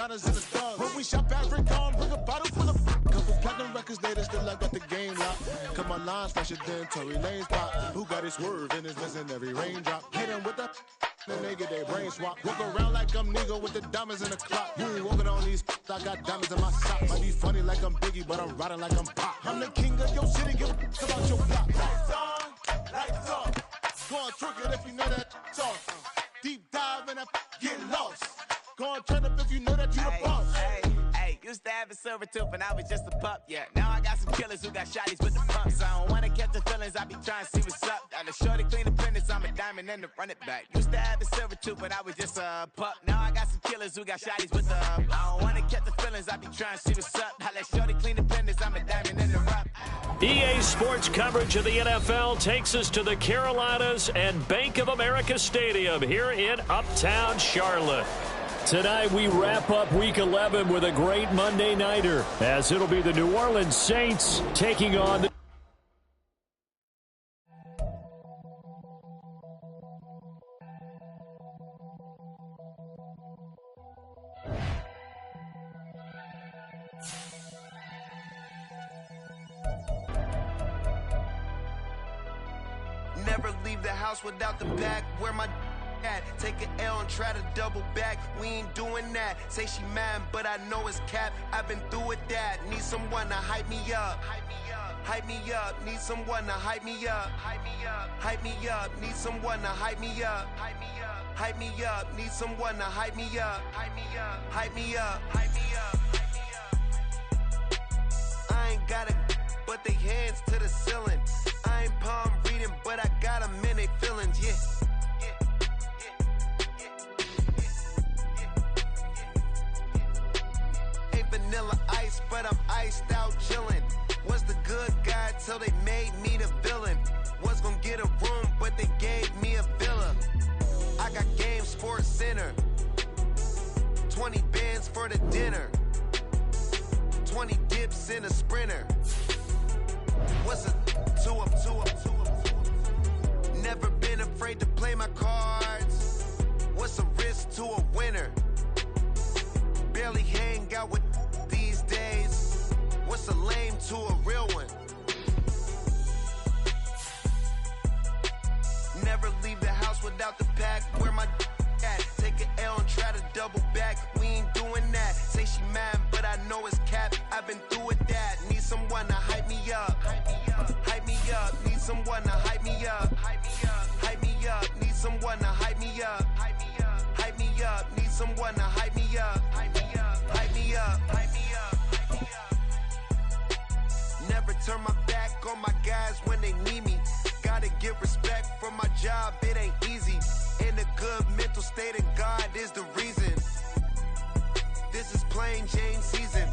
In the thug. When we shop at Rincon, bring a bottle full of couple platinum records later, still I got the game locked. Cause my lines fresher than Tory Lane's pop. Who got his swerve and is missing every raindrop. Hit him with the and they get their brain swap. Walk around like I'm Negro with the diamonds in the clock. You ain't walking on these, I got diamonds in my socks. Might be funny like I'm Biggie, but I'm riding like I'm Pop. I'm the king of your city, give a about your block. Lights on, lights off. Go on, twerk it if you know that song. Deep dive and I get lost. Go on, turn up if you know that you the boss. Used to have a silver tooth when I was just a pup, yeah. Now I got some killers who got shotties with the pumps. I don't wanna catch the feelings, I be trying to see what's up. Got a shorty clean the pendants, I'm a diamond and to run it back. Used to have a silver tooth when I was just a pup. Now I got some killers who got shotties with the I don't wanna catch the feelings, I be trying to see what's up. I let shorty clean the pendants, I'm a diamond and to run. EA Sports coverage of the NFL takes us to the Carolinas and Bank of America Stadium here in Uptown Charlotte. Tonight we wrap up Week 11 with a great Monday nighter, as it'll be the New Orleans Saints taking on the Never leave the house without the bag. Where my at? Take an L and try to double back. We ain't doing that. Say she mad, but I know it's cap. I've been through with that. Need someone to hype me up. Hype me up. Hype me up. Need someone to hype me up. Hype me up. Hype me up. Need someone to hype me up. Hype me up. Hype me up. Need someone to hype me up. Hype me up. Hype me up. Hype me up. I ain't got it, but they hands to the ceiling. I ain't palm reading, but I got them in they feelings, yeah. Vanilla ice, but I'm iced out chillin'. Was the good guy till they made me the villain. Was gonna get a room, but they gave me a villa. I got Game Sports Center. 20 bands for the dinner. 20 dips in a sprinter. What's a two up? Never been afraid to play my cards. What's a risk to a winner? Barely hang out with these days. What's a lame to a real one? Never leave the house without the pack. Where my at? Take an L and try to double back. We ain't doing that. Say she mad, but I know it's cap. I've been through with that. Need someone to hype me up. Hype me up. Hype me up. Need someone to hype me up. Hype me up. Hype me up. Need someone to hype me up. Hype me up. Hype me up. Need someone to hype me up. Hype me up. Hype me up. Hype me up. Hype me up. Never turn my back on my guys when they need me. Gotta give respect for my job, it ain't easy. In a good mental state, and God is the reason. This is plain Jane season.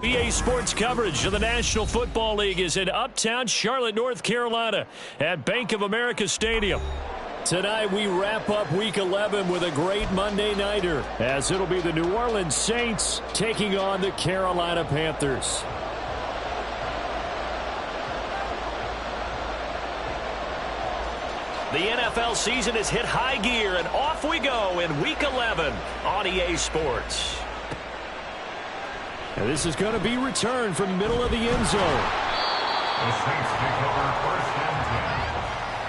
EA Sports coverage of the National Football League is in Uptown Charlotte, North Carolina at Bank of America Stadium. Tonight we wrap up Week 11 with a great Monday nighter, as it'll be the New Orleans Saints taking on the Carolina Panthers. The NFL season has hit high gear, and off we go in Week 11 on EA Sports. And this is going to be returned from middle of the end zone. The Saints take over first and 10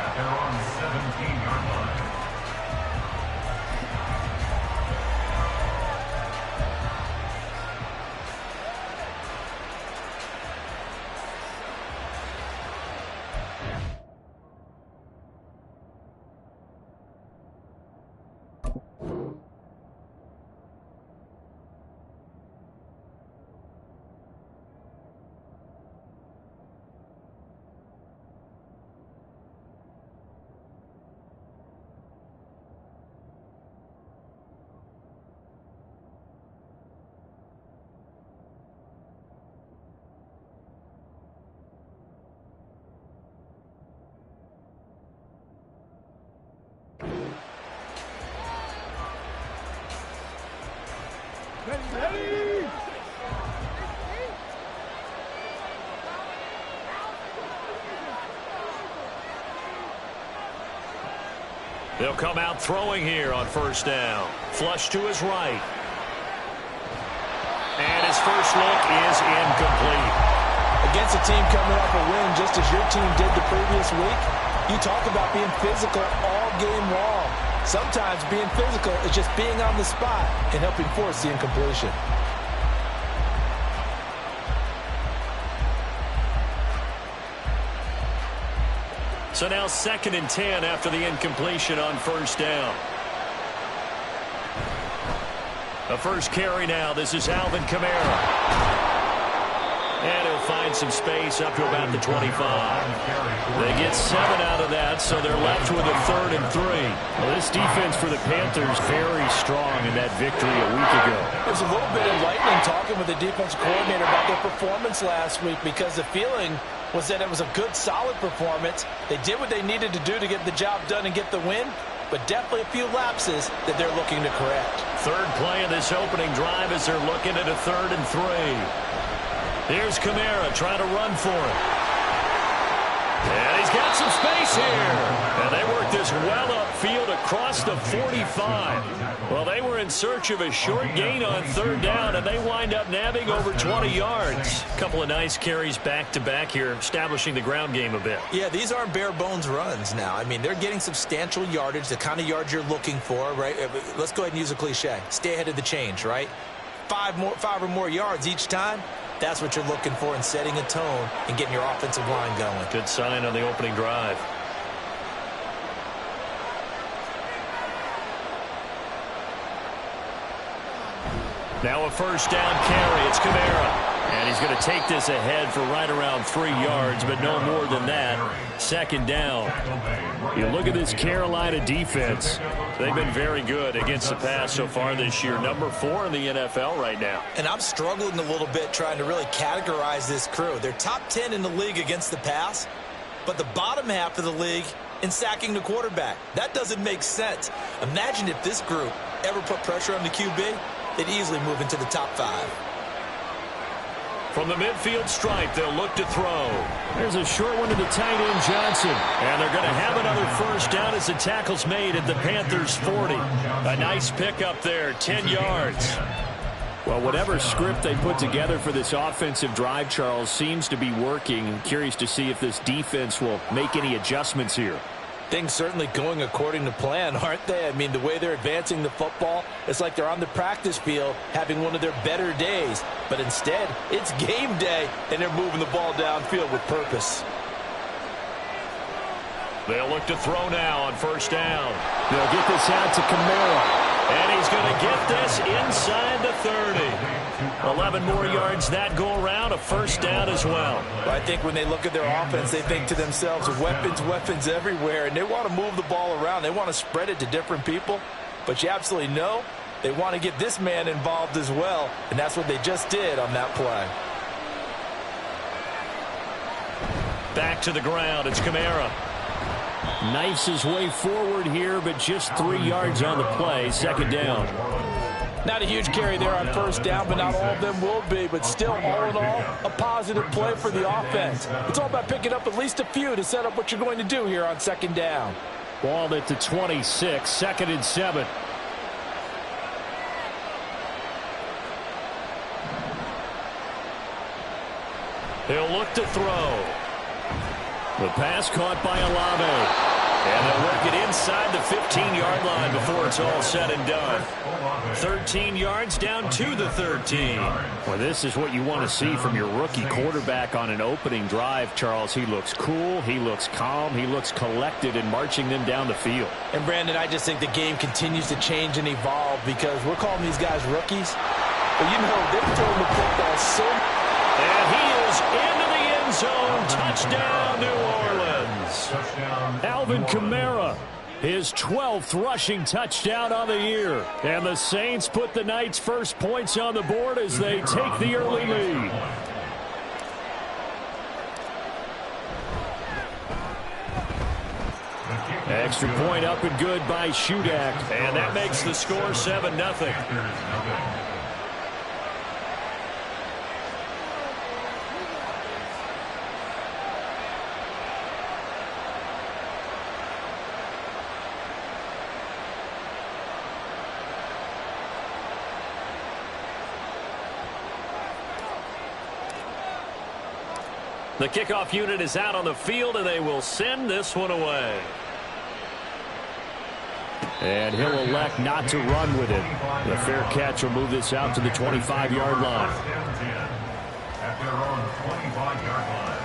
at their own 17-yard line. Ready. They'll come out throwing here on first down. Flush to his right. first look is incomplete. Against a team coming off a win just as your team did the previous week, you talk about being physical all game long. Sometimes being physical is just being on the spot and helping force the incompletion. So now 2nd and 10 after the incompletion on first down. The first carry now. This is Alvin Kamara. And he'll find some space up to about the 25. They get 7 out of that, so they're left with a 3rd and 3. Well, this defense for the Panthers very strong in that victory a week ago. It was a little bit enlightening talking with the defensive coordinator about their performance last week, because the feeling was that it was a good, solid performance. They did what they needed to do to get the job done and get the win, but definitely a few lapses that they're looking to correct. Third play of this opening drive as they're looking at a 3rd and 3. Here's Kamara trying to run for it. And he's got some space here. And they work this well upfield across the 45. Well, they were in search of a short gain on 3rd down, and they wind up nabbing over 20 yards. A couple of nice carries back-to-back here, establishing the ground game a bit. Yeah, these aren't bare-bones runs now. I mean, they're getting substantial yardage, the kind of yards you're looking for, right? Let's go ahead and use a cliche. Stay ahead of the change, right? 5 or more yards each time. That's what you're looking for in setting a tone and getting your offensive line going. Good sign on the opening drive. Now a first down carry. It's Kamara. And he's going to take this ahead for right around 3 yards, but no more than that. 2nd down. You look at this Carolina defense. They've been very good against the pass so far this year. Number 4 in the NFL right now. And I'm struggling a little bit trying to really categorize this crew. They're top 10 in the league against the pass, but the bottom half of the league in sacking the quarterback. That doesn't make sense. Imagine if this group ever put pressure on the QB, they'd easily move into the top 5. From the midfield stripe, they'll look to throw. There's a short one to the tight end, Johnson. And they're going to have another first down as the tackle's made at the Panthers' 40. A nice pickup there, 10 yards. Well, whatever script they put together for this offensive drive, Charles, seems to be working. I'm curious to see if this defense will make any adjustments here. Things certainly going according to plan, aren't they? I mean, the way they're advancing the football, it's like they're on the practice field having one of their better days. But instead, it's game day, and they're moving the ball downfield with purpose. They'll look to throw now on first down. They'll get this out to Kamara. And he's going to get this inside the 30. 11 more yards that go around, a first down as well. I think when they look at their offense, they think to themselves, weapons everywhere, and they want to move the ball around. They want to spread it to different people. But you absolutely know they want to get this man involved as well, and that's what they just did on that play. Back to the ground, it's Kamara. Knifes his way forward here, but just 3 yards on the play. 2nd down. Not a huge carry there on first down, but not all of them will be. But still, all in all, a positive play for the offense. It's all about picking up at least a few to set up what you're going to do here on 2nd down. Ball at the 26, 2nd and 7. He'll look to throw. The pass caught by Olave. And they'll work it inside the 15-yard line before it's all said and done. 13 yards down to the 13. Well, this is what you want to see from your rookie quarterback on an opening drive, Charles. He looks cool, he looks calm, he looks collected in marching them down the field. And, Brandon, I just think the game continues to change and evolve because we're calling these guys rookies. But, you know, they're throwing the football so... And he is into the end zone. Touchdown, New Orleans. Alvin Kamara, his 12th rushing touchdown on the year. And the Saints put the Knights' first points on the board as they take the early lead. Extra point up and good by Shudak. And that makes the score 7-0. The kickoff unit is out on the field, and they will send this one away. And he'll elect not to run with it. The fair catch will move this out to the 25-yard line. At their own 25-yard line.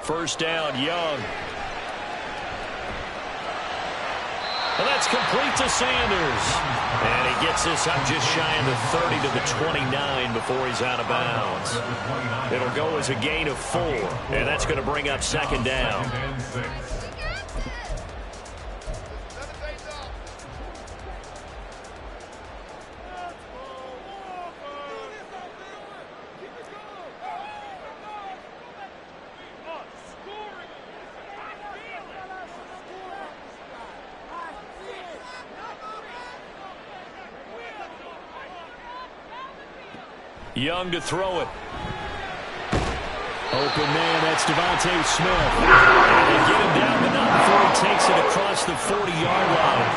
First down, Young. And that's complete to Sanders. And he gets this up just shy of the 30 to the 29 before he's out of bounds. It'll go as a gain of 4, and that's going to bring up second down. Young to throw it. Open man, that's Devontae Smith. And they get him down, but not before he takes it across the 40-yard line.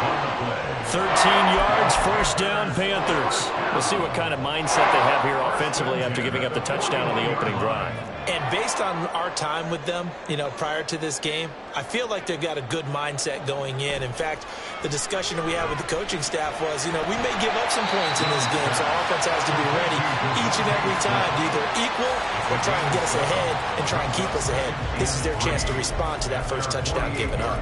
13 yards, first down, Panthers. We'll see what kind of mindset they have here offensively after giving up the touchdown on the opening drive. And based on our time with them, prior to this game, I feel like they've got a good mindset going in. In fact, the discussion that we had with the coaching staff was, we may give up some points in this game, so our offense has to be ready each and every time to either equal or try and get us ahead and try and keep us ahead. This is their chance to respond to that first touchdown given up.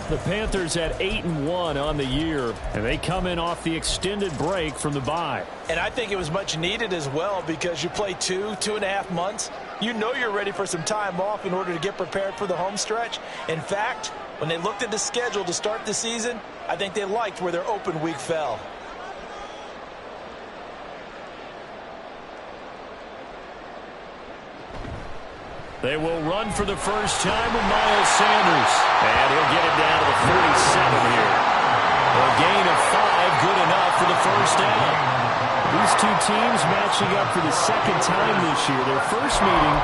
The Panthers at 8-1 on the year, and they come in off the extended break from the bye. And I think it was much needed as well because you play 2.5 months. You know you're ready for some time off in order to get prepared for the home stretch. In fact, when they looked at the schedule to start the season, I think they liked where their open week fell. They will run for the first time with Miles Sanders. And he'll get it down to the 47 here. A gain of 5, good enough for the first down. These two teams matching up for the second time this year. Their first meeting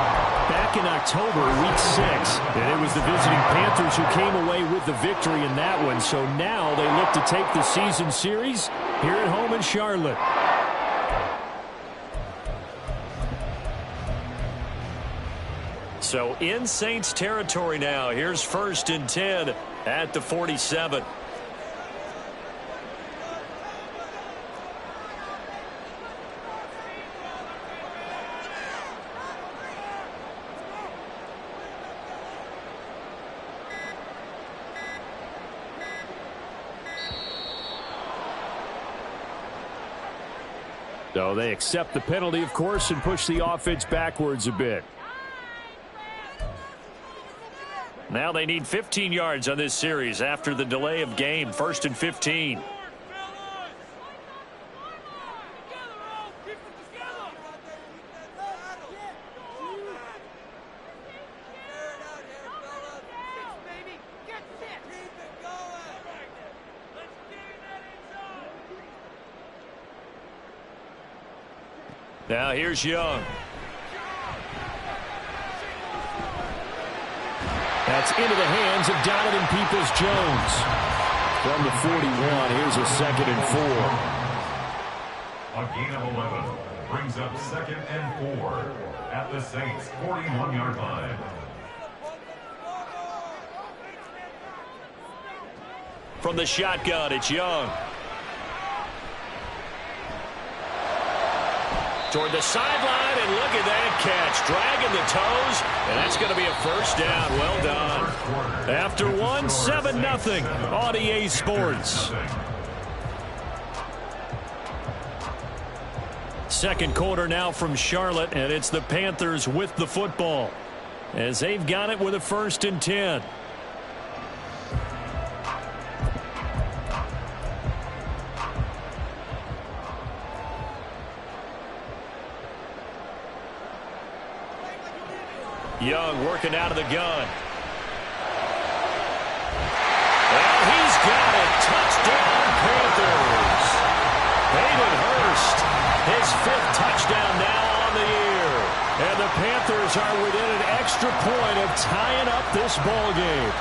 back in October, week 6. And it was the visiting Panthers who came away with the victory in that one. So now they look to take the season series here at home in Charlotte. So in Saints territory now. Here's 1st and 10 at the 47. So they accept the penalty, of course, and push the offense backwards a bit. Now they need 15 yards on this series after the delay of game. 1st and 15. Now here's Young. That's into the hands of Donovan Peoples-Jones. From the 41, here's a 2nd and 4. A gain of 11 brings up 2nd and 4 at the Saints' 41-yard line. From the shotgun, it's Young. Toward the sideline, and look at that catch. Dragging the toes, and that's going to be a first down. Well done. After one, 7-0 on EA Sports. Second quarter now from Charlotte, and it's the Panthers with the football as they've got it with a 1st and 10. Young working out of the gun. Well, he's got it. Touchdown, Panthers. Hayden Hurst, his 5th this ball game.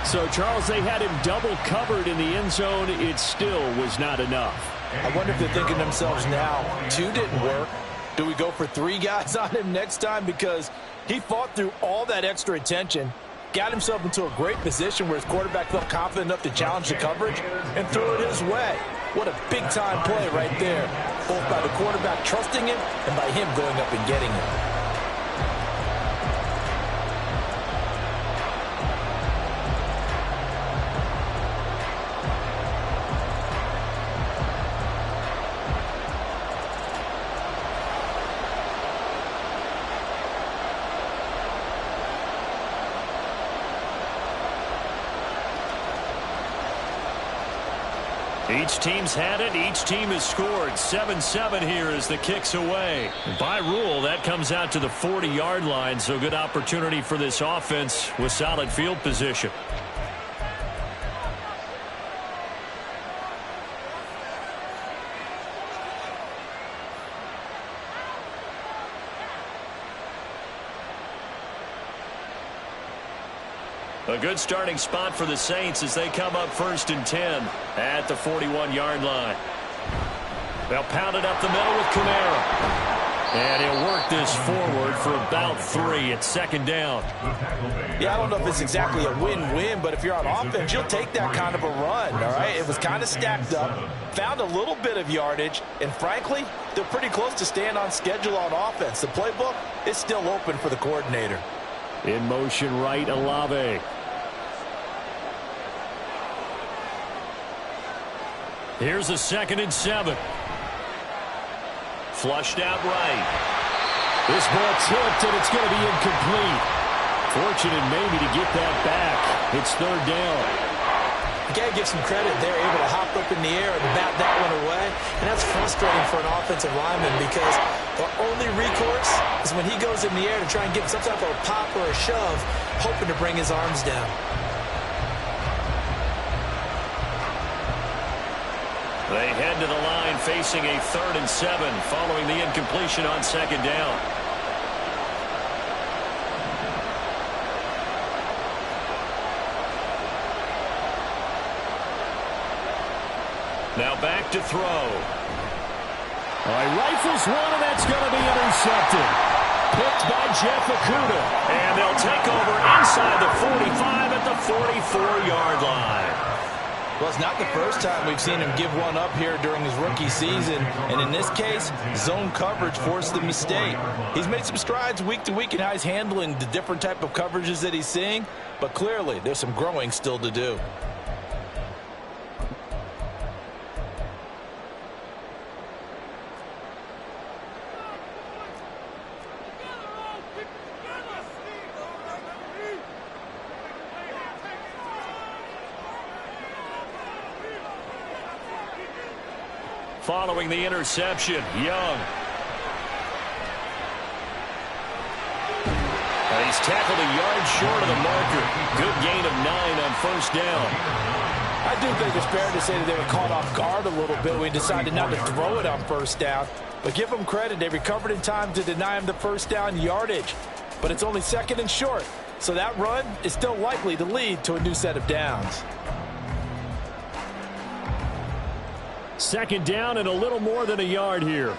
So, Charles, they had him double covered in the end zone. It still was not enough. I wonder if they're thinking to themselves now, 2 didn't work. Do we go for 3 guys on him next time? Because he fought through all that extra attention, got himself into a great position where his quarterback felt confident enough to challenge the coverage and threw it his way. What a big-time play right there, both by the quarterback trusting him and by him going up and getting him. Each team's had it. Each team has scored. 7-7 here as the kick's away. By rule, that comes out to the 40-yard line, so good opportunity for this offense with solid field position. A good starting spot for the Saints as they come up 1st and 10 at the 41-yard line. They'll pound it up the middle with Kamara. And he'll work this forward for about 3 at 2nd down. Yeah, I don't know if it's exactly a win-win, but if you're on offense, you'll take that kind of a run, all right? It was kind of stacked up, found a little bit of yardage, and frankly, they're pretty close to staying on schedule on offense. The playbook is still open for the coordinator. In motion right, Olave. Here's a 2nd and 7. Flushed out right. This ball tipped, and it's going to be incomplete. Fortunate maybe to get that back. It's 3rd down. You got to give some credit. They're able to hop up in the air and bat that one away. And that's frustrating for an offensive lineman because the only recourse is when he goes in the air to try and get some type of a pop or a shove, hoping to bring his arms down. They head to the line facing a 3rd and 7 following the incompletion on 2nd down. Now back to throw. All right, rifles one, and that's going to be intercepted. Picked by Jeff Okudah. And they'll take over inside the 45 at the 44-yard line. Well, it's not the first time we've seen him give one up here during his rookie season. And in this case, zone coverage forced the mistake. He's made some strides week to week in how he's handling the different type of coverages that he's seeing. But clearly, there's some growing still to do. Following the interception, Young. He's tackled a yard short of the marker. Good gain of 9 on 1st down. I do think it's fair to say that they were caught off guard a little bit. We decided not to throw it on 1st down. But give them credit. They recovered in time to deny him the 1st down yardage. But it's only 2nd and short. So that run is still likely to lead to a new set of downs. 2nd down and a little more than a yard here.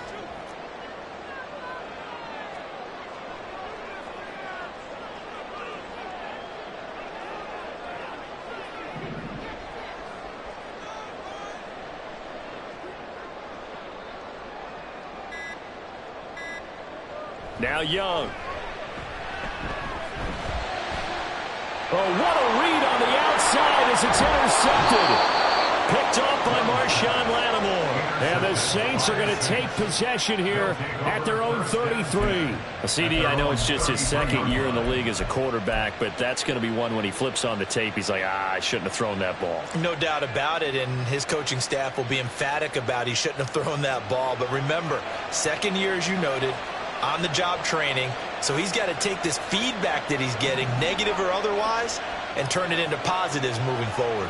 Now Young. Oh, what a read on the outside as it's intercepted. Picked off by Marshawn Lattimore. And the Saints are going to take possession here at their own 33. CD, I know it's just his 2nd year in the league as a quarterback, but that's going to be one when he flips on the tape. He's like, I shouldn't have thrown that ball. No doubt about it, and his coaching staff will be emphatic about he shouldn't have thrown that ball. But remember, 2nd year, as you noted, on-the-job training. So he's got to take this feedback that he's getting, negative or otherwise, and turn it into positives moving forward.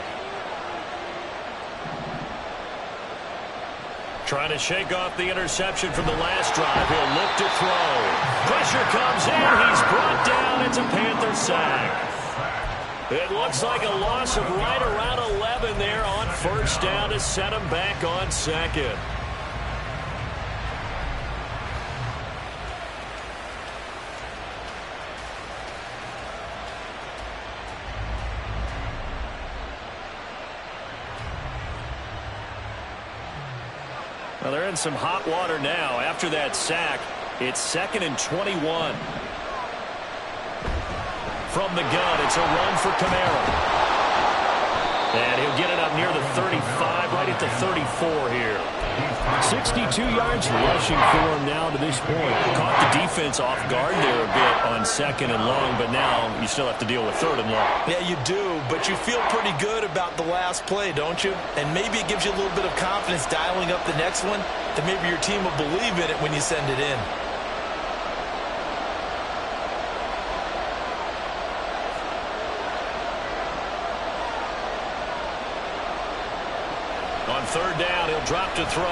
Trying to shake off the interception from the last drive. He'll look to throw. Pressure comes in. He's brought down. It's a Panther sack. It looks like a loss of right around 11 there on first down to set him back on second. Well, they're in some hot water now. After that sack, it's 2nd and 21. From the gun, it's a run for Kamara. And he'll get it up near the 35, right at the 34 here. 62 yards rushing for him now to this point. Caught the defense off guard there a bit on 2nd and long, but now you still have to deal with 3rd and long. Yeah, you do, but you feel pretty good about the last play, don't you? And maybe it gives you a little bit of confidence dialing up the next one, that maybe your team will believe in it when you send it in. On 3rd down, he'll drop to throw.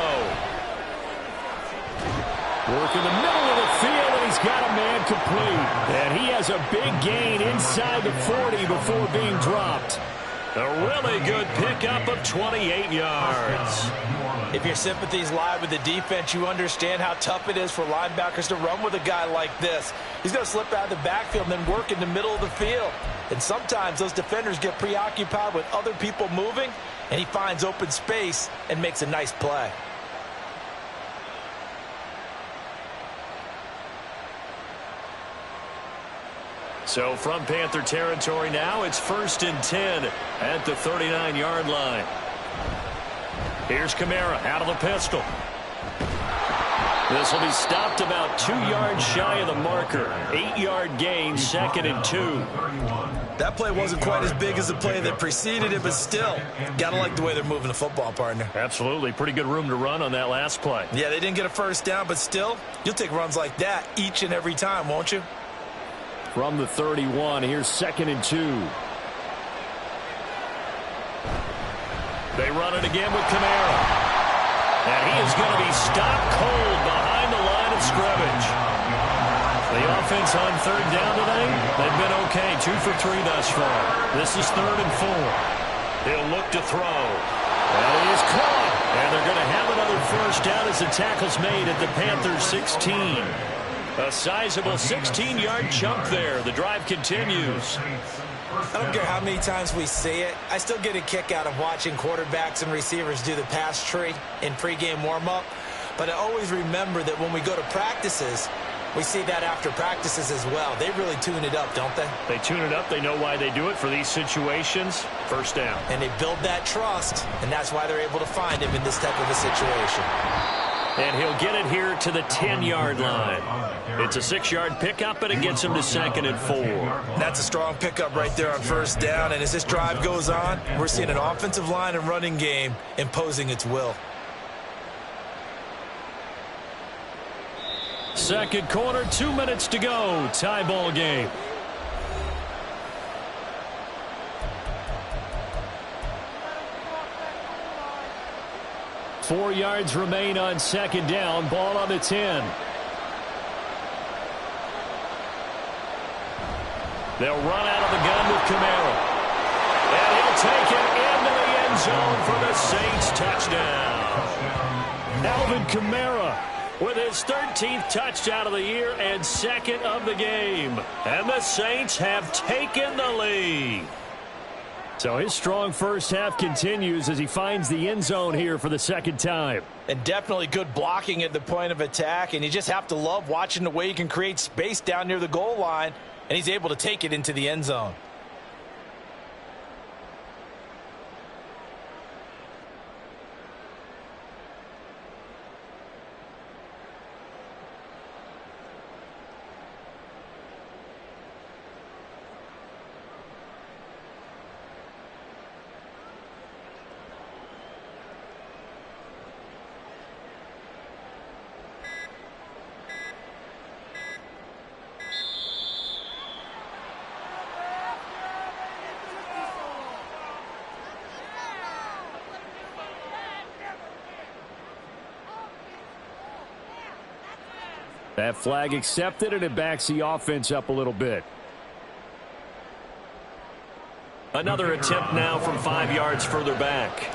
Work in the middle of the field, and he's got a man complete. And he has a big gain inside the 40 before being dropped. A really good pickup of 28 yards. If your sympathies lie with the defense, you understand how tough it is for linebackers to run with a guy like this. He's going to slip out of the backfield and then work in the middle of the field. And sometimes those defenders get preoccupied with other people moving, and he finds open space and makes a nice play. So from Panther territory now, it's 1st and 10 at the 39-yard line. Here's Kamara out of the pistol. This will be stopped about 2 yards shy of the marker. 8-yard gain, 2nd and 2. That play wasn't quite as big as the play that preceded it, but still, gotta like the way they're moving the football, partner. Absolutely. Pretty good room to run on that last play. Yeah, they didn't get a first down, but still, you'll take runs like that each and every time, won't you? From the 31, here's 2nd and 2. They run it again with Kamara. And he is going to be stopped cold behind the line of scrimmage. The offense on 3rd down today, they've been okay. 2 for 3 thus far. This is 3rd and 4. He'll look to throw. And he is caught. And they're going to have another first down as the tackle's made at the Panthers 16. A sizable 16-yard jump there. The drive continues. I don't care how many times we see it. I still get a kick out of watching quarterbacks and receivers do the pass tree in pregame warm-up. But I always remember that when we go to practices, we see that after practices as well. They really tune it up, don't they? They tune it up. They know why they do it for these situations. First down. And they build that trust, and that's why they're able to find him in this type of a situation. And he'll get it here to the 10-yard line. It's a 6-yard pickup, and it gets him to 2nd and 4. That's a strong pickup right there on first down. And as this drive goes on, we're seeing an offensive line and running game imposing its will. Second quarter, 2 minutes to go. Tie ball game. Four yards remain on 2nd down. Ball on the 10. They'll run out of the gun with Kamara. And he'll take it into the end zone for the Saints touchdown. Alvin Kamara with his 13th touchdown of the year and 2nd of the game. And the Saints have taken the lead. So his strong first half continues as he finds the end zone here for the 2nd time. And definitely good blocking at the point of attack. And you just have to love watching the way he can create space down near the goal line. And he's able to take it into the end zone. That flag accepted, and it backs the offense up a little bit. Another attempt now from 5 yards further back.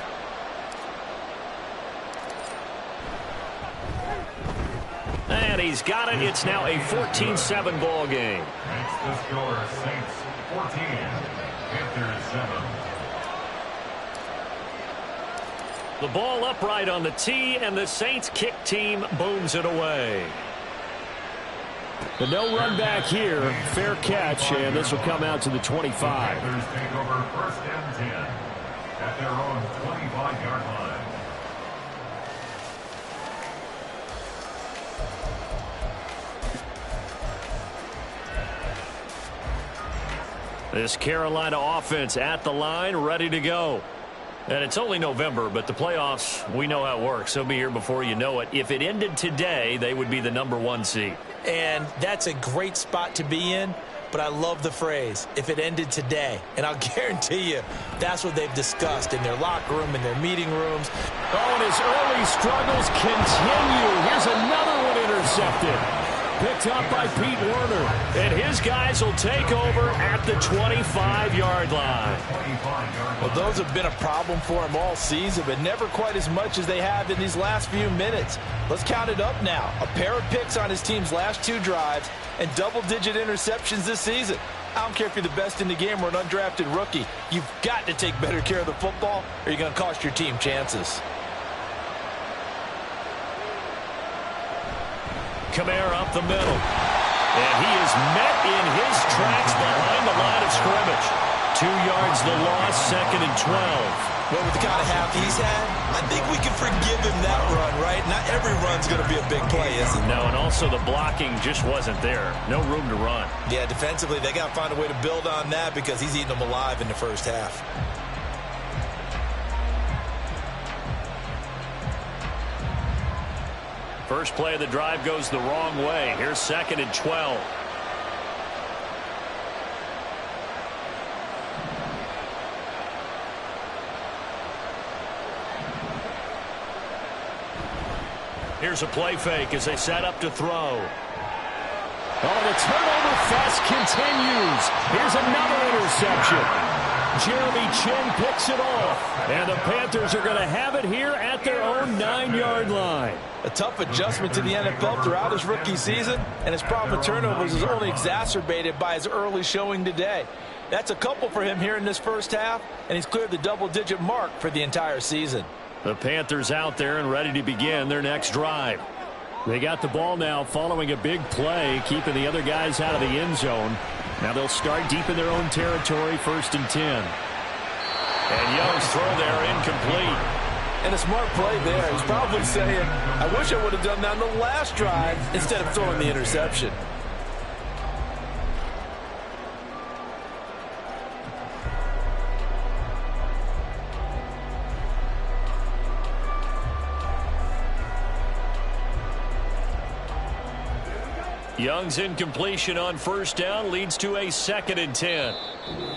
And he's got it. It's now a 14-7 ball game. Makes the score Saints 14, Panthers 7. The ball upright on the tee, and the Saints kick team booms it away. The no run back here. Fair catch, and this will come out to the 25. Panthers take over 1st and 10 at their own 25-yard line. This Carolina offense at the line, ready to go. And it's only November, but the playoffs, we know how it works. They'll be here before you know it. If it ended today, they would be the #1 seed. And that's a great spot to be in, but I love the phrase, if it ended today. And I'll guarantee you, that's what they've discussed in their locker room, in their meeting rooms. Oh, and his early struggles continue. Here's another one intercepted. Picked up by Pete Werner. And his guys will take over at the 25-yard line. Well, those have been a problem for him all season, but never quite as much as they have in these last few minutes. Let's count it up now. A pair of picks on his team's last 2 drives and double-digit interceptions this season. I don't care if you're the best in the game or an undrafted rookie. You've got to take better care of the football or you're going to cost your team chances. Kamara up the middle. And he is met in his tracks behind the line of scrimmage. 2 yards the loss, 2nd and 12. Well, with the kind of half he's had, I think we can forgive him that run, right? Not every run's going to be a big play, is it? No, and also the blocking just wasn't there. No room to run. Yeah, defensively, they got to find a way to build on that because he's eating them alive in the first half. First play of the drive goes the wrong way. Here's 2nd and 12. Here's a play fake as they set up to throw. Oh, the turnover fest continues. Here's another interception. Jeremy Chin picks it off. And the Panthers are going to have it here at their own 9-yard line. A tough adjustment to the NFL throughout his rookie season, and his problem with turnovers is only exacerbated by his early showing today. That's a couple for him here in this first half, and he's cleared the double-digit mark for the entire season. The Panthers out there and ready to begin their next drive. They got the ball now following a big play, keeping the other guys out of the end zone. Now they'll start deep in their own territory, 1st and 10. And Young's throw there incomplete. And a smart play there. He's probably saying, I wish I would have done that on the last drive instead of throwing the interception. Young's incompletion on 1st down leads to a 2nd and 10.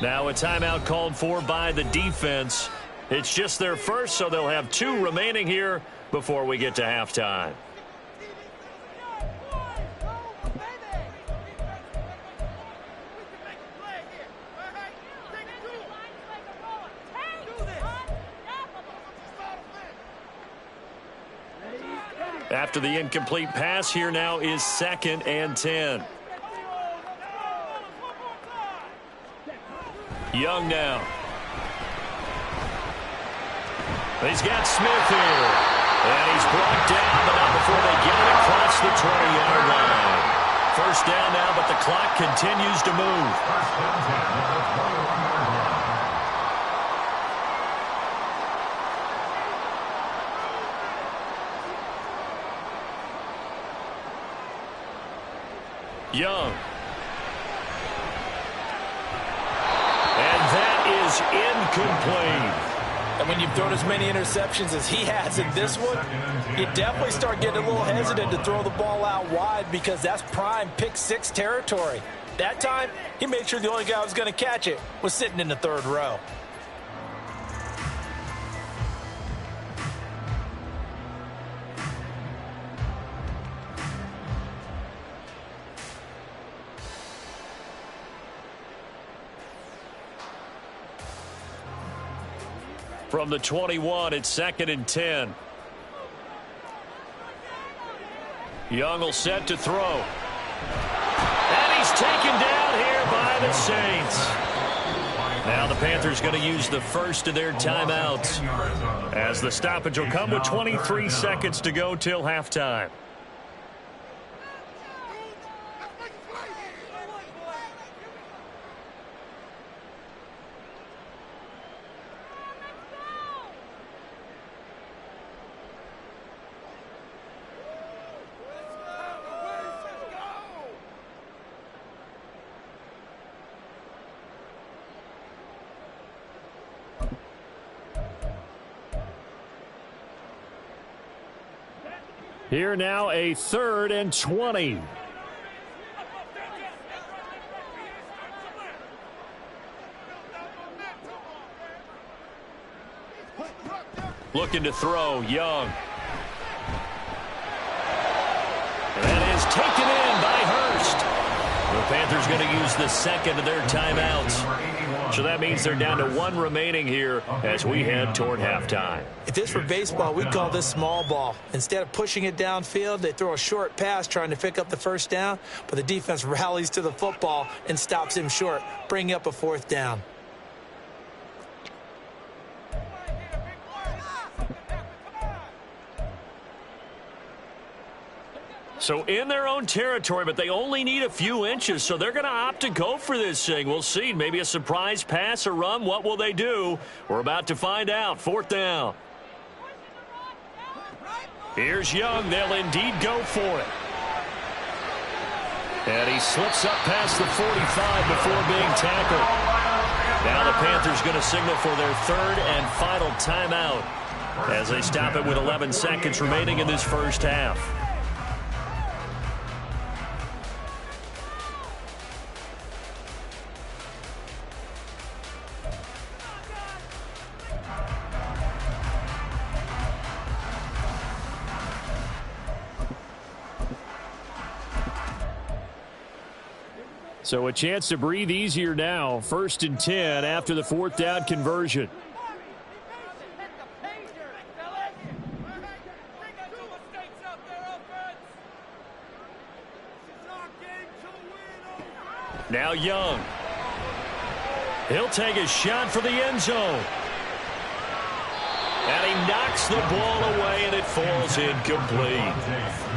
Now a timeout called for by the defense. It's just their first, so they'll have 2 remaining here before we get to halftime. After the incomplete pass, here now is 2nd and 10. Young now. He's got Smith here. And he's brought down, but not before they get it across the 20-yard line. First down now, but the clock continues to move. 1st and 10 at the 21-yard line. Young. And that is incomplete. And when you've thrown as many interceptions as he has in this one, you definitely start getting a little hesitant to throw the ball out wide because that's prime pick-6 territory. That time, he made sure the only guy who was going to catch it was sitting in the 3rd row. from the 21. It's 2nd and 10. Young will set to throw. And he's taken down here by the Saints. Now the Panthers going to use the first of their timeouts, as the stoppage will come with 23 seconds to go till halftime. Here now, a 3rd and 20. Looking to throw, Young. That is taken in by Hurst. The Panthers going to use the second of their timeouts. So that means they're down to 1 remaining here as we head toward halftime. If this were baseball, we'd call this small ball. Instead of pushing it downfield, they throw a short pass trying to pick up the first down, but the defense rallies to the football and stops him short, bringing up a 4th down. So in their own territory, but they only need a few inches, so they're going to opt to go for this thing. We'll see. Maybe a surprise pass or run. What will they do? We're about to find out. 4th down. Here's Young. They'll indeed go for it. And he slips up past the 45 before being tackled. Now the Panthers going to signal for their 3rd and final timeout as they stop it with 11 seconds remaining in this first half. So a chance to breathe easier now. 1st and 10 after the 4th down conversion. Now Young. He'll take a shot for the end zone. And he knocks the ball away, and it falls incomplete.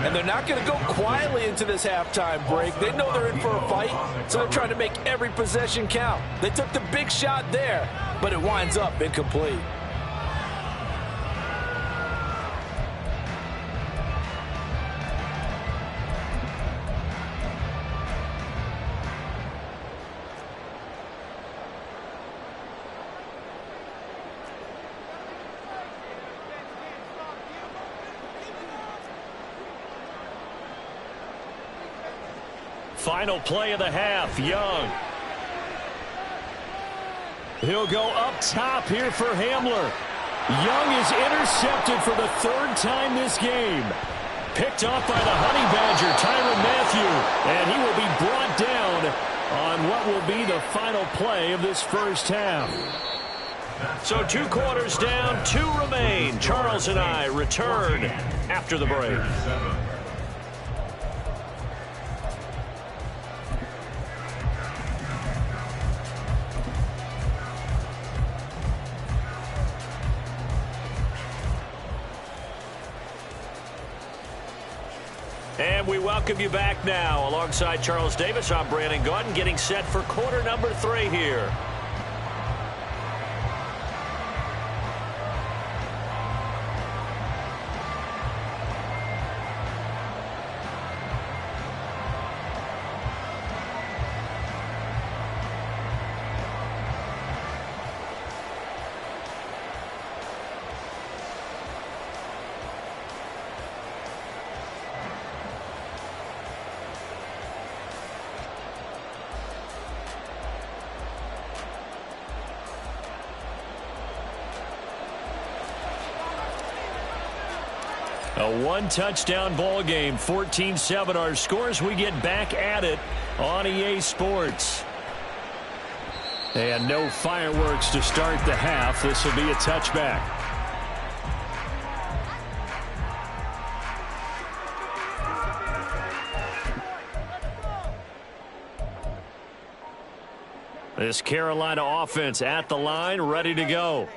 And they're not going to go quietly into this halftime break. They know they're in for a fight, so they're trying to make every possession count. They took the big shot there, but it winds up incomplete. Final play of the half, Young. He'll go up top here for Hamler. Young is intercepted for the 3rd time this game. Picked off by the Honey Badger, Tyrann Mathieu, and he will be brought down on what will be the final play of this first half. So 2 quarters down, 2 remain. Charles and I return after the break. And we welcome you back now. Alongside Charles Davis, I'm Brandon Gaudin, getting set for quarter number 3 here. A 1-touchdown ball game, 14-7 our scores. We get back at it on EA Sports. And no fireworks to start the half. This will be a touchback. This Carolina offense at the line, ready to go.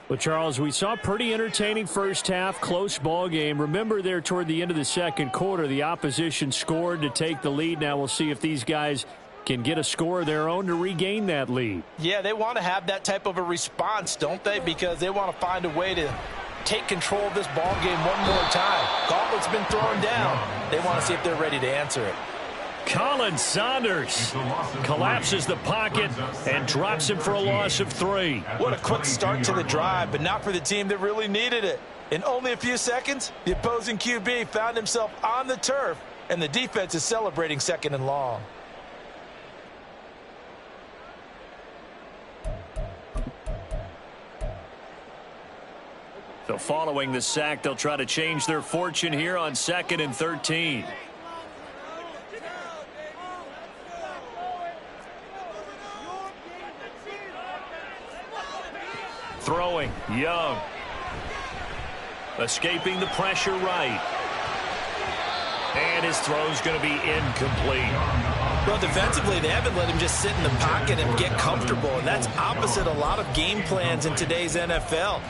Well, Charles, we saw a pretty entertaining first half, close ball game. Remember there toward the end of the second quarter, the opposition scored to take the lead. Now we'll see if these guys can get a score of their own to regain that lead. Yeah, they want to have that type of a response, don't they? Because they want to find a way to take control of this ball game one more time. Gauntlet's been thrown down. They want to see if they're ready to answer it. Colin Saunders collapses the pocket and drops him for a loss of 3. What a quick start to the drive, but not for the team that really needed it. In only a few seconds, the opposing QB found himself on the turf, and the defense is celebrating 2nd and long. So following the sack, they'll try to change their fortune here on 2nd and 13. Throwing, Young. Escaping the pressure right. And his throw's going to be incomplete. Well, defensively, they haven't let him just sit in the pocket and get comfortable, and that's opposite a lot of game plans in today's NFL.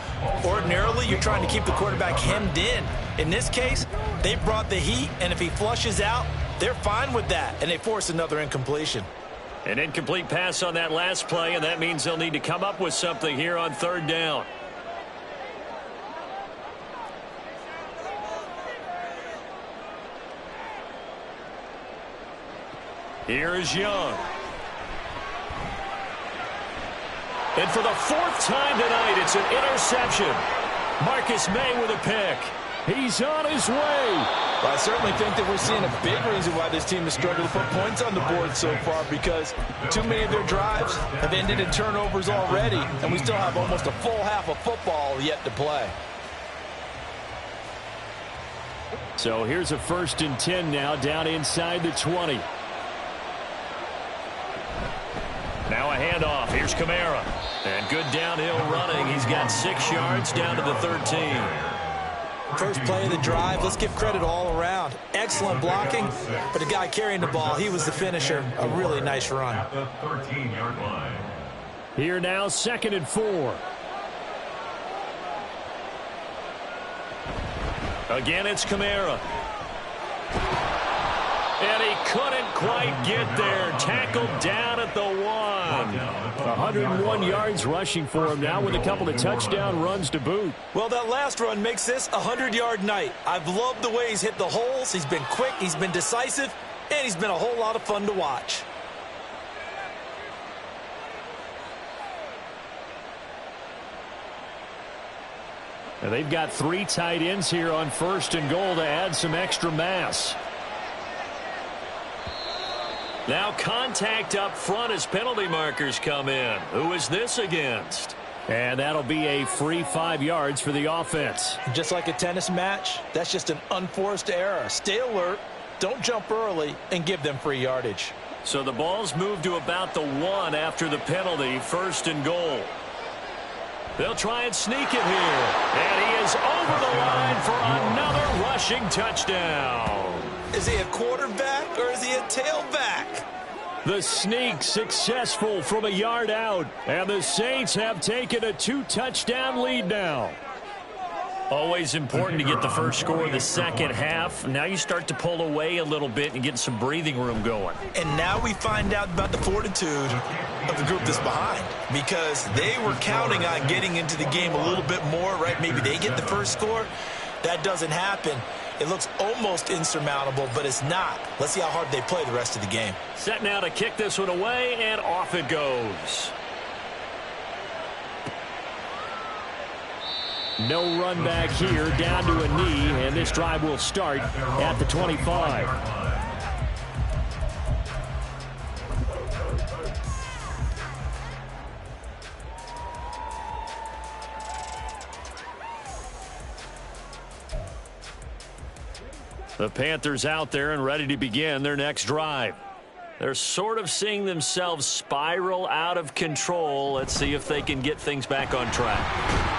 Ordinarily, you're trying to keep the quarterback hemmed in. In this case, they brought the heat, and if he flushes out, they're fine with that, and they force another incompletion. An incomplete pass on that last play, and that means they'll need to come up with something here on 3rd down. Here is Young. And for the 4th time tonight, it's an interception. Marcus May with a pick. He's on his way. Well, I certainly think that we're seeing a big reason why this team has struggled to put points on the board so far, because too many of their drives have ended in turnovers already, and we still have almost a full half of football yet to play. So here's a 1st and 10 now, down inside the 20. Now a handoff. Here's Kamara. And good downhill running. He's got 6 yards down to the 13. First play of the drive, let's give credit all around. Excellent blocking, but the guy carrying the ball, he was the finisher. A really nice run. At the 13-yard line. Here now, 2nd and 4. Again, it's Kamara. And he couldn't quite get there. Tackled down at the 1. 101 yards rushing for him now with a couple of touchdown runs to boot. Well, that last run makes this a 100-yard night. I've loved the way he's hit the holes. He's been quick, he's been decisive, and he's been a whole lot of fun to watch. Now they've got 3 tight ends here on 1st and goal to add some extra mass. Now contact up front as penalty markers come in. Who is this against? And that'll be a free 5 yards for the offense. Just like a tennis match, that's just an unforced error. Stay alert, don't jump early, and give them free yardage. So the ball's moved to about the 1 after the penalty, 1st and goal. They'll try and sneak it here. And he is over the line for another rushing touchdown. Is he a quarterback or is he a tailback? The sneak successful from a yard out. And the Saints have taken a 2-touchdown lead now. Always important to get the first score of the second half. Now you start to pull away a little bit and get some breathing room going. And now we find out about the fortitude of the group that's behind, because they were counting on getting into the game a little bit more, right? Maybe they get the first score. That doesn't happen. It looks almost insurmountable, but it's not. Let's see how hard they play the rest of the game. Set now to kick this one away, and off it goes. No run back here, down to a knee, and this drive will start at the 25. The Panthers out there and ready to begin their next drive. They're sort of seeing themselves spiral out of control. Let's see if they can get things back on track.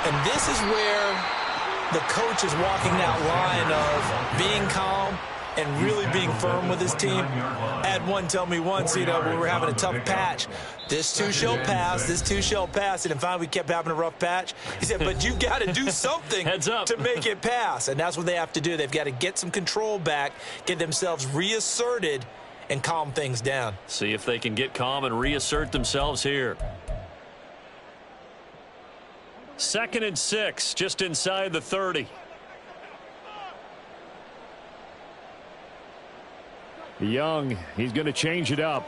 And this is where the coach is walking that line of being calm and really being firm with his team. I had one tell me once, when we were having a tough patch, this too shall pass, this too shall pass. And finally we kept having a rough patch. He said, but you got to do something to make it pass. And that's what they have to do. They've got to get some control back, get themselves reasserted, and calm things down. See if they can get calm and reassert themselves here. 2nd and 6, just inside the 30. Young, he's going to change it up.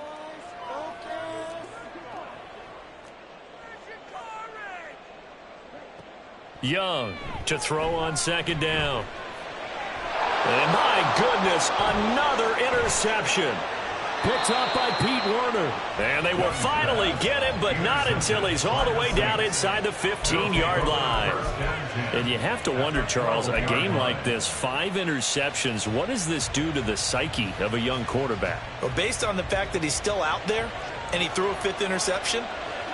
Young to throw on 2nd down. And my goodness, another interception. Picked up by Pete Werner. And they will finally get him, but not until he's all the way down inside the 15-yard line. And you have to wonder, Charles, a game like this, 5 interceptions, what does this do to the psyche of a young quarterback? Well, based on the fact that he's still out there and he threw a 5th interception,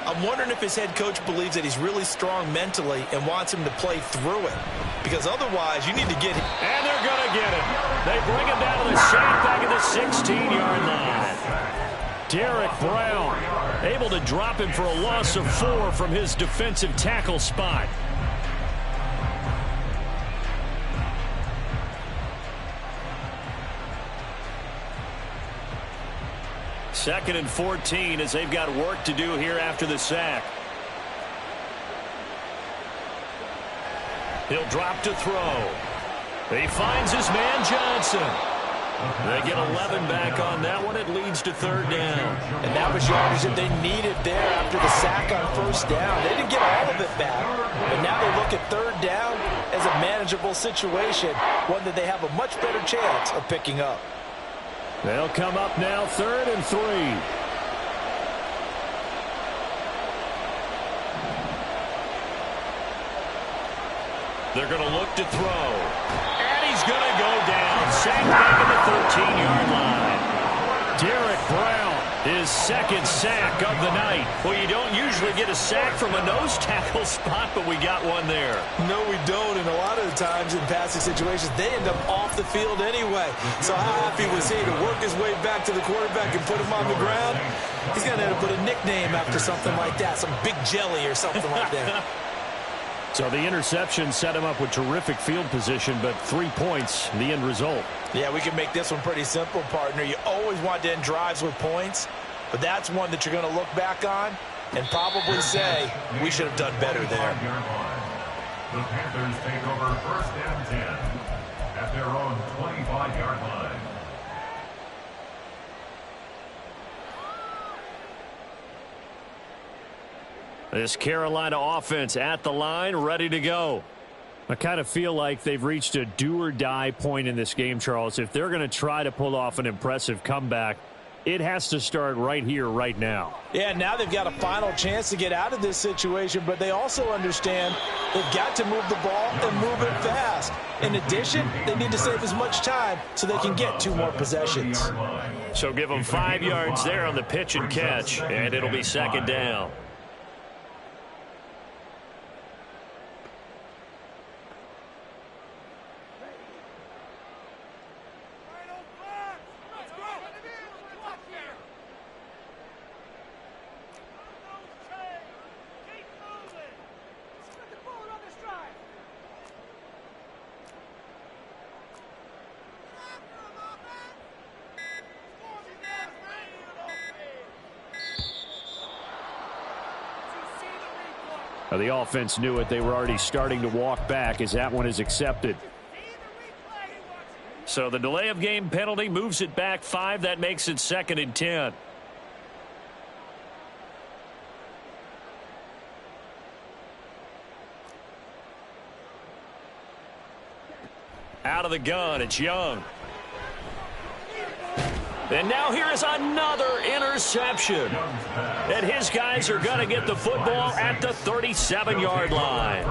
I'm wondering if his head coach believes that he's really strong mentally and wants him to play through it. Because otherwise, you need to get him. And they're going to get him. They bring him down to the sack back at the 16-yard line. Derek Brown able to drop him for a loss of 4 from his defensive tackle spot. Second and 14 as they've got work to do here after the sack. He'll drop to throw. He finds his man Johnson. They get 11 back on that one. It leads to 3rd down. And that was yardage that they needed there after the sack on 1st down. They didn't get all of it back. But now they look at 3rd down as a manageable situation, one that they have a much better chance of picking up. They'll come up now 3rd and 3. They're going to look to throw. And he's going to go down. Sacked back at the 13-yard line. Derek Brown, his 2nd sack of the night. Well, you don't usually get a sack from a nose tackle spot, but we got one there. No, we don't. And a lot of the times in passing situations, they end up off the field anyway. So how happy was he to work his way back to the quarterback and put him on the ground? He's going to have to put a nickname after something like that, some Big Jelly or something like that. So the interception set him up with terrific field position, but 3 points, the end result. Yeah, we can make this one pretty simple, partner. You always want to end drives with points, but that's one that you're going to look back on and probably say, we should have done better there. The Panthers take over 1st and 10 at their own 25-yard line. This Carolina offense at the line, ready to go. I kind of feel like they've reached a do-or-die point in this game, Charles. If they're going to try to pull off an impressive comeback, it has to start right here, right now. Yeah, now they've got a final chance to get out of this situation, but they also understand they've got to move the ball and move it fast. In addition, they need to save as much time so they can get 2 more possessions. So give them 5 yards there on the pitch and catch, and it'll be 2nd down. The offense knew it. They were already starting to walk back as that one is accepted. So the delay of game penalty moves it back 5. That makes it 2nd and 10. Out of the gun, it's Young. And now here is another interception. And his guys are going to get the football at the 37-yard line.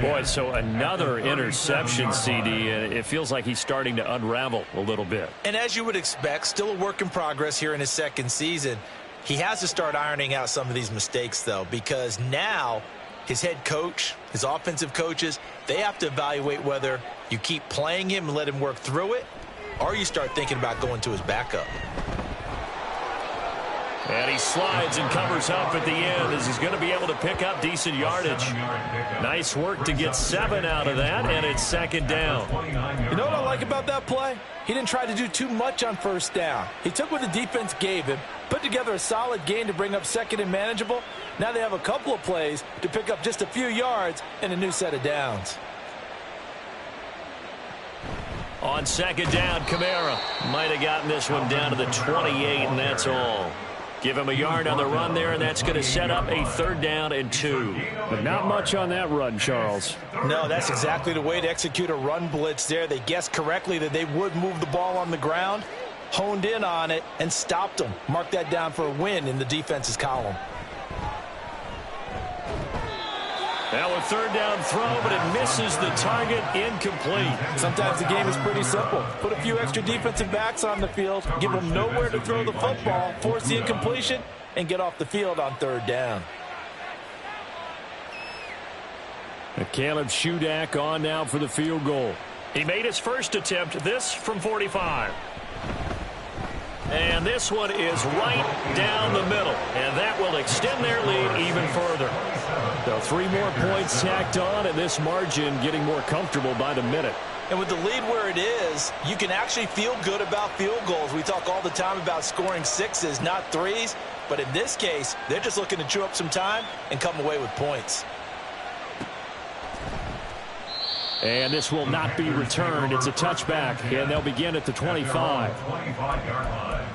Boy, so another interception, CD, and it feels like he's starting to unravel a little bit. And as you would expect, still a work in progress here in his second season. He has to start ironing out some of these mistakes, though, because now his head coach, his offensive coaches, they have to evaluate whether you keep playing him and let him work through it, or you start thinking about going to his backup. And he slides and covers up at the end as he's going to be able to pick up decent yardage. Nice work to get 7 out of that, and it's second down. You know what I like about that play? He didn't try to do too much on first down. He took what the defense gave him, put together a solid gain to bring up second and manageable. Now they have a couple of plays to pick up just a few yards and a new set of downs. On second down, Kamara might have gotten this one down to the 28, and that's all. Give him a yard on the run there, and that's going to set up a 3rd down and 2. But not much on that run, Charles. No, that's exactly the way to execute a run blitz there. They guessed correctly that they would move the ball on the ground, honed in on it, and stopped them. Mark that down for a win in the defense's column. Now a 3rd down throw, but it misses the target, incomplete. Sometimes the game is pretty simple. Put a few extra defensive backs on the field, give them nowhere to throw the football, force the incompletion, and get off the field on 3rd down. Caleb Shudak on now for the field goal. He made his first attempt, this from 45. And this one is right down the middle, and that will extend their lead even further. So 3 more points tacked on, and this margin getting more comfortable by the minute. And with the lead where it is, you can actually feel good about field goals. We talk all the time about scoring 6s, not 3s. But in this case, they're just looking to chew up some time and come away with points. And this will not be returned. It's a touchback, and they'll begin at the 25. 25-yard line.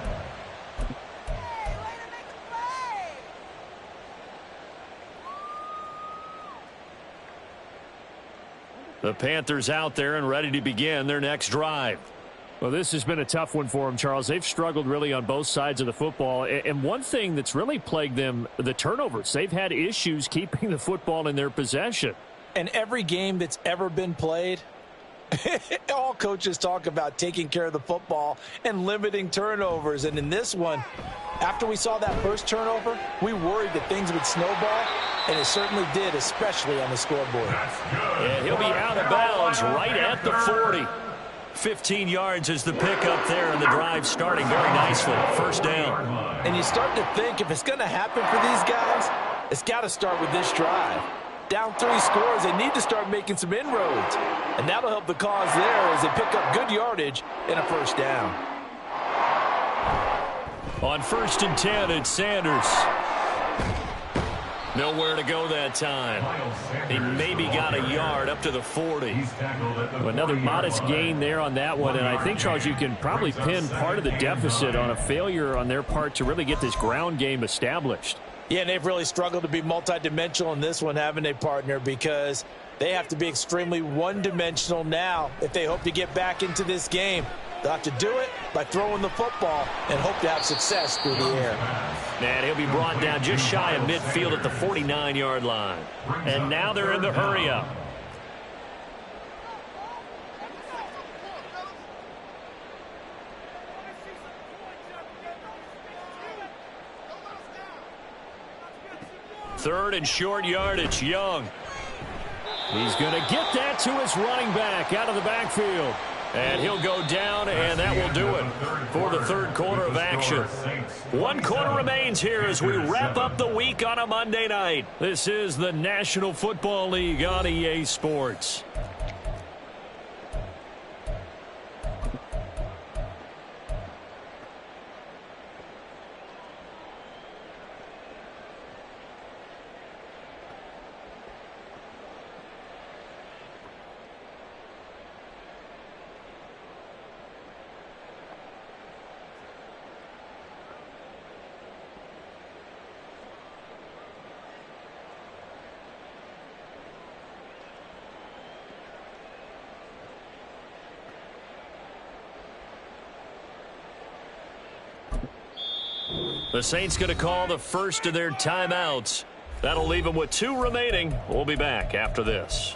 The Panthers out there and ready to begin their next drive. Well, this has been a tough one for them, Charles. They've struggled really on both sides of the football. And one thing that's really plagued them, the turnovers. They've had issues keeping the football in their possession. And every game that's ever been played, all coaches talk about taking care of the football and limiting turnovers. And in this one, after we saw that first turnover, we worried that things would snowball, and it certainly did, especially on the scoreboard. And he'll be out of bounds right at the 40. 15 yards is the pickup there, and the drive starting very nicely. First down. And you start to think if it's going to happen for these guys, it's got to start with this drive. Down 3 scores, they need to start making some inroads. And that'll help the cause there as they pick up good yardage and a first down. On 1st and 10, it's Sanders. Nowhere to go that time. He maybe got a yard up to the 40. Another modest gain there on that one. And I think, Charles, you can probably pin part of the deficit on a failure on their part to really get this ground game established. Yeah, and they've really struggled to be multidimensional in this one, haven't they, partner? Because they have to be extremely one-dimensional now if they hope to get back into this game. They'll have to do it by throwing the football and hope to have success through the air. And he'll be brought down just shy of midfield at the 49-yard line. And now they're in the hurry-up. Third and short yardage, Young. He's going to get that to his running back out of the backfield. And he'll go down, and that will do it for the 3rd quarter of action. 1 quarter remains here as we wrap up the week on a Monday night. This is the National Football League on EA Sports. The Saints going to call the first of their timeouts. That'll leave them with 2 remaining. We'll be back after this.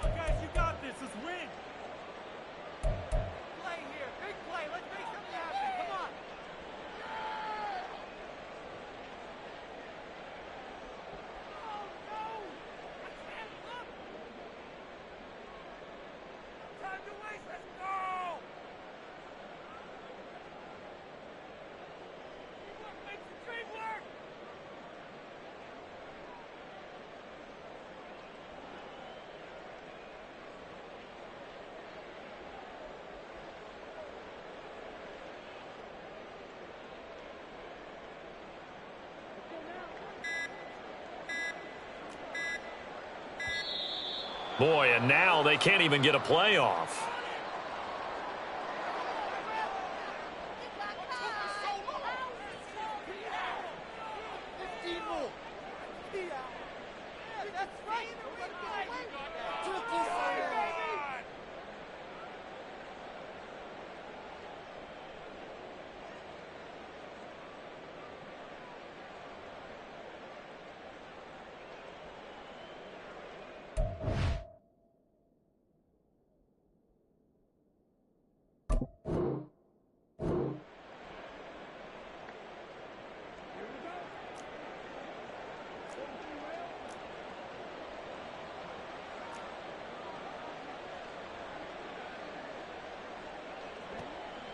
Boy, and now they can't even get a playoff.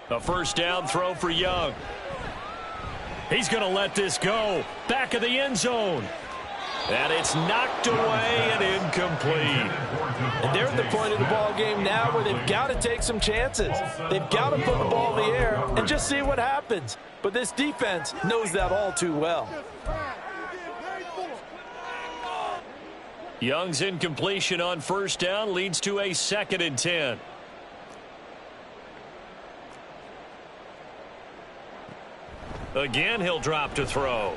A first down throw for Young. He's going to let this go. Back of the end zone. And it's knocked away and incomplete. And they're at the point of the ball game now where they've got to take some chances. They've got to put the ball in the air and just see what happens. But this defense knows that all too well. Young's incompletion on first down leads to a 2nd and 10. Again, he'll drop to throw.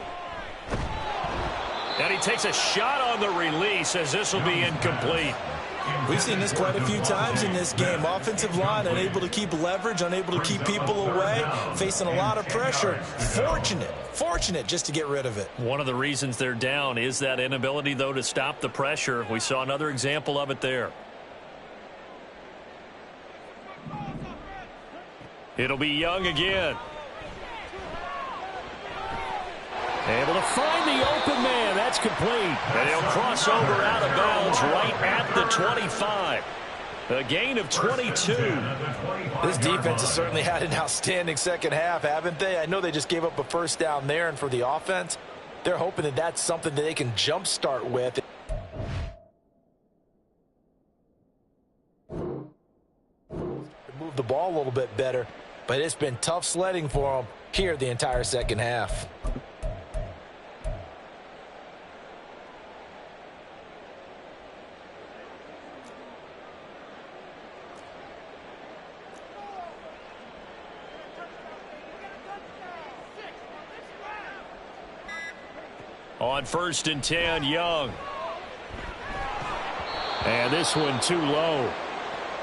And he takes a shot on the release as this will be incomplete. We've seen this quite a few times in this game. Offensive line unable to keep leverage, unable to keep people away, facing a lot of pressure. Fortunate just to get rid of it. One of the reasons they're down is that inability, though, to stop the pressure. We saw another example of it there. It'll be Young again. Able to find the open man. That's complete. And he'll cross over out of bounds right at the 25. A gain of 22. This defense has certainly had an outstanding second half, haven't they? I know they just gave up a first down there, and for the offense, they're hoping that that's something that they can jumpstart with. Move the ball a little bit better, but it's been tough sledding for them here the entire second half. On 1st and 10, Young. And this one too low.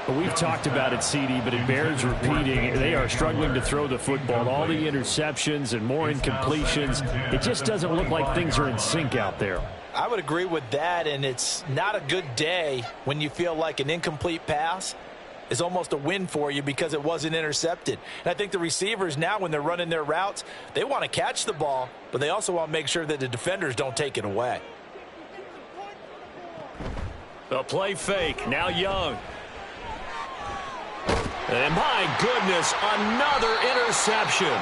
We've talked about it, CD, but it bears repeating. They are struggling to throw the football. All the interceptions and more incompletions. It just doesn't look like things are in sync out there. I would agree with that, and it's not a good day when you feel like an incomplete pass is almost a win for you because it wasn't intercepted. And I think the receivers now, when they're running their routes, they want to catch the ball, but they also want to make sure that the defenders don't take it away. A play fake. Now Young. And my goodness, another interception.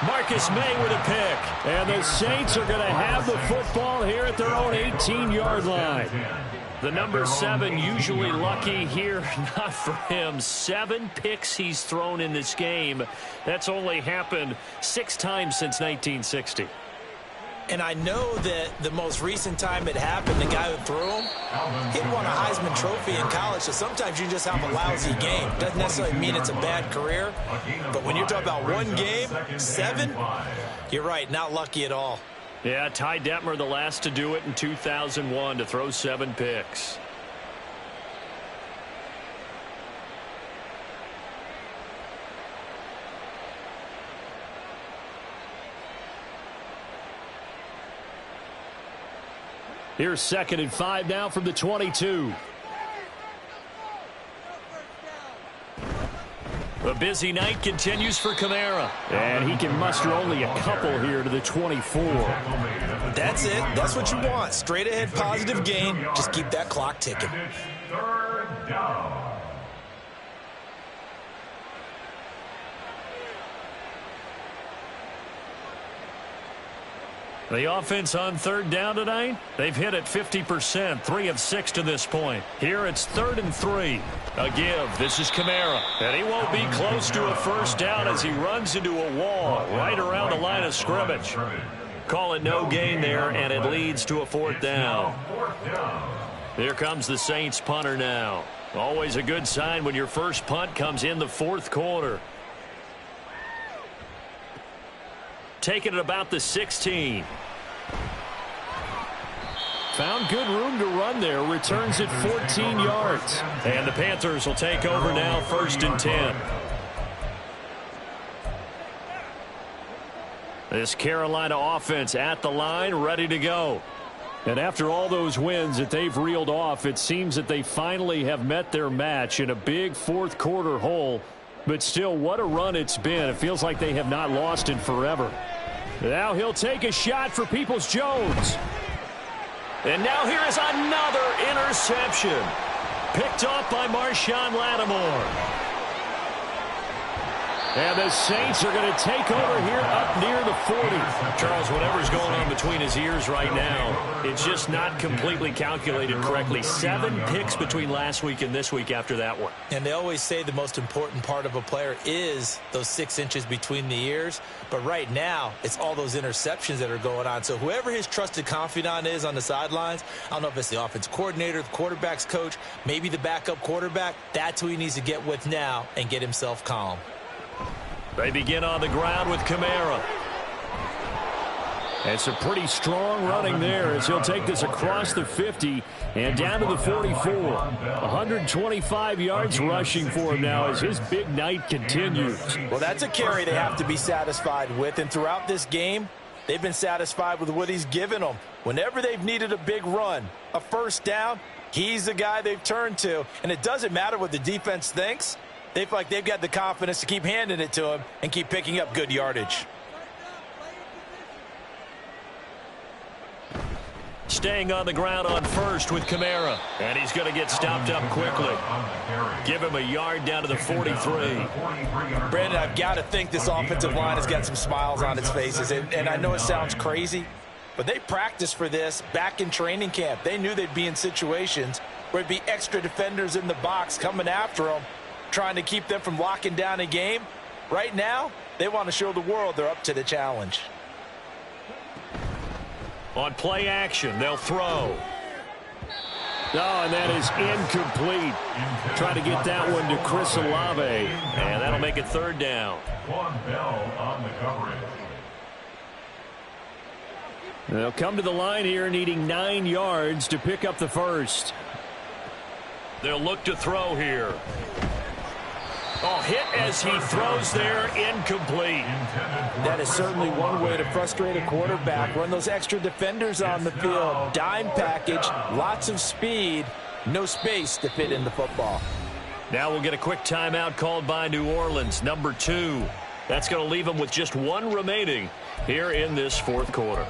Marcus May with a pick. And the Saints are going to have the football here at their own 18-yard line. The number 7 usually lucky here, not for him. 7 picks he's thrown in this game. That's only happened 6 times since 1960. And I know that the most recent time it happened, the guy who threw him, he won a Heisman Trophy in college, so sometimes you just have a lousy game. Doesn't necessarily mean it's a bad career, but when you're talking about one game, 7, you're right, not lucky at all. Yeah, Ty Detmer, the last to do it in 2001, to throw 7 picks. Here's 2nd and 5 now from the 22. The busy night continues for Kamara. And he can muster only a couple here to the 24. That's it. That's what you want. Straight ahead positive gain. Just keep that clock ticking. Third down. The offense on 3rd down tonight, they've hit it 50%, 3 of 6 to this point. Here it's 3rd and 3. A give. This is Kamara. And he won't be close to a first down as he runs into a wall right around the line of scrimmage. Call it no gain there, and it leads to a 4th down. Here comes the Saints punter now. Always a good sign when your first punt comes in the 4th quarter. Taking it about the 16. Found good room to run there. Returns it 14 yards. And the Panthers will take over now, 1st and 10. This Carolina offense at the line, ready to go. And after all those wins that they've reeled off, it seems that they finally have met their match in a big 4th quarter hole. But still, what a run it's been. It feels like they have not lost in forever. Now he'll take a shot for Peoples-Jones. And now here is another interception. Picked off by Marshawn Lattimore. And the Saints are going to take over here up near the 40. Charles, whatever's going on between his ears right now, it's just not completely calculated correctly. 7 picks between last week and this week after that one. And they always say the most important part of a player is those 6 inches between the ears. But right now, it's all those interceptions that are going on. So whoever his trusted confidant is on the sidelines, I don't know if it's the offense coordinator, the quarterback's coach, maybe the backup quarterback, that's who he needs to get with now and get himself calm. They begin on the ground with Kamara. And some pretty strong running there as he'll take this across the 50 and down to the 44. 125 yards rushing for him now as his big night continues. Well, that's a carry they have to be satisfied with. And throughout this game, they've been satisfied with what he's given them. Whenever they've needed a big run, a first down, he's the guy they've turned to. And it doesn't matter what the defense thinks. They feel like they've got the confidence to keep handing it to him and keep picking up good yardage. Staying on the ground on 1st with Kamara. And he's going to get stopped up quickly. Give him a yard down to the 43. Brandon, I've got to think this offensive line has got some smiles on its faces. And I know it sounds crazy, but they practiced for this back in training camp. They knew they'd be in situations where there'd be extra defenders in the box coming after them, trying to keep them from locking down a game. Right now, they want to show the world they're up to the challenge. On play action, they'll throw. Oh, and that is incomplete. Try to get that one to Chris Olave. And that'll make it 3rd down. One Bell on the coverage. They'll come to the line here needing 9 yards to pick up the first. They'll look to throw here. Oh, hit as he throws there, incomplete. That is certainly one way to frustrate a quarterback. Run those extra defenders on the field. Dime package, lots of speed, no space to fit in the football. Now we'll get a quick timeout called by New Orleans, number 2. That's going to leave them with just 1 remaining here in this 4th quarter.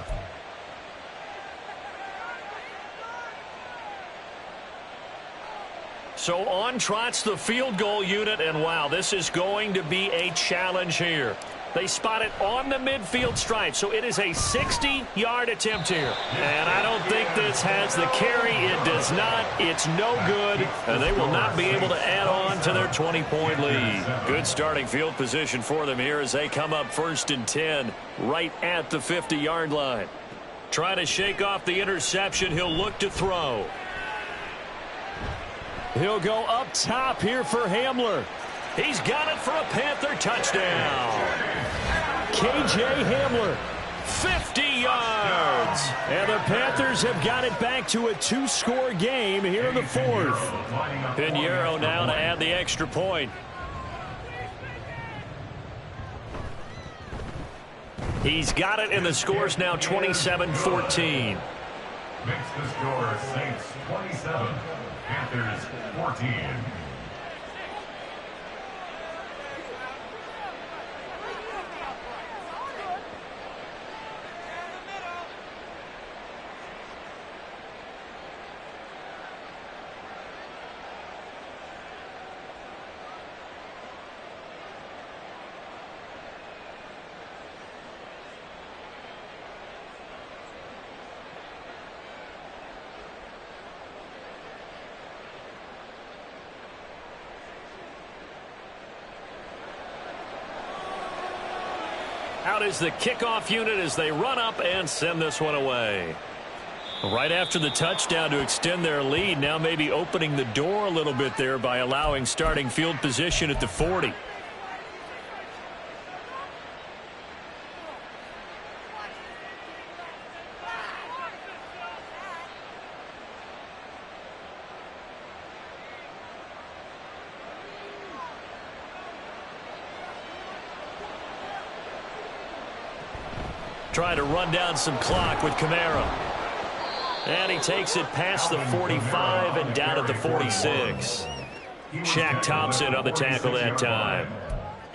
So on trots the field goal unit, and wow, this is going to be a challenge here. They spot it on the midfield stripe, so it is a 60-yard attempt here. And I don't think this has the carry. It does not. It's no good, and they will not be able to add on to their 20-point lead. Good starting field position for them here as they come up 1st and 10 right at the 50-yard line. Trying to shake off the interception. He'll look to throw. He'll go up top here for Hamler. He's got it for a Panther touchdown. K.J. Hamler, 50 yards. And the Panthers have got it back to a 2-score game here in the 4th. Pinheiro now to add the extra point. He's got it, and the score's now 27-14. Makes the score Saints 27, Panthers 14. Out is the kickoff unit as they run up and send this one away. Right after the touchdown to extend their lead, now maybe opening the door a little bit there by allowing starting field position at the 40. Trying to run down some clock with Kamara. And he takes it past the 45 and down at the 46. Shaq Thompson on the tackle that time.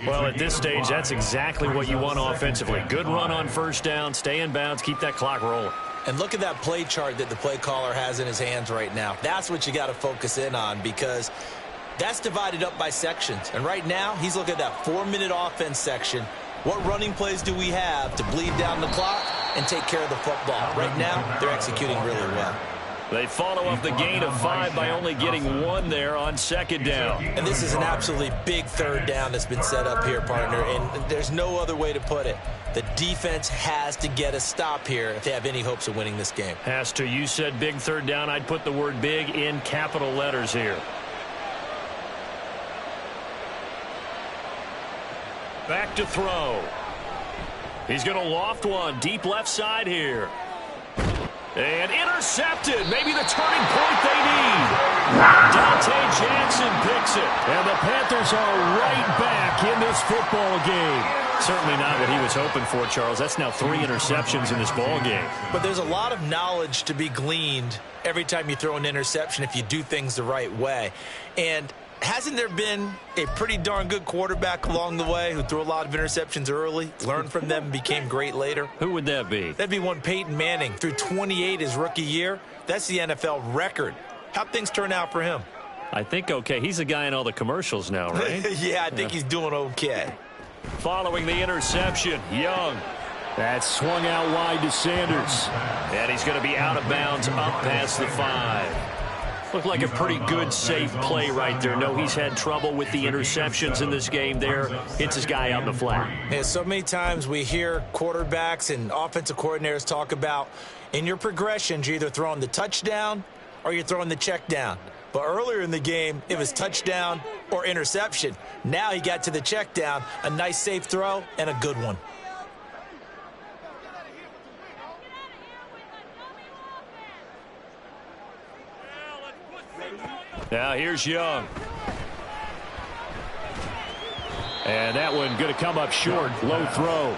Well, at this stage, that's exactly what you want offensively. Good run on first down, stay in bounds, keep that clock rolling. And look at that play chart that the play caller has in his hands right now. That's what you got to focus in on, because that's divided up by sections. And right now, he's looking at that 4-minute offense section. What running plays do we have to bleed down the clock and take care of the football? Right now, they're executing really well. They follow up the gain of 5 by only getting 1 there on second down. And this is an absolutely big third down that's been set up here, partner, and there's no other way to put it. The defense has to get a stop here if they have any hopes of winning this game. Has to. You said big third down. I'd put the word big in capital letters here. Back to throw. He's going to loft one deep left side here. And intercepted. Maybe the turning point they need. Dante Jackson picks it. And the Panthers are right back in this football game. Certainly not what he was hoping for, Charles. That's now 3 interceptions in this ball game. But there's a lot of knowledge to be gleaned every time you throw an interception if you do things the right way. And hasn't there been a pretty darn good quarterback along the way who threw a lot of interceptions early, learned from them, and became great later? Who would that be? That'd be one Peyton Manning. Threw 28 his rookie year. That's the NFL record. How'd things turn out for him? I think okay. He's a guy in all the commercials now, right? Yeah, I think he's doing okay. Following the interception, Young. That's swung out wide to Sanders. And he's going to be out of bounds up past the 5. Looked like a pretty good, safe play right there. No, he's had trouble with the interceptions in this game there. Hits his guy on the flat. Yeah, so many times we hear quarterbacks and offensive coordinators talk about in your progressions, you're either throwing the touchdown or you're throwing the check down. But earlier in the game, it was touchdown or interception. Now he got to the check down, a nice safe throw, and a good one. Now here's Young. And that one going to come up short. Low throw.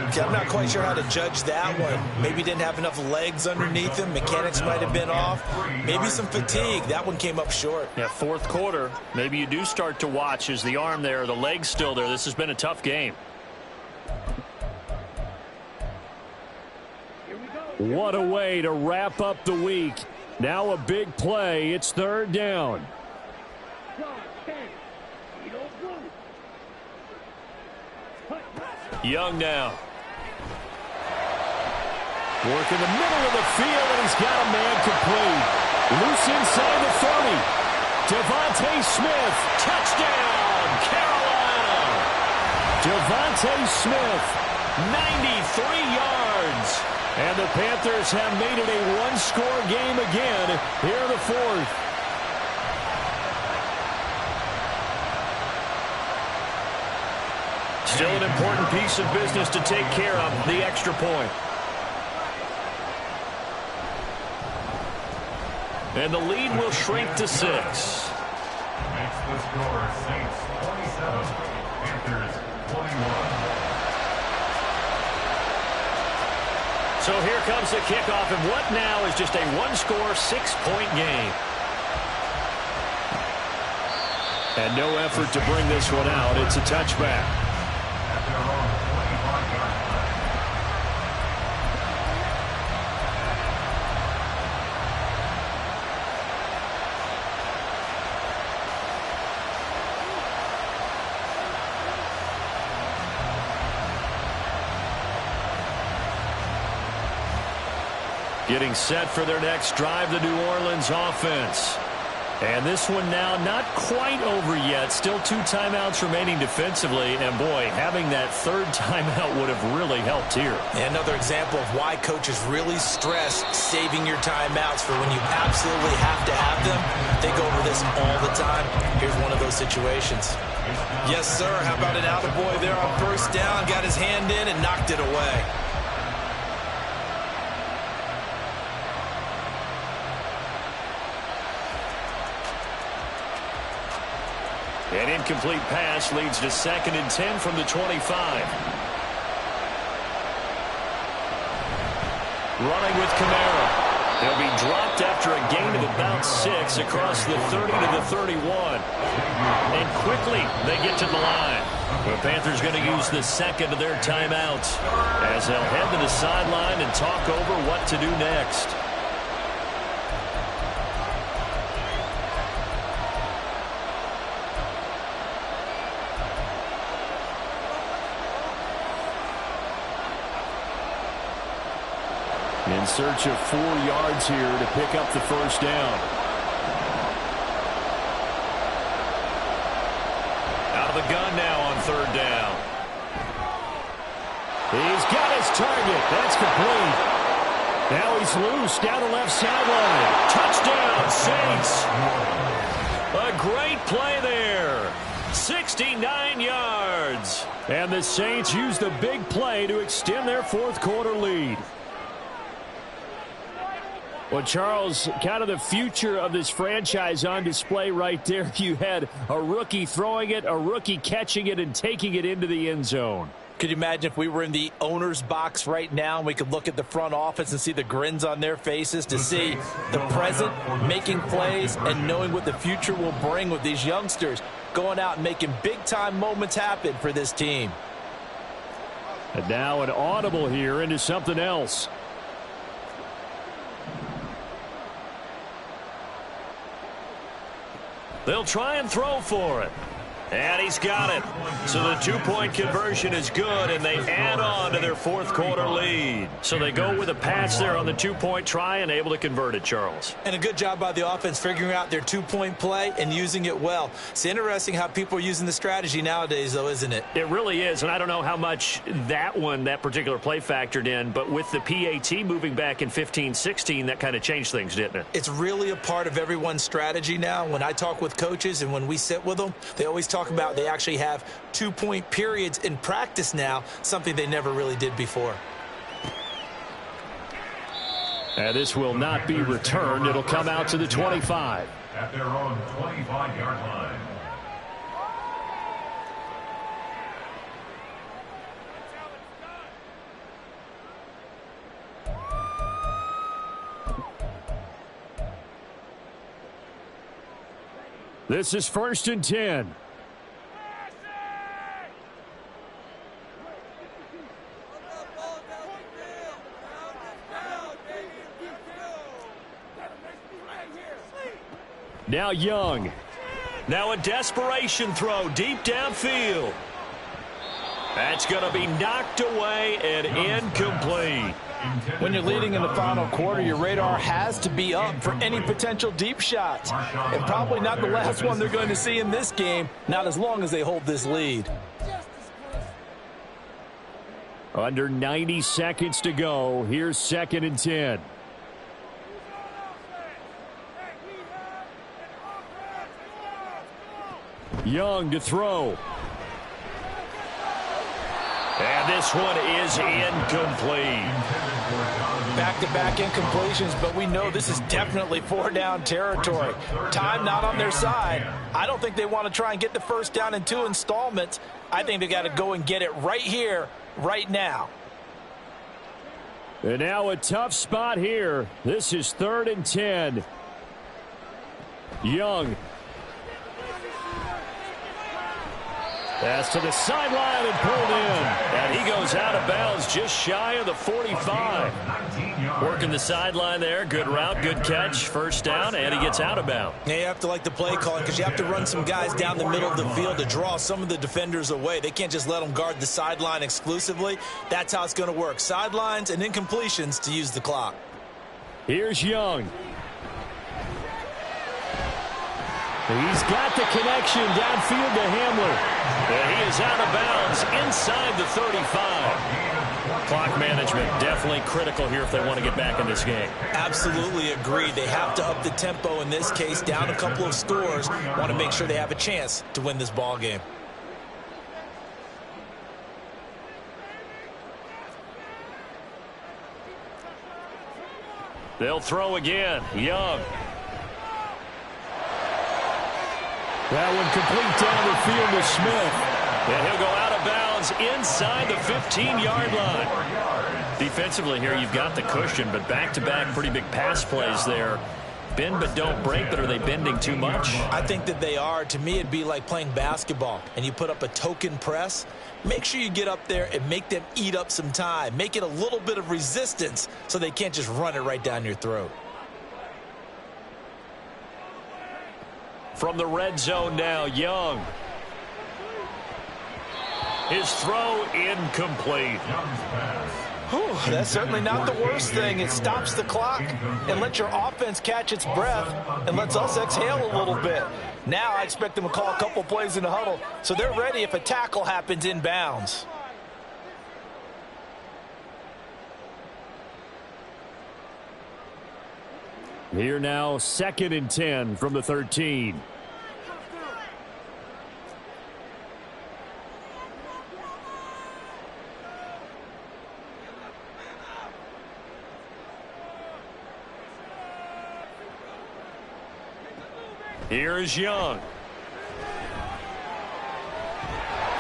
Okay, I'm not quite sure how to judge that one. Maybe didn't have enough legs underneath him. Mechanics might have been off. Maybe some fatigue. That one came up short. Yeah, fourth quarter. Maybe you do start to watch. Is the arm there, the leg's still there? This has been a tough game. What a way to wrap up the week. Now a big play. It's third down. Young now. Work in the middle of the field, and he's got a man complete. Loose inside the 30. Devontae Smith. Touchdown, Carolina. Devontae Smith, 93 yards. And the Panthers have made it a one-score game again here in the fourth. Still an important piece of business to take care of, the extra point. And the lead will shrink to 6. Makes the score Saints 27, Panthers 21. So here comes the kickoff, and what now is just a one-score, 6-point game. And no effort to bring this one out. It's a touchback. Getting set for their next drive, the New Orleans offense. And this one now not quite over yet. Still 2 timeouts remaining defensively. And, boy, having that third timeout would have really helped here. And another example of why coaches really stress saving your timeouts for when you absolutely have to have them. They go over this all the time. Here's one of those situations. Yes, sir. How about an attaboy there on first down? Got his hand in and knocked it away. An incomplete pass leads to 2nd and 10 from the 25. Running with Kamara. He'll be dropped after a gain of about 6 across the 30 to the 31. And quickly they get to the line. The Panthers going to use the second of their timeouts as they'll head to the sideline and talk over what to do next. In search of 4 yards here to pick up the first down. Out of the gun now on 3rd down. He's got his target. That's complete. Now he's loose down the left sideline. Touchdown, Saints. A great play there. 69 yards. And the Saints use the big play to extend their 4th quarter lead. Well, Charles, kind of the future of this franchise on display right there. You had a rookie throwing it, a rookie catching it, and taking it into the end zone. Could you imagine if we were in the owner's box right now and we could look at the front office and see the grins on their faces to see the present making plays and knowing what the future will bring with these youngsters going out and making big-time moments happen for this team. And now an audible here into something else. They'll try and throw for it. And he's got it. So the 2-point conversion is good, and they add on to their 4th quarter lead. So they go with a pass there on the 2-point try and able to convert it, Charles. And a good job by the offense figuring out their 2-point play and using it well. It's interesting how people are using the strategy nowadays, though, isn't it? It really is, and I don't know how much that particular play factored in, but with the PAT moving back in 15-16, that kind of changed things, didn't it? It's really a part of everyone's strategy now. When I talk with coaches and when we sit with them, they always talk about they actually have 2-point periods in practice now, something they never really did before. And this will not be returned. It'll come out to the 25. At their own 25-yard line. This is 1st and 10. Now Young. Now a desperation throw deep downfield. That's going to be knocked away and incomplete. When you're leading in the final quarter, your radar has to be up for any potential deep shots. And probably not the last one they're going to see in this game, not as long as they hold this lead. Under 90 seconds to go. Here's 2nd and 10. Young to throw. And this one is incomplete. Back-to-back incompletions, but we know this is definitely 4-down territory. Time not on their side. I don't think they want to try and get the first down in 2 installments. I think they got to go and get it right here, right now. And now a tough spot here. This is 3rd and 10. Young. Pass to the sideline and pulled in. And he goes out of bounds just shy of the 45. Working the sideline there. Good route, good catch. First down, and he gets out of bounds. Yeah, you have to like the play calling because you have to run some guys down the middle of the field to draw some of the defenders away. They can't just let them guard the sideline exclusively. That's how it's going to work. Sidelines and incompletions to use the clock. Here's Young. He's got the connection downfield to Hamler. And he is out of bounds inside the 35. Clock management definitely critical here if they want to get back in this game. Absolutely agreed. They have to up the tempo in this case, down a couple of scores. Want to make sure they have a chance to win this ball game. They'll throw again. Young. That one complete down the field to Smith. And he'll go out of bounds inside the 15-yard line. Defensively here, you've got the cushion, but back-to-back pretty big pass plays there. Bend but don't break, but are they bending too much? I think that they are. To me, it'd be like playing basketball, and you put up a token press. Make sure you get up there and make them eat up some time. Make it a little bit of resistance so they can't just run it right down your throat. From the red zone now, Young. His throw incomplete. Whew, that's certainly not the worst thing. It stops the clock and lets your offense catch its breath and lets us exhale a little bit. Now I expect them to call a couple plays in the huddle so they're ready if a tackle happens inbounds. Here now, 2nd and 10 from the 13. Here's Young.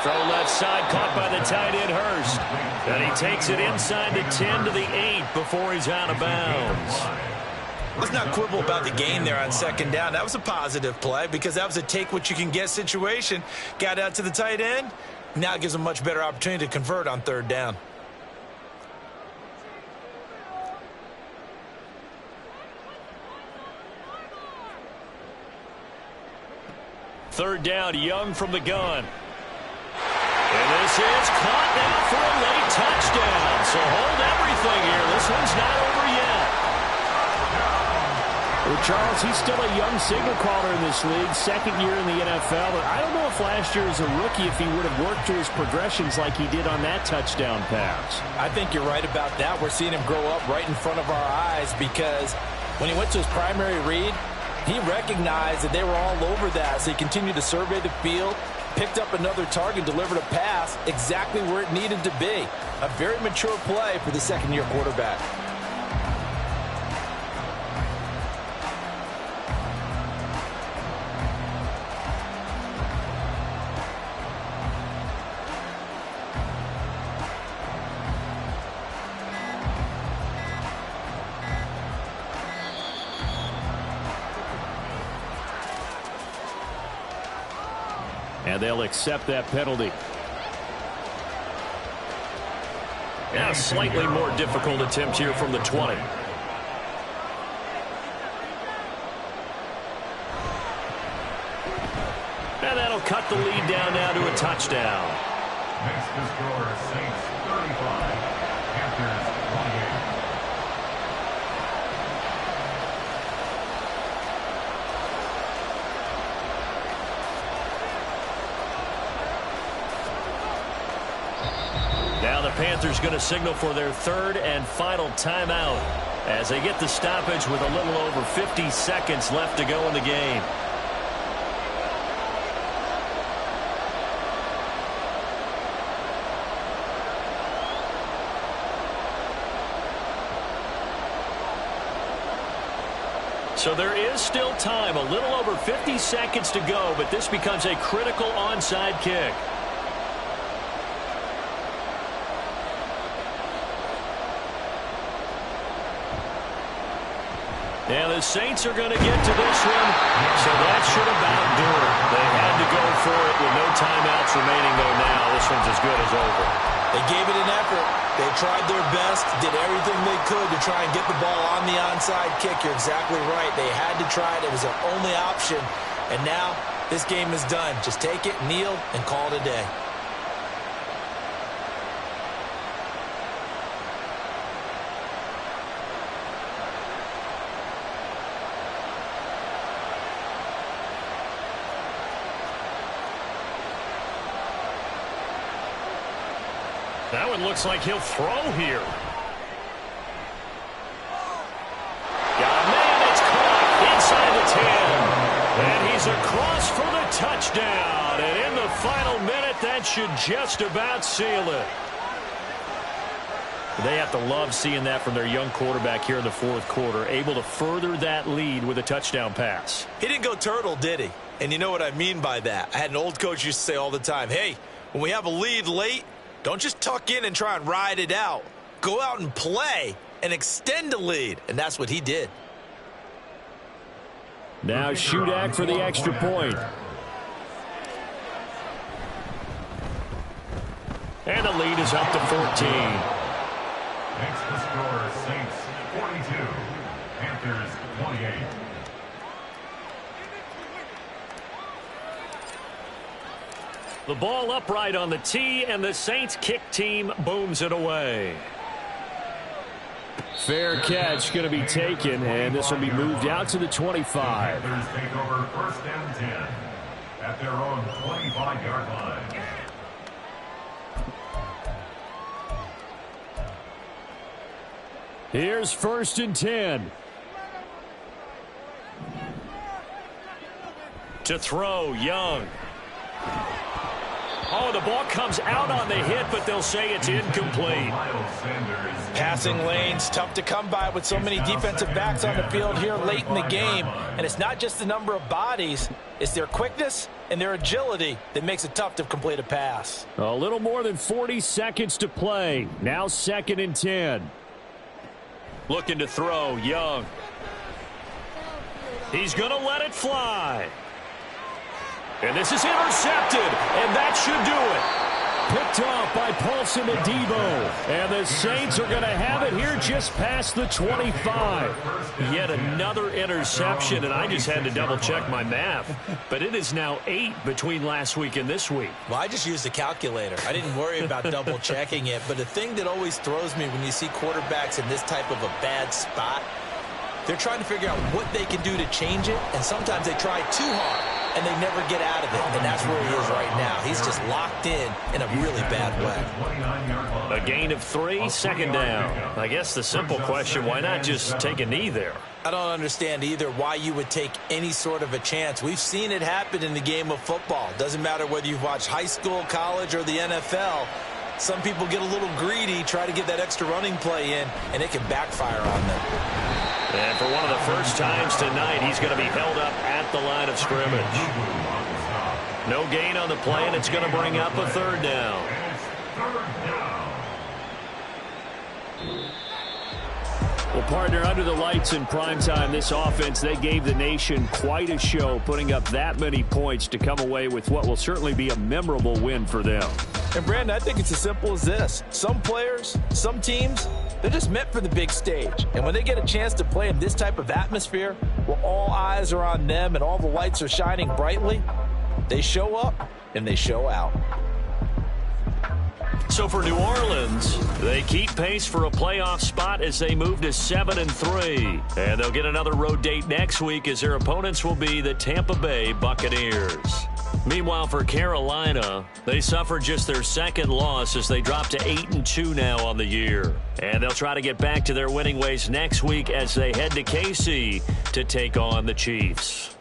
Throw left side, caught by the tight end Hurst. And he takes it inside the 10 to the 8 before he's out of bounds. Let's not quibble about the gain there on 2nd down. That was a positive play because that was a take-what-you-can-get situation. Got out to the tight end. Now it gives them a much better opportunity to convert on 3rd down. Third down, Young from the gun. And this is caught now for a late touchdown. So hold everything here. This one's not over yet. Well, Charles, he's still a young signal caller in this league, 2nd year in the NFL. But I don't know if last year as a rookie, if he would have worked through his progressions like he did on that touchdown pass. I think you're right about that. We're seeing him grow up right in front of our eyes because when he went to his primary read, he recognized that they were all over that, so he continued to survey the field, picked up another target, delivered a pass exactly where it needed to be. A very mature play for the 2nd-year quarterback. And they'll accept that penalty. Now a slightly more difficult attempt here from the 20. And that'll cut the lead down now to a touchdown. Makes the score Saints 35, Panthers 28. Now the Panthers going to signal for their 3rd and final timeout as they get the stoppage with a little over 50 seconds left to go in the game. So there is still time, a little over 50 seconds to go, but this becomes a critical onside kick. And the Saints are going to get to this one, so that should about do it. They had to go for it with no timeouts remaining, though now. This one's as good as over. They gave it an effort. They tried their best, did everything they could to try and get the ball on the onside kick. You're exactly right. They had to try it. It was their only option. And now this game is done. Just take it, kneel, and call it a day. That one looks like he'll throw here. Got a man that's caught inside the 10. And he's across for the touchdown. And in the final minute, that should just about seal it. They have to love seeing that from their young quarterback here in the fourth quarter, able to further that lead with a touchdown pass. He didn't go turtle, did he? And you know what I mean by that. I had an old coach used to say all the time, hey, when we have a lead late, don't just tuck in and try and ride it out. Go out and play and extend the lead. And that's what he did. Now Shudak for the extra point. And the lead is up to 14. Makes the score Saints 42, Panthers 28. The ball upright on the tee, and the Saints kick team booms it away. Fair catch going to be taken, and this will be moved out to the 25. Panthers take over first and 10 at their own 25-yard line. Here's first and 10. To throw, Young. Oh, the ball comes out on the hit, but they'll say it's incomplete. Passing lanes, tough to come by with so many defensive backs on the field here late in the game. And it's not just the number of bodies, it's their quickness and their agility that makes it tough to complete a pass. A little more than 40 seconds to play. Now second and 10. Looking to throw, Young. He's going to let it fly. And this is intercepted, and that should do it. Picked off by Paulson Adebo. And the Saints are going to have it here just past the 25. Yet another interception, and I just had to double-check my math. But it is now 8 between last week and this week. Well, I just used a calculator. I didn't worry about double-checking it. But the thing that always throws me when you see quarterbacks in this type of a bad spot, they're trying to figure out what they can do to change it, and sometimes they try too hard, and they never get out of it, and that's where he is right now. He's just locked in a really bad way. A gain of 3, second down. I guess the simple question, why not just take a knee there? I don't understand either why you would take any sort of a chance. We've seen it happen in the game of football. Doesn't matter whether you've watched high school, college, or the NFL. Some people get a little greedy, try to get that extra running play in, and it can backfire on them. And for one of the first times tonight, he's going to be held up at the line of scrimmage. No gain on the play, and it's going to bring up a third down. Well, partner, under the lights in primetime, this offense, they gave the nation quite a show, putting up that many points to come away with what will certainly be a memorable win for them. And, Brandon, I think it's as simple as this. Some players, some teams, they're just meant for the big stage. And when they get a chance to play in this type of atmosphere, where all eyes are on them and all the lights are shining brightly, they show up and they show out. So for New Orleans, they keep pace for a playoff spot as they move to 7-3. And they'll get another road date next week as their opponents will be the Tampa Bay Buccaneers. Meanwhile, for Carolina, they suffered just their second loss as they drop to 8-2 now on the year. And they'll try to get back to their winning ways next week as they head to KC to take on the Chiefs.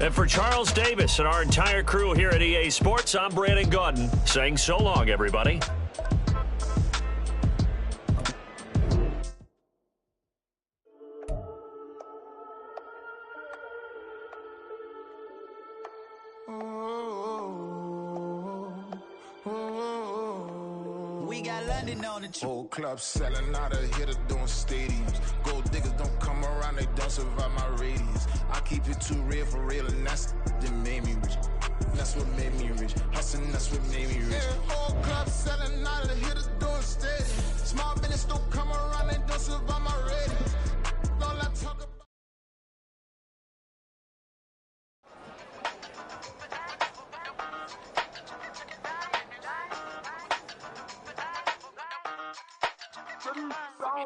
And for Charles Davis and our entire crew here at EA Sports, I'm Brandon Gaudin saying so long, everybody. We got London on the whole club selling out of here to doing stadiums. Gold diggers don't don't survive my radius. I keep it too real for real, and that's that made me rich. That's what made me rich. Hustling, that's what made me rich. Yeah, whole club selling out of the hitters doing steady. Small business don't come around, they don't survive my radius. All I talk about.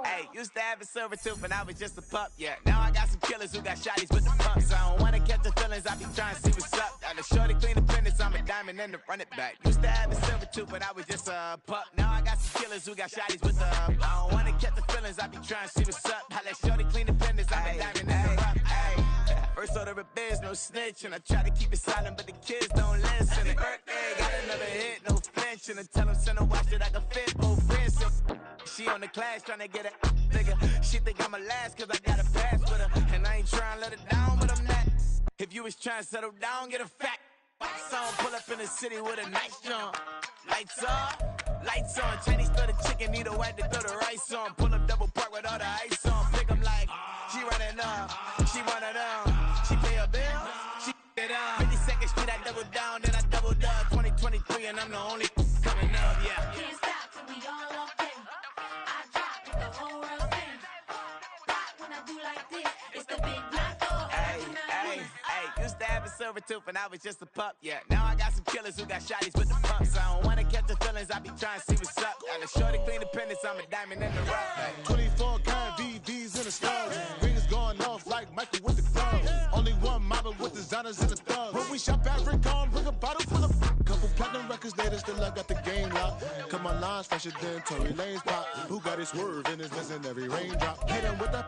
Hey, used to have a silver tooth when I was just a pup, yeah. Now I got some killers who got shotties with the pumps. I don't wanna catch the feelings, I be trying to see what's up. Got a shorty clean the fitness, I'm a diamond and to run it back. Used to have a silver tooth when I was just a pup. Now I got some killers who got shotties with the I don't wanna catch the feelings, I be trying to see what's up. I let shorty clean the fitness, I'm a diamond and to run. First order of biz, no snitch, and I try to keep it silent, but the kids don't listen. And birthday, got another hit, no flinch, and I tell them send a watch that I can fit both wrists. She on the class trying to get a nigga. She think I'm a last cause I got a pass with her. And I ain't trying to let her down, but I'm not. If you was trying to settle down, get a fat song. Pull up in the city with a nice jump. Lights on. Chinese throw the chicken, need a wife to throw the rice on. Pull up double park with all the ice on. Pick 'em like, she running up. She one of them. She pay her bill. She it up. 52nd Street, I double down, then I doubled up. 2023, and I'm the only coming up, yeah. Can't stop till we all okay. I drop with the whole world sing. Pop when I do like this. It's the big black door. Hey, used to have a silver tooth when I was just a pup, yeah. Now I got some killers who got shotties with the pumps. I don't wanna catch the feelings, I be trying to see what's up. Got a shorty clean the pendants, I'm a diamond in the rough. Hey. 24 karat VVs in the stars. Rings going off like Michael with the gloves. Only one model with designers in the thugs. When we shop at Rincon, bring a bottle full of couple platinum records later, still I got the game locked. Cause my lines fresher than Tory Lane's pop. Who got his swerve and is missing every raindrop. Hit him with the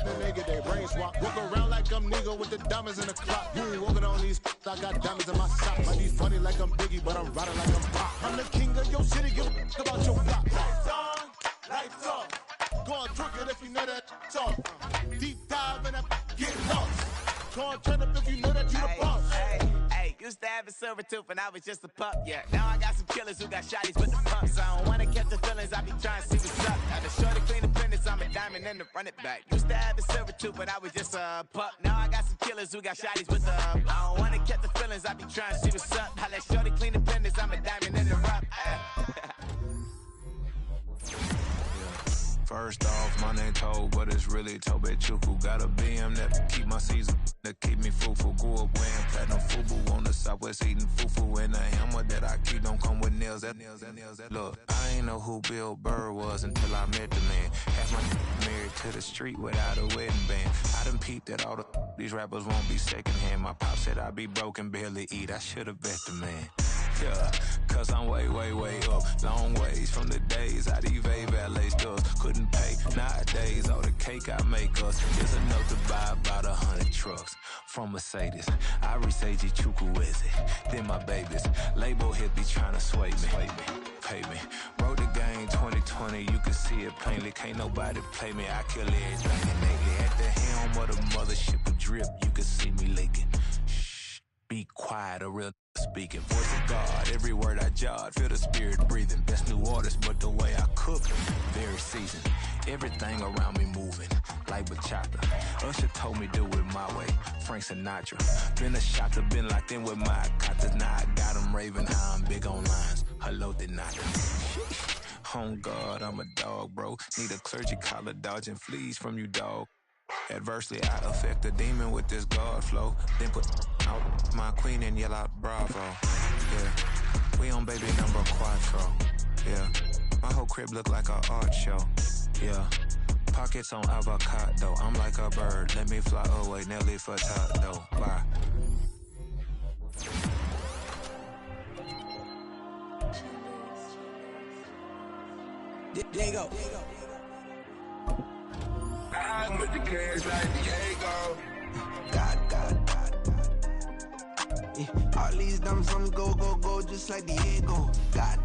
then they get their brain swap. Walk around like I'm nigga with the diamonds in the clock. You ain't walking on these I got diamonds in my socks. Might be funny like I'm Biggie, but I'm riding like I'm Pop. I'm the king of your city, give a about your block. Lights on, lights off. Go on, twerk it if you know that talk. Deep dive and get lost. Go on, turn up if you know that you the boss. Hey, used to have a silver tooth when I was just a pup, yeah. Now I got some killers who got shotties with the pumps. I don't wanna catch the feelings, I be trying to see what's up. Got a shorty clean the pendants, I'm a diamond and to run it back. Used to have a silver tooth when I was just a pup. Now I got some killers who got shotties with the I don't wanna catch the feelings, I be trying to see what's up. I let shorty clean the pendants, I'm a diamond in the rough. First off, my name Toe, but it's really Tobe Chuku. Got a BM that keep my season, that keep me fruitful. Grew up wearing platinum fubu on the southwest eating fufu. And the hammer that I keep don't come with nails. Look, I ain't know who Bill Burr was until I met the man. Half my married to the street without a wedding band. I done peeped that all these rappers won't be secondhand. My pop said I'd be broke and barely eat. I should've bet the man. Yeah, cause I'm way up, long ways from the days I evade valet stores, couldn't pay. Nowadays, all the cake I make us is enough to buy about 100 trucks from Mercedes. I resage Chukwueze, then my babies. Label hit be trying to sway me, pay me. Wrote the game 2020, you can see it plainly. Can't nobody play me, I kill everything innately. At the helm of the mothership of drip, you can see me leaking. Shh, be quiet, a real speaking. Voice of God, every word I jot, feel the spirit breathing. Best new artist, but the way I cook, very seasoned. Everything around me moving, like bachata. Usher told me do it my way, Frank Sinatra. Been a shotter, been locked in with my katas. Now I got them raving how I'm big on lines. Hello, did not. On God, I'm a dog, bro. Need a clergy collar, dodging fleas from you, dog. Adversely, I affect the demon with this God flow. Then put out my queen and yell out bravo. Yeah, we on baby number quattro. Yeah, my whole crib look like an art show. Yeah, pockets on avocado. I'm like a bird, let me fly away. Nelly Furtado. Bye. Diego. I'm with the cash like Diego. God. Yeah, all these diamonds on me go, just like Diego. God.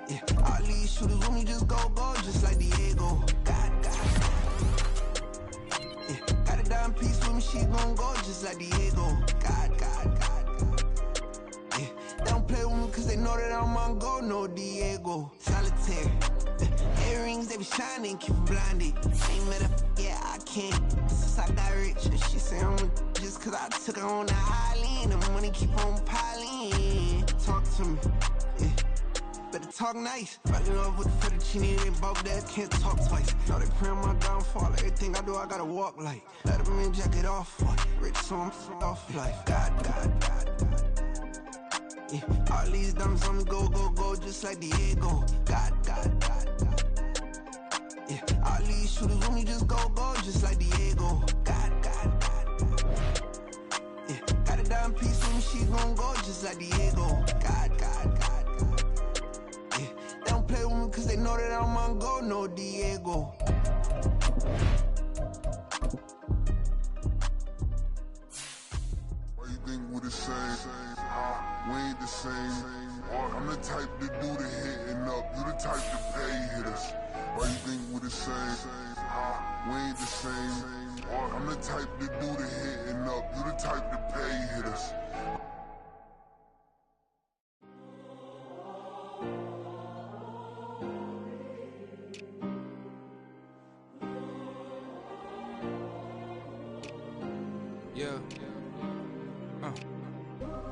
Yeah, all these shooters with me just go, just like Diego. God. Yeah, got a dime piece with me, she gon' go just like Diego. God. Yeah, they don't play with me cause they know that I'm on go, no Diego. Solitaire. Earrings, they be shining, keep blinded. Ain't met a, yeah, I can't. Since I got rich, and she say I'm just cause I took her on the island. The money keep on piling. Talk to me, yeah. Better talk nice. Fucking up with the fettuccine, they both that can't talk twice. Now they pray on my downfall. Everything I do, I gotta walk like. Let them in, jacket off. Rich, so I'm off life. God. Yeah. All these diamonds on me go, just like Diego. God. Yeah. All these shooters on me just go, just like Diego. God. Yeah. Got a dime piece on me, she gon' go just like Diego. God. Yeah. They don't play with me cause they know that I'm on go, no Diego. Why you think we the same? We ain't the same. I'm the type to do the hitting up. You the type to pay hitters. Why you think we the same? We ain't the same. I'm the type to do the hitting up. You the type to pay hitters.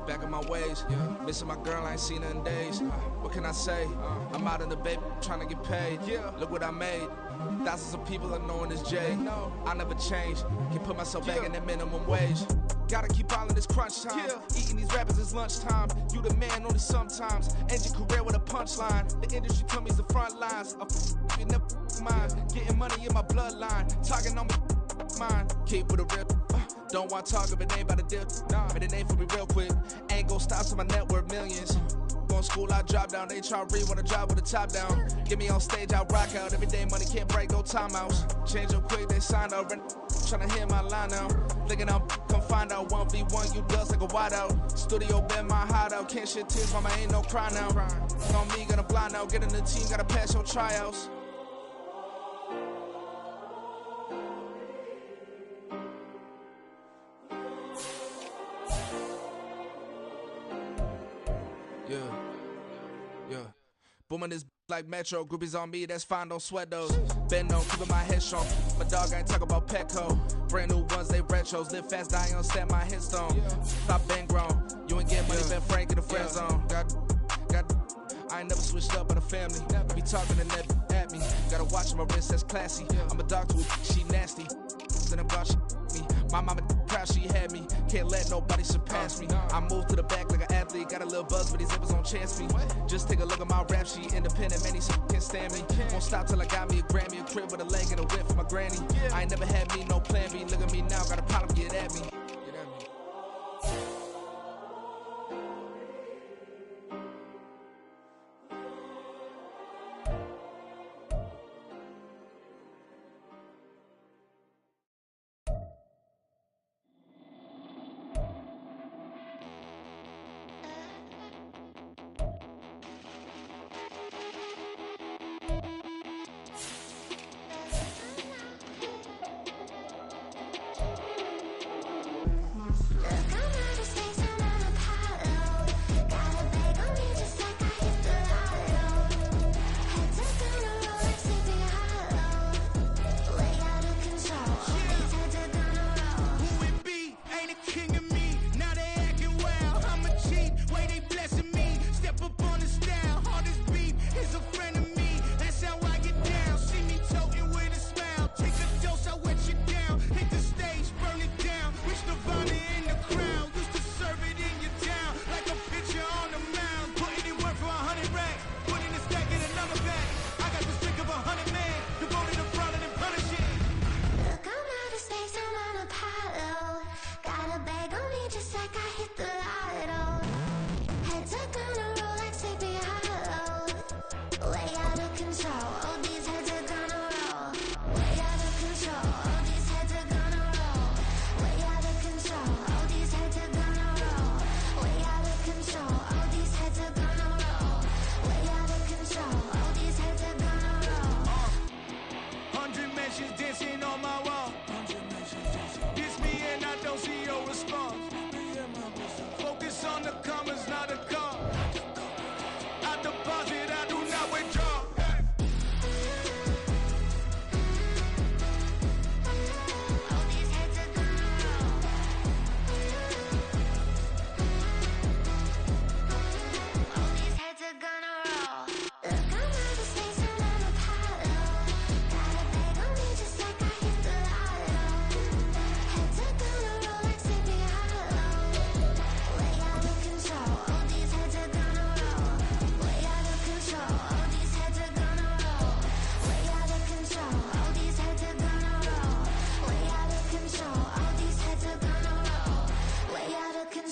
Back in my ways, missing my girl, I ain't seen her in days. What can I say? I'm out in the baby, trying to get paid. Look what I made. Thousands of people are knowing this Jay. I never change. Can put myself back in that minimum wage. Gotta keep all in this crunch time. Eating these rappers is lunchtime. You the man only sometimes. End your career with a punchline. The industry told me it's the front lines. You never mind. Getting money in my bloodline. Talking on my mind. Keep with a real. Don't want to talk if it ain't about a deal. But it ain't for me real quick. Ain't gon' stop so my net worth millions. Going school, I drop down. They try to read when I drive with the top down. Get me on stage, I rock out. Every day money can't break, no timeouts. Change up quick, they sign up. Tryna hear my line now. Thinking I'm come find out 1v1, you dust like a wideout. Studio been my hideout. Can't shed tears, mama ain't no cry now. On me, gonna blind out. Get in the team, gotta pass your tryouts. Yeah. Booming this like Metro. Groupies on me, that's fine, don't sweat those. Bend on, keeping my head strong. My dog ain't talking about Petco. Brand new ones, they retros. Live fast, die on, stand my headstone. Stop been grown. You ain't getting money, been frank in the friend zone. I ain't never switched up on the family. Be talking and that at me. Gotta watch my wrist, that's classy. I'm a dog to a she nasty. Then I'm gone, she me. My mama proud she had me. Can't let nobody surpass me. I moved to the back like an athlete. Got a little buzz, but these zippers don't chance me. Just take a look at my rap sheet. Independent, man, these can't stand me. Won't stop till I got me a Grammy, a crib with a leg and a whip for my granny. I ain't never had me, no plan B. Look at me now, got a problem, get at me.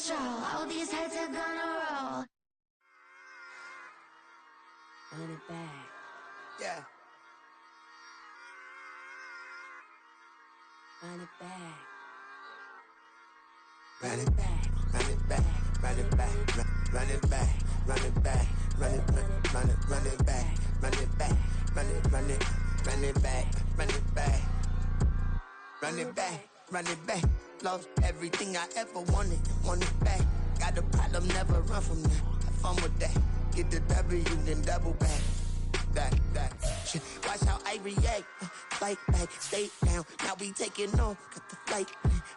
control. All these heads are gonna roll. Run it back. Yeah. Run it back. Run it back, run it back, run it back, run it back, run it back, run it back, run it back, run it back, run it back, run it back, run it back, run it back. Lost everything I ever wanted it back. Got a problem, never run from that. Have fun with that. Get the W, then double back. That shit. Watch how I react. Fight back, stay down. Now we taking off. Got the flight.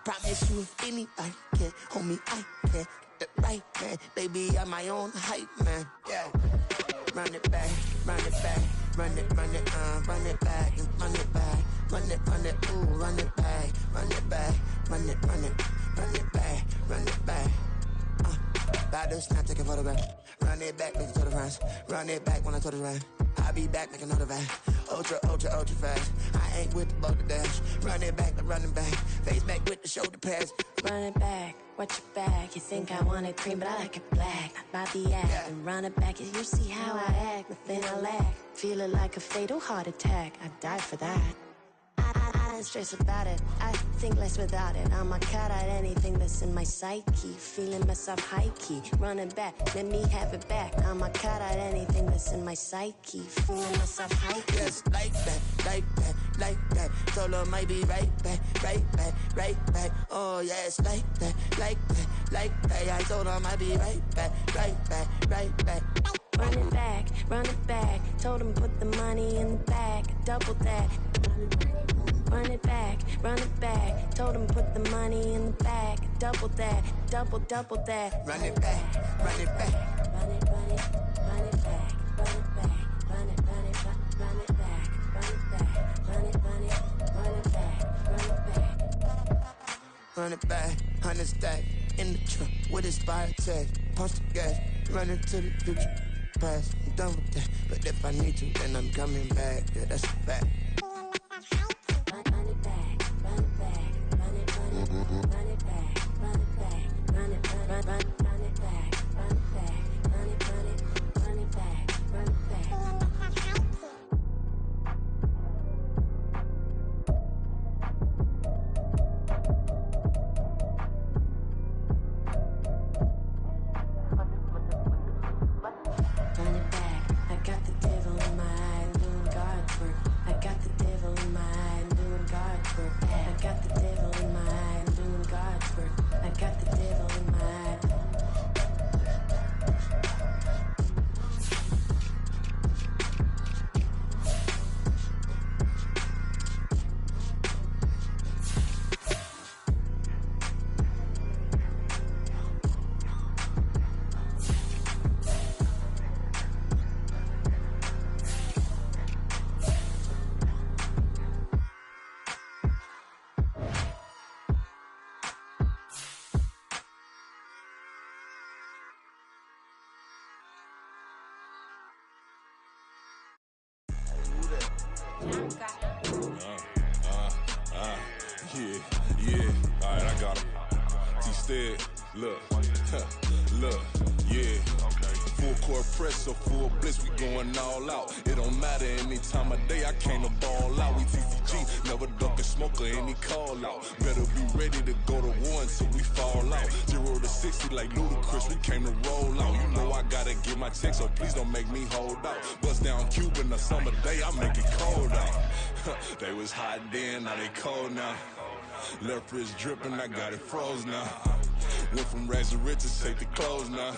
Promise you, if anybody can hold me, I can. Get it right, man. Baby, I'm my own hype, man. Yeah. Run it back, run it back, run it back, run it back, run it back, ooh, run it back, run it back, run it back, run it back. Body snap, take a photograph. Run it back, make it to the front. Run it back when I told it right. I'll be back, make another back. Ultra, ultra, ultra fast. I ain't with the boat to dash. Run it back, running back. Face back with the shoulder pads. Run it back, watch your back. You think I want it cream, but I like it black. Not by the act. And run it back, you see how I act. Nothing I lack. Feel it like a fatal heart attack. I'd die for that. I don't stress about it. I think less without it. I'm a cut at anything that's in my psyche. Feeling myself high key. Running back, let me have it back. I'm a cut at anything that's in my psyche. Feeling myself high key. Yes, like that, like that, like that. Told her might be right back, right back, right back. Oh yes, like that, like that, like that. I told her might be right back, right back, right back. Run it back, run it back. Told him put the money in the bag. Double that. Run it back, run it back. Told him put the money in the bag. Double that, double that. Run it back, run it back. Run it, run it, run it back. Run it back, run it, run it, run it back. Run it back, run it, run it, run it back. Run it back. Run it back, 100 stack in the truck with his fire tag. Punch the gas, run into the future. Past, I'm done with that. But if I need to, then I'm coming back. Yeah, that's a fact. Run it back, run it back, run it, run it, run it back, run it back, run it, run it back, run it back, run it, run it, run it back, run it back. Run it back, I got the devil in my eye, doing God's work. I got the devil in my eye, doing God's work. I got the devil in my eye, doing God's work. I got the devil in my eye. Yeah, alright, I got him. T-Stead, look, look, yeah. Full court press, so full blitz, we going all out. It don't matter any time of day, I came to ball out. We TCG, never duck a smoker, any call out. Better be ready to go to war until we fall out. 0 to 60 like Ludacris, we came to roll out. You know I gotta get my check, so please don't make me hold out. Bust down Cuban a summer day, I make it cold out. They was hot then, now they cold now. Left wrist dripping, I got it froze now. Went from rags to riches, take the clothes now.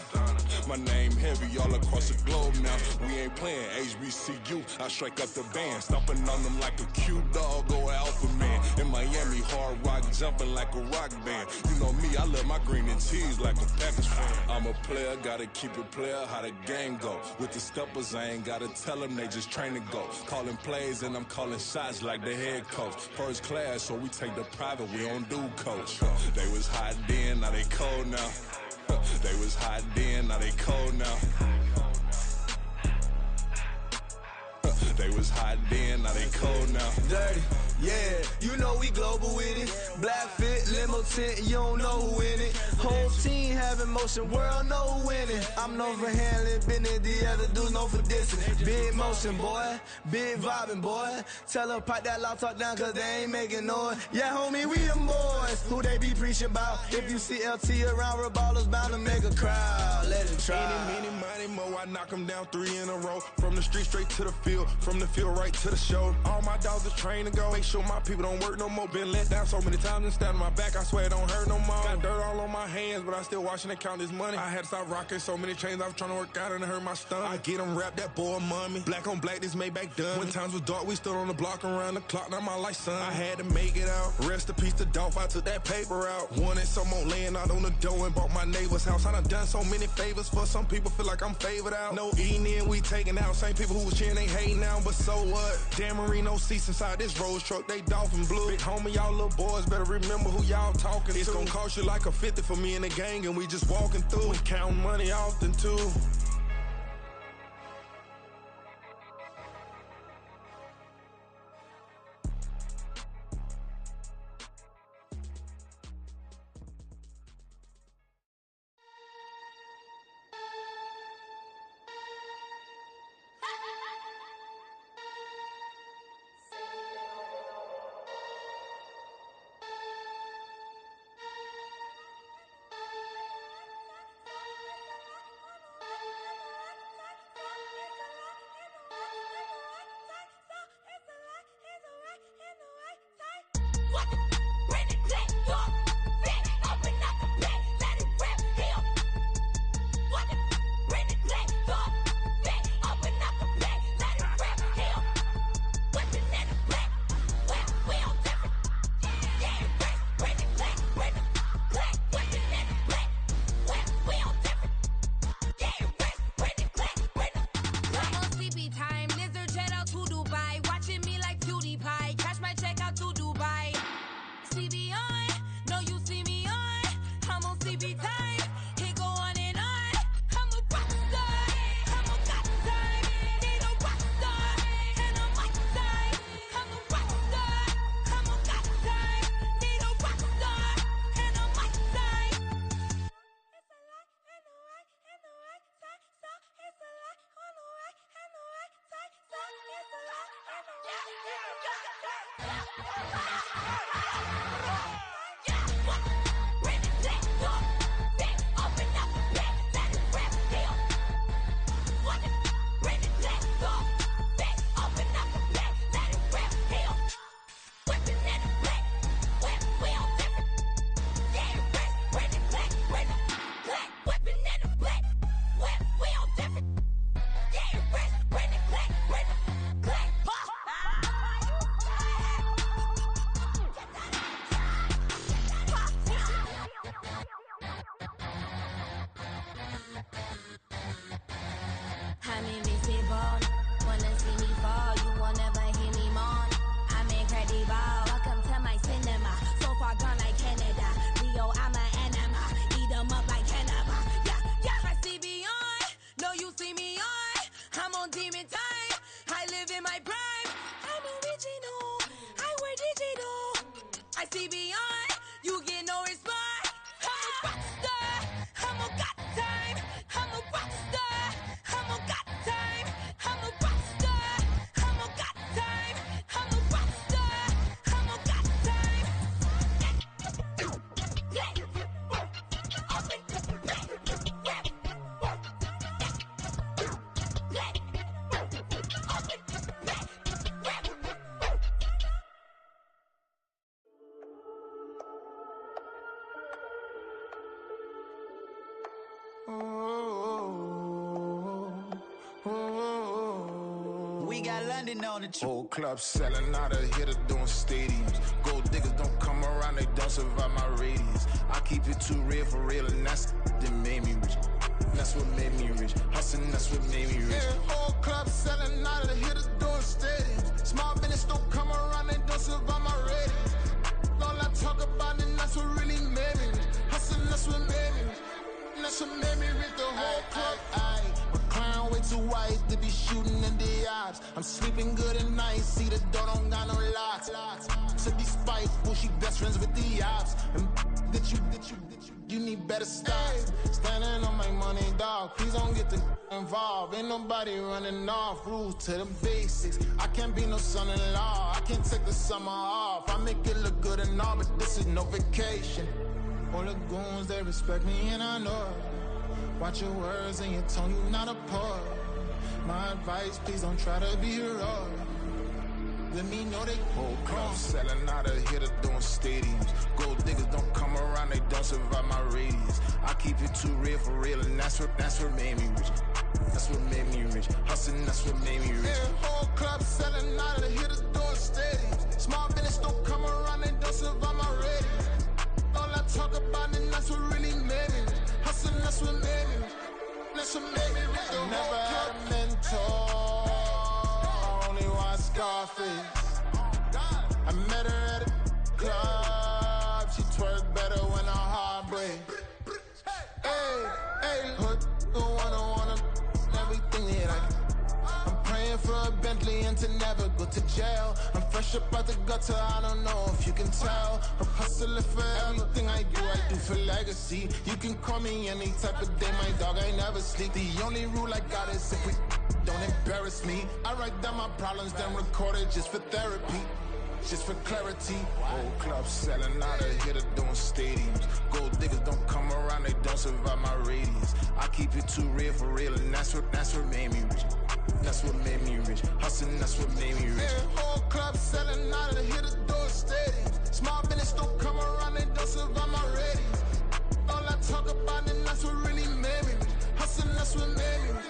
My name heavy all across the globe now. We ain't playing HBCU, I strike up the band. Stomping on them like a cute dog, go alpha man. In Miami, hard rock jumping like a rock band. You know me, I love my green and cheese like a Packers fan. I'm a player, gotta keep it player, how the game go. With the steppers, I ain't gotta tell them, they just train to go. Calling plays and I'm calling shots like the head coach. First class, so we take the private, we don't do coach. They was hot then, now they cold now. They was hot then, now they cold now. They was hot then, now they cold now. Dirty, yeah, you know we global with it. Black fit, limo tint, you don't know who in it. Whole team had in motion, world no winning. I'm known for handling business, the other dudes known for dissing. Big motion, boy, big vibing, boy. Tell her pipe that loud talk down, cause they ain't making noise. Yeah, homie, we them boys, who they be preaching about. If you see LT around, Reballo's bound to make a crowd. Let it try. Eeny, meeny, miny, mo, I knock them down 3 in a row. From the street straight to the field, from the field right to the show. All my dogs are trained to go. Make sure my people don't work no more. Been let down so many times and stand on my back, I swear it don't hurt no more. Got dirt all on my hands, but I still watching and count this money. I had to stop rocking so many chains, I was trying to work out and it hurt my stomach. I get them rap, that boy mommy. Black on black, this Maybach done. When times was dark, we stood on the block around the clock, now my life son. I had to make it out. Rest in peace to Dolph, I took that paper out. Wanted some more laying out on the dough and bought my neighbor's house. I done so many favors for some people, feel like I'm favored out. No eating in, we taking out. Same people who was cheering, they hating now, but so what? Dan Marino seats inside this Rolls truck, they dolphin blue. Big homie, y'all little boys better remember who y'all talking to. It's gonna cost you like a 50 for me and the gang, and we just walking through. We counting money often too. We got London on the trip. Whole club selling out of here to doing stadiums. Gold diggers don't come around, they don't survive my radius. I keep it too real for real, and that's that made me rich. That's what made me rich. Hustling, that's what made me rich. Yeah, whole club selling out of here to doing stadiums. Small business don't come around, they don't survive my radius. All I talk about it, that's what really made me rich. Hustling, that's what made me rich. That's what made me rich. The whole club. My crown way too white to be shooting in the eyes. I'm sleeping good at night, see the door don't got no locks. To be spiteful, she best friends with the ops. And You need better stocks. Standing on my money, dog. Please don't get the involved. Ain't nobody running off. Rules to the basics. I can't be no son-in-law. I can't take the summer off. I make it look good and all, but this is no vacation. All the goons, they respect me and I know it. Watch your words and your tone, you not a poet. My advice, please don't try to be heroic. Let me know they whole club selling out of here to doing stadiums. Gold diggers don't come around, they don't survive my radius. I keep it too real for real, and that's what made me rich. That's what made me rich. Hustling, that's what made me rich. Yeah, whole club selling out of here to doing stadiums. Small business don't come around, they don't survive my radius. All I talk about, and that's what really made me rich. Hustling, that's what made me rich. That's what made me rich. I never had a mentor. Scarface. I met her at a club. She twerk better when her heart break. Hey, hood, wanna everything that I can. I'm praying for a Bentley and to never go to jail. I'm fresh up out the gutter, I don't know if you can tell. I'm hustling for everything I do for legacy. You can call me any type of day, my dog, I never sleep. The only rule I got is if we don't embarrass me. I write down my problems, then record it just for therapy, just for clarity. Whole club selling out of here to doing stadiums. Gold diggers don't come around, they don't survive my radius. I keep it too real for real, and that's what made me rich. That's what made me rich. Hustling, that's what made me rich. Yeah, whole club selling out of here to doing stadiums. Small business don't come around, they don't survive my radius. All I talk about, and that's what really made me rich. Hustling, that's what made me rich.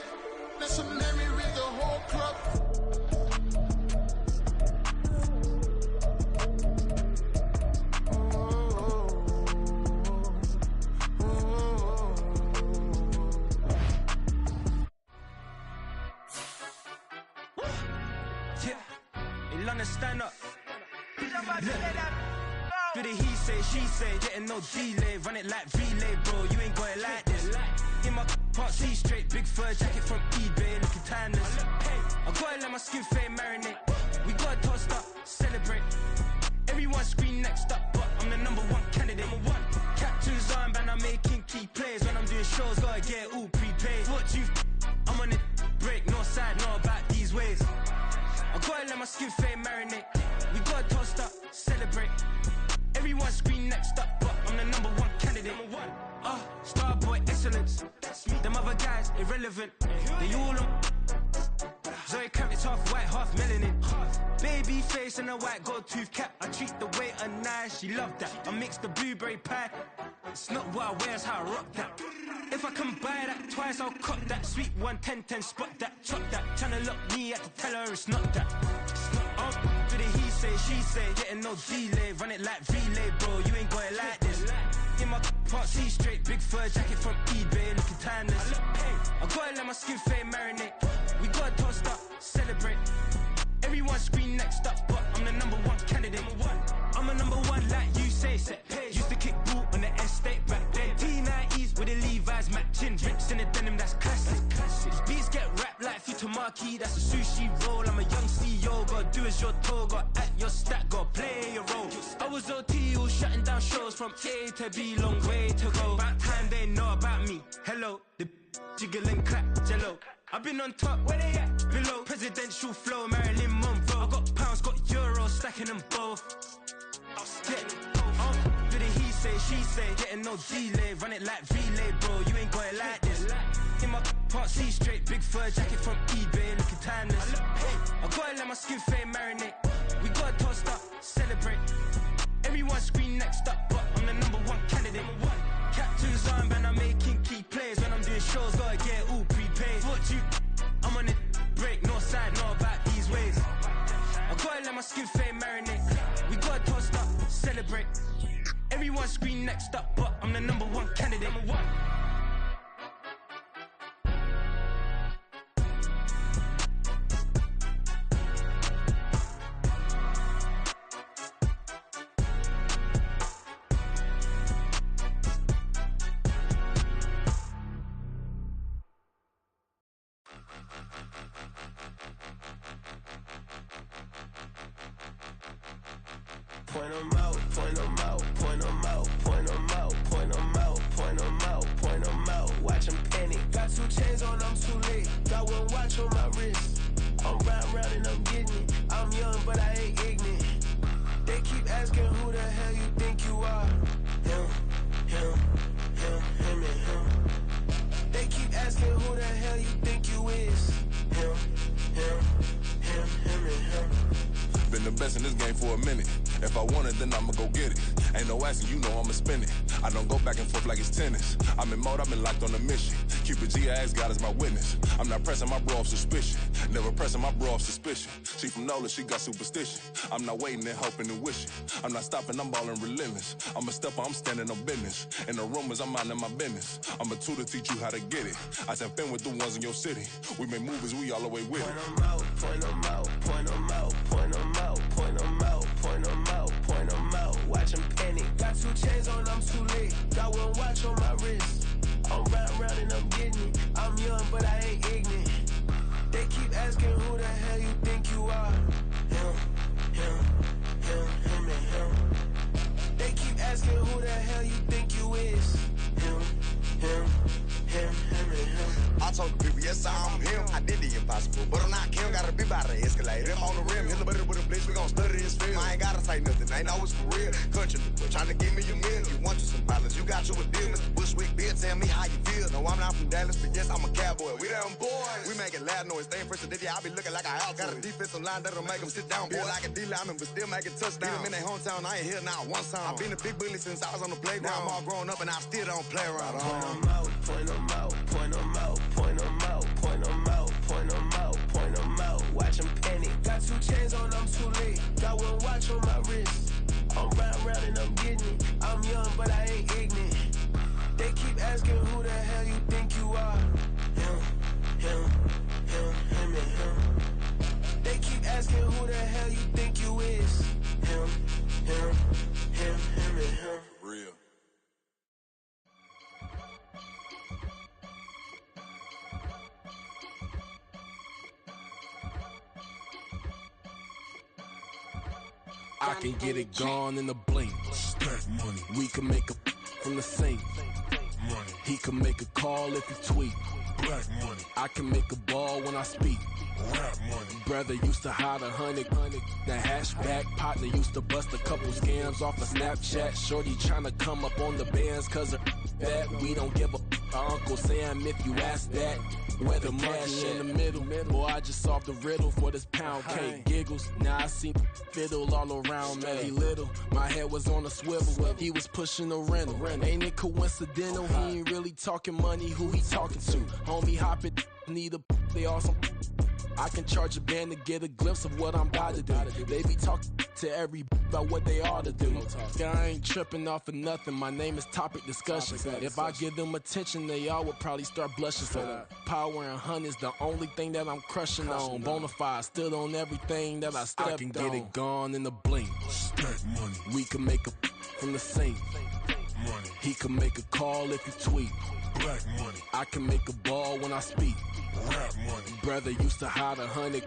That's what made me read the whole club. Yeah, in London, stand up. For the he say, she say, getting no delay, run it like relay, bro. You ain't got it like this. In my part C straight, big fur jacket from eBay, looking timeless. I gotta let my skin fade marinate. We gotta toast up, celebrate. Everyone scream next up, but I'm the #1 candidate. Captain's armband, I'm making key plays. When I'm doing shows, gotta get it all prepaid. What you I'm on it, break, no side, know about these ways. I gotta let my skin fade marinate. We gotta toast up, celebrate. Everyone scream next up, but I'm the #1 candidate. Starboy excellence. Them other guys irrelevant. They all on. Zoe Kravitz half white, half melanin. Baby face and a white gold tooth cap. I treat the waiter nice, she love that. I mix the blueberry pie. It's not what I wear, it's how I rock that. If I can buy that twice, I'll cop that. Sweet 110, spot that, chop that. Tryna lock me at to tell her it's not that. For the he say, she say, getting no delay, run it like relay, bro. You ain't got it like this. In my part C straight, big fur jacket from eBay, looking timeless. I gotta let my skin fade marinate. We gotta toast up, celebrate. Everyone scream next up, but I'm the #1 candidate. I'm a #1 like you say, set page. Used to kick ball on the estate back then. T90s with the Levi's matching. Rips in the denim, that's classic. Beats get wrapped like Futamaki, that's a sushi roll. I'm a young CEO, gotta do as you're told. Gotta act your stat, gotta play your role. I was OT, all shutting down shows from A to B, long way to go. About time they know about me. Hello, the jiggle and clap, jello. I've been on top, where they at? Below. Presidential flow, Marilyn Monroe. I got pounds, got euros, stacking them both. For the he say, she say, getting no delay, run it like relay, bro. You ain't got it like this. In my part C straight, big fur jacket from eBay, looking timeless. I gotta let my skin fade marinate. We gotta toast up, celebrate. Everyone scream next up, but I'm the #1 candidate. Captain's armband, I'm making key plays. When I'm doing shows, gotta get it all prepaid. What you I'm on it, break, no side, know about these ways. I gotta let my skin fade marinate. We gotta toast up, celebrate. Everyone scream next up, but I'm the #1 candidate. Point 'em out, point 'em out, point 'em out, point 'em out. in this game for a minute. If I want it, then I'ma go get it. Ain't no asking, you know I'ma spend it. I don't go back and forth like it's tennis. I'm in mode, I've been locked on a mission. Keep a G, I ask God as my witness. I'm not pressing my bro off suspicion. Never pressing my bro off suspicion. She from NOLA, she got superstition. I'm not waiting and hoping and wishing. I'm not stopping, I'm balling relentless. I'm a stepper, I'm standing on business. In the rumors, I'm minding my business. I'm a tutor, teach you how to get it. I said, fin with the ones in your city. We make movies, we all the way with it. Point them out, point them out, point them out, point them out, point them out, point them out, point them out. Watch them panic. Got 2 chains on, I'm too late. Got 1 watch on my wrist. I'm round and I'm getting it. I'm young, but I ain't ignorant. They keep asking who the hell you think you are. Him, and him. They keep asking who the hell you think you is. Him, and him. I told the people, yes, I'm him. I did the impossible, but I'm not Kim. Gotta be by the escalator. I'm on the rim, hit the butter with a blitz. We gon' study this film. I ain't gotta say nothing, ain't know it's for real. Country people tryna give me a meal. You want you some balance, you got you a deal. Mr. Bushwick, Bill, tell me how you feel. No, I'm not from Dallas, but yes, I'm a cowboy. We them boys. We making loud noise. Staying fresh to Diddy, I be looking like a house. Got a defensive line that'll make them sit down. Boy, like a D-lineman, but still making touchdowns. Beat them in their hometown, I ain't here now one time. I've been a big bully since I was on the playground. I'm all grown up and I still don't play around. Point them out, point them out, point them out, point them out, point them out, point them out, point them out. Watch them panic. Got 2 chains on, I'm too late. Got 1 watch on my wrist. I'm round and I'm getting it. I'm young, but I ain't ignorant. They keep asking who the hell you think you are. Him, and him. They keep asking who the hell you think you is. Him, and him. Real. I can get it gone in a blink. Stack money. We can make a from the sink. Money. He can make a call if he tweet. Black money. I can make a ball when I speak. Rap money. Brother used to hide 100. The hashback partner used to bust a couple scams off of Snapchat. Shorty tryna come up on the bands cause of that. We don't give a Uncle Sam if you ask that. Where the cash in the middle. Boy, I just solved the riddle for this pound cake. Giggles, now I see fiddle all around me. Little, my head was on a swivel. He was pushing a rental. Ain't it coincidental? He ain't really talking money. Who he talking to? Homie hopping, need a they awesome. I can charge a band to get a glimpse of what I'm about to do. They be talking to every about what they ought to do. I ain't tripping off of nothing. My name is topic discussion. If I give them attention, they all would probably start blushing. So power and hunt is the only thing that I'm crushing on. Bonafide stood on everything that I stepped on. I can get it gone in a blink. Stack money. We can make a from the sink. Money. He can make a call if he tweet. Black money. I can make a ball when I speak. Rap money. Brother used to hide 100.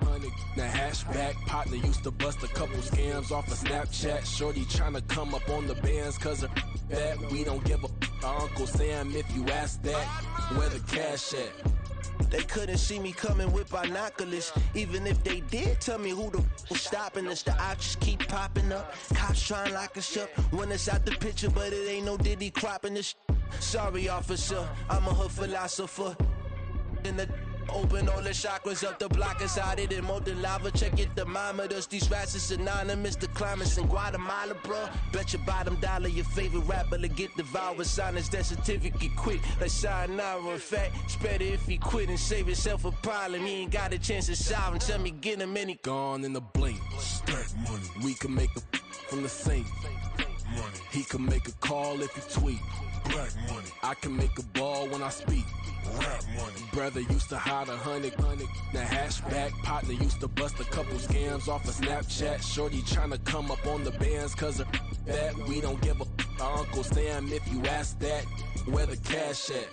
The hashback partner used to bust a couple scams off of Snapchat. Shorty tryna come up on the bands cause of that. We don't give a Uncle Sam if you ask that. Where the cash at? They couldn't see me coming with binoculars. Even if they did tell me who the f was stopping us, the options keep popping up. Cops trying to lock us up when it's out the picture, but it ain't no Diddy cropping this. Sorry, officer, I'm a hood philosopher. In the open all the chakras up, the block is out it and molten lava. Check your thermometers, these rats is synonymous to climates in Guatemala, bruh. Bet your bottom dollar your favorite rapper to get devoured. Sign his death certificate quick, like sayonara. In fact, it's better if he quit and save himself a problem. He ain't got a chance to solve him. Tell me get him any gone in a blink. Stack money. We can make a from the sink. Money. He can make a call if he tweet. Black money. I can make a ball when I speak. Rap money. Brother used to hide 100. The hashback partner used to bust a couple scams off of Snapchat. Shorty tryna come up on the bands cause of that. We don't give a Uncle Sam if you ask that. Where the cash at?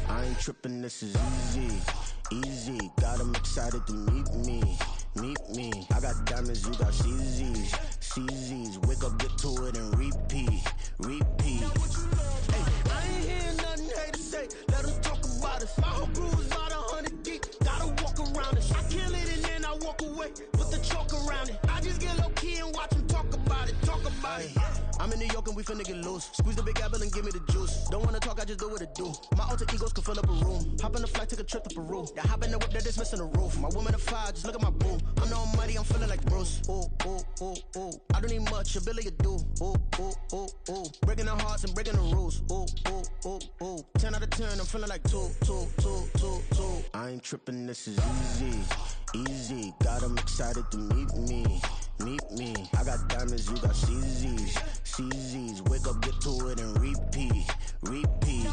I ain't tripping, this is easy. Easy, got 'em excited to meet me. Meet me. I got diamonds, you got CZs. CZs, wake up, get to it, and repeat. Repeat. Hey, I ain't hearing nothing hate to say. Let them talk about it. My whole crew is about 100 deep. Gotta walk around it. I kill it and then I walk away. Put the chalk around it. I just get low key and watch them talk about it. Talk about it. I'm in New York and we finna get loose. Squeeze the big apple and give me the juice. Don't wanna talk, I just do what it do. My alter egos can fill up a room. Hop on the flight, take a trip to Peru. Yeah, hop in the whip, that is missing the roof. My woman a fire, just look at my boo. I'm the almighty, I'm feeling like Bruce. Ooh, ooh, ooh, ooh. I don't need much, ability to do. Ooh, ooh, ooh, ooh. Breaking the hearts and breaking the rules. Ooh, ooh, ooh, ooh. 10 out of 10, I'm feeling like 2, 2, 2, 2, 2. I ain't tripping, this is easy. Easy, got 'em excited to meet me. Meet me. I got diamonds, you got CZs. CZs, wake up, get to it and repeat. Repeat.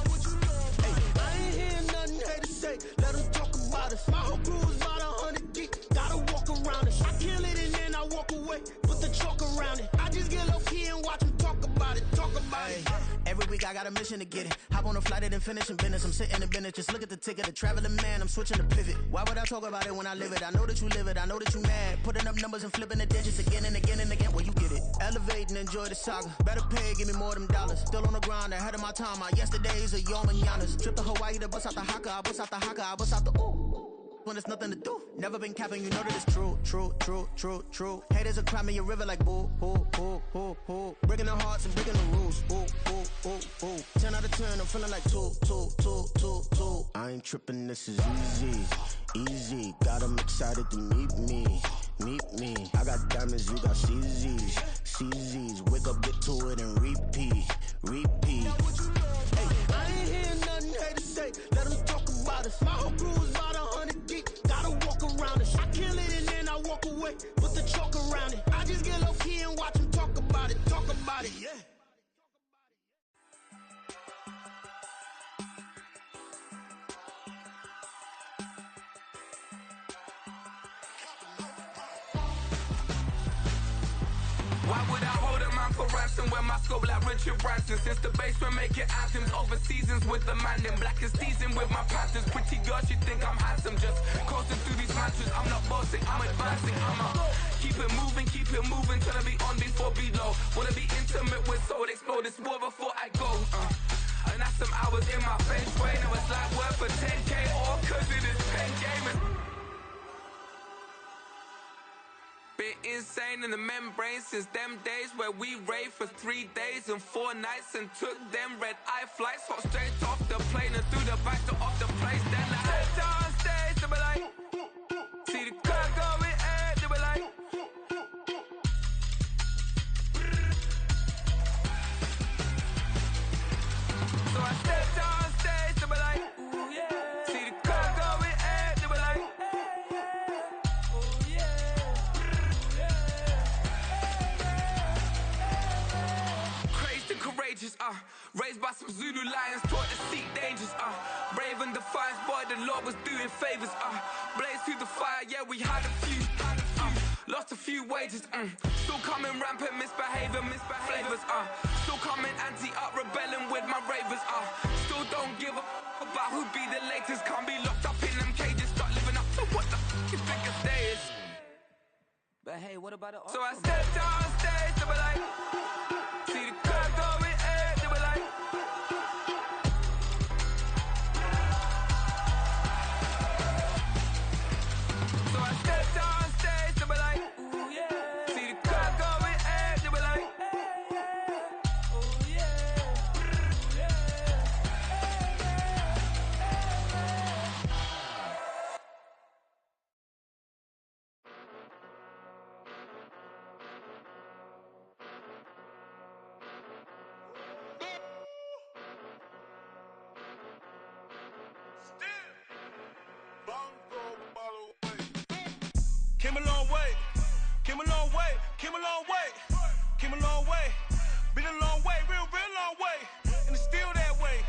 Hey, I ain't hearing nothing haters say. Let them talk about us. My whole crew is about 100 deep. Gotta walk around it. I kill it and then I walk away. Put the chalk around it. I just get low key and watch them talk about it. Talk about it. Every week I got a mission to get it. Hop on a flight and then finish in business. I'm sitting in business. Just look at the ticket. A traveling man. I'm switching to pivot. Why would I talk about it when I live it? I know that you live it. I know that you mad. Putting up numbers and flipping the digits again and again and again. Well, you get it. Elevate and enjoy the saga. Better pay, give me more them dollars. Still on the grind, ahead of my time. My yesterdays are your mananas. Trip to Hawaii to bust out the haka. I bust out the haka. I bust out the ooh. When there's nothing to do. Never been capping, you know that it's true, true, true, true, true. Haters are climbing your river like boo, hoo, hoo, hoo, hoo. Breaking their hearts and breaking the rules. Ooh, ooh, ooh, ooh. 10 out of 10, I'm feeling like 2, 2, 2, 2, 2. I ain't tripping, this is easy. Easy, got 'em excited to meet me. Meet me. I got diamonds, you got CZs. CZs, wake up, get to it and repeat. Repeat. Hey, I ain't hearing nothing haters say. Let them talk about us. My whole crew is about 100 deep. Gotta walk around it. I kill it and then I walk away. Put the chalk around it. I just get low key and watch them talk about it. Talk about it, yeah. Why would I hold a man for ransom when my scope like Richard Branson? Since the basement making anthems over seasons with the man in black is seasoned with my panthers. Pretty girl, she think I'm handsome. Just coasting through these mantras. I'm not bossing, I'm advancing. Keep it moving till I be on before below. Wanna be intimate with soul, explode this war before I go. And that's some hours in my feng shui. Now it's like work for 10K or cause it is pen gaming. Been insane in the membrane since them days where we raved for 3 days and 4 nights and took them red eye flights, hot straight off the plane and through the back door of the place. Then I stepped on stage, they were like, see the crowd going, they were like, so I stepped on stage, they were like, ooh yeah, see the crowd going, they were like, ooh yeah. Courageous, raised by some Zulu lions, taught to seek dangers, brave and defiant, boy, the Lord was doing favors, blaze through the fire, yeah, we had a few, lost a few wages, still coming rampant, misbehavior, flavors, still coming anti-up, rebelling with my ravers, still don't give a about who be the latest, can't be locked up in them cages, start living up to what the f*** you think a day is. But hey, what about it? So I stepped on stage, they were like, see the crowd going, they were like, so I stepped on stage, they were like, ooh yeah, see the crowd going, they were like, ooh yeah, Came a long way, came a long way, came a long way, came a long way. Been a long way, real long way. And it's still that way,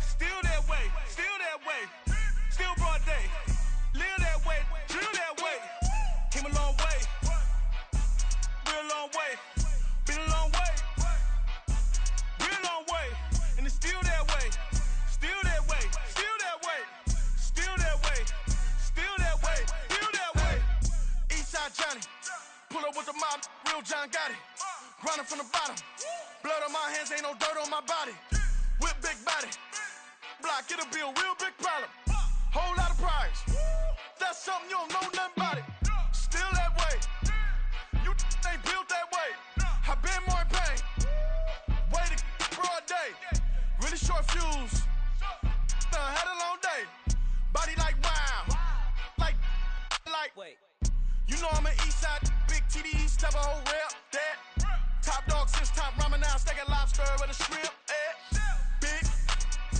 still that way, still that way. Still broad day, live that way, drill that way. Came a long way, real long way. Been a long way, real long way. And it's still that way, still that way, still that way, still that way, still that way, still that way. Eastside Johnny, pull up with the mob, real John got it. Grinding from the bottom, blood on my hands, ain't no dirt on my body. Whip big body, block, it'll be a real big problem. Whole lot of prize, that's something you don't know nothing about it. Still that way, you ain't built that way. I been more in pain, refuse. Had a long day. Body like wow. Like. Wait. You know I'm an east side, big TD, step a whole rep. That. Top dog, since top ramen now, steak a lobster with a shrimp. Big.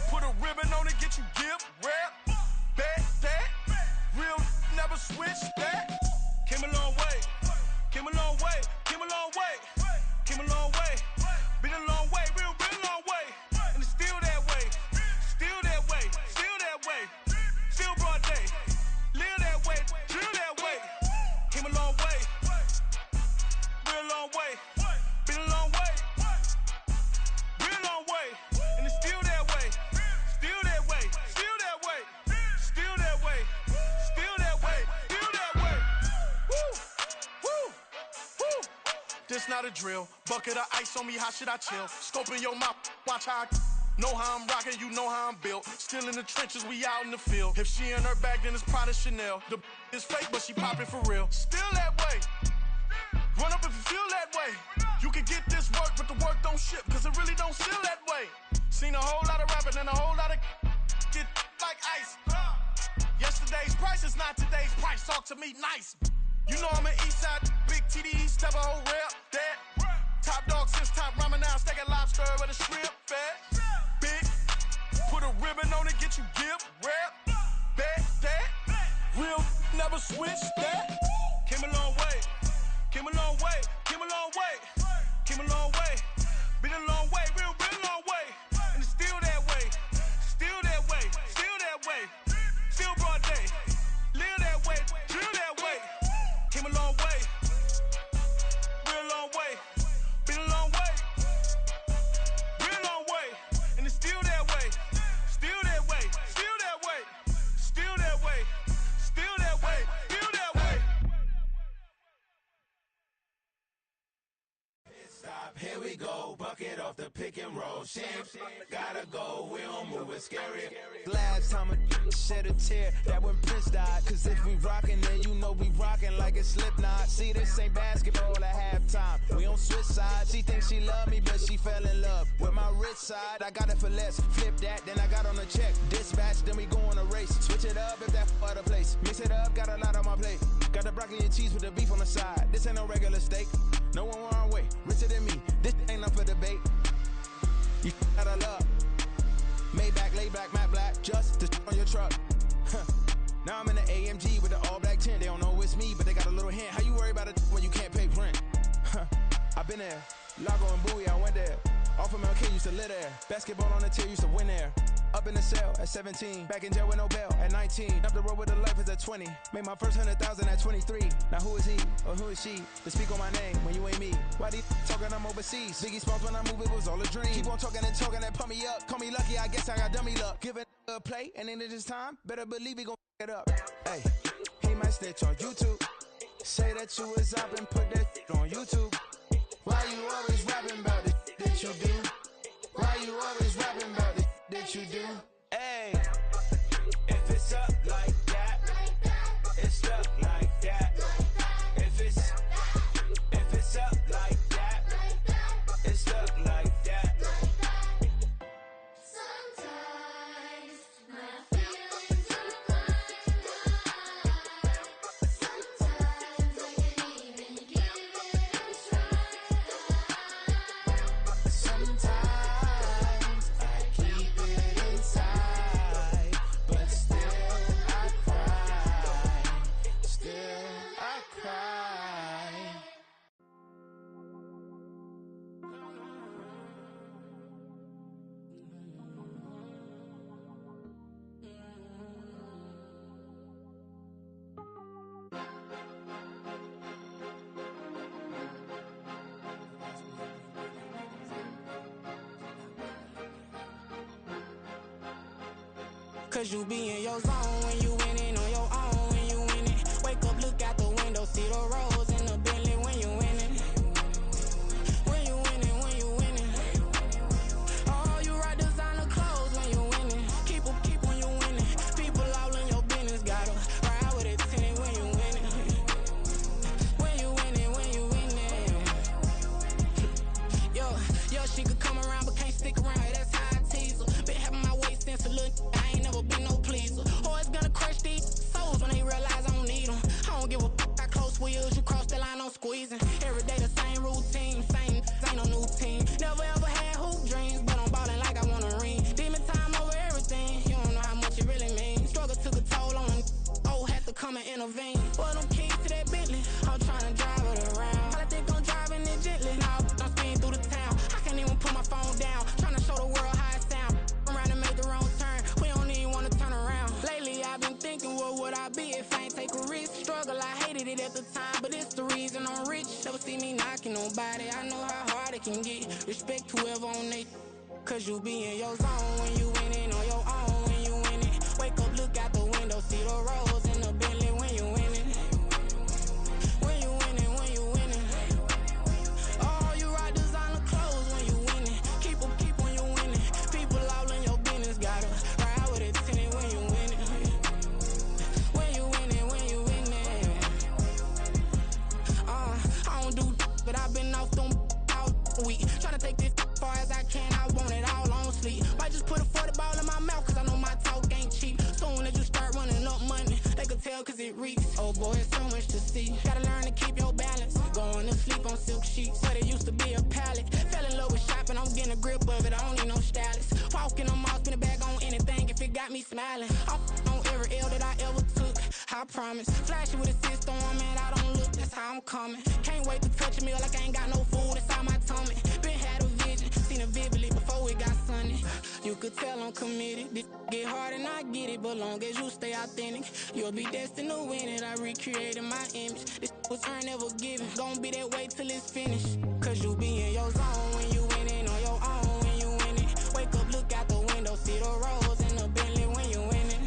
Put a ribbon on it, get you give. Rep. Bet that. Real never switch that. Came a long way. Came a long way. Came a long way. Came a long way. Been a long way. Real long way. And it's still that way. Still that way. Still that way. Still broad day. Live that way. Drill that way. Came a long way. Real long way. Been a long way. Real long way. And it's still that way. Still that way. Still that way. Still that way. Still that way. Still that way. Woo. Woo. Woo. This not a drill. Bucket of ice on me, how should I chill? Scoping your mouth, watch how I know how I'm rocking, you know how I'm built. Still in the trenches, we out in the field. If she in her bag, then it's Prada Chanel. The is fake, but she popping for real. Still that way. Run up if you feel that way. You can get this work, but the work don't ship, cause it really don't feel that way. Seen a whole lot of rapping and a whole lot of get like ice. Yesterday's price is not today's price. Talk to me nice. You know I'm an east side, big TD, step a whole rep. That. Top dog, since top ramen now, steak a lobster with a shrimp. Fat. Big. Put a ribbon on it, get you give. Rep. Bet that. Real never switch that. Came a long way. Came a long way. Came a long way. Came a long way. Been a long way. Real long way. And it's still that way. Still that way. Still that way. Still broad day. Live that way. Drill that way. Came a long way. Real long way. Been a long way. Real long way. And it's still that way. Still that way. Still that way. Still that way. Still that way. Still that way. Stop, here we go. Bucket off the pick and roll. Shit, gotta go. We don't move it scary. Last time a shed a tear, that when Prince died. Cause if we rockin', then you know we rockin' like a Slipknot. See, this ain't basketball at halftime. We don't switch sides. She thinks she love me, but she fell in love with my rich side. I got it for less. Flip that, then I got on a check. Dispatch, then we go on a race. Switch it up if that other place. Mix it up, got a lot on my plate. Got the broccoli and cheese with the beef on the side. This ain't no regular steak. No one wrong way, richer than me. This ain't up for debate. You out of luck. Maybach, lay back, matte black, just to on your truck. Now I'm in the AMG with the all black tint. They don't know it's me, but they got a little hint. How you worry about it when you can't pay rent? I've been there. Lago and Bowie, I went there. Off of MLK, used to live there. Basketball on the tier, used to win there. Up in the cell at 17. Back in jail with no bail at 19. Up the road with the life is at 20. Made my first 100,000 at 23. Now who is he or who is she to speak on my name when you ain't me? Why they talking I'm overseas? Biggie Smalls when I move, it was all a dream. Keep on talking and pump me up. Call me lucky, I guess I got dummy luck. Give it a play and then it's time. Better believe he gon' it up. Hey, he might snitch on YouTube. Say that you was up and put that on YouTube. Why you always rapping about it that you do? Why you always rapping about it that you do? Hey, If it's up like that, it's stuck like that. If it's up like that, it's stuck like that. Sometimes my feelings are blind. Sometimes I can't even give it a try. Sometimes I keep it inside, but still I cry. Still I cry. Cause you be in your zone when you winning on your own when you winning. Wake up, look out the window, see the rose in the Bentley when you winning. When you winning, when you winning. Oh, you ride designer clothes when you winning. Keep when you winning. People all in your business, gotta ride with it tinted when you winning. When you winning, when you winning. Yo, she could come around but can't stick around. That's how I tease her. Been knocking on body. I know how hard it can get. Respect whoever on they, cause you be in your zone when you winning on your own. When you winning, wake up, look out the window, see the rose in the Bentley when you winning. When you winning, when you winning. Oh, you rock designer clothes when you winning. Keep when you winning. People all in your business, gotta ride with a tenant when you winning. When you winning, when you winning. I don't do, but I've been off them all week. Tryna take this far as I can, I want it all on sleep. Might just put a 40 ball in my mouth, cause I know my talk ain't cheap. Soon as you start running up money, they can tell cause it reeks. Oh boy, it's so much to see. Gotta learn to keep your balance. Going to sleep on silk sheets, but it used to be a pallet. Fell in love with shopping, I'm getting a grip of it, I don't need no stylist. Walking on mouth, spin a bag on anything if it got me smiling. I'm on every L that I ever took, I promise. Flashy with a system on, man, I don't look, that's how I'm coming. Can't wait to touch a meal like I ain't got no food inside my tummy. Been had a vision, seen it vividly before it got sunny. You could tell I'm committed. This get hard and I get it, but long as you stay authentic, you'll be destined to win it. I recreated my image. This was earned, never given. Gonna be that way till it's finished. Cause you be in your zone when you winning on your own. When you winning, wake up, look out the window, see the rose in the Bentley when you winning.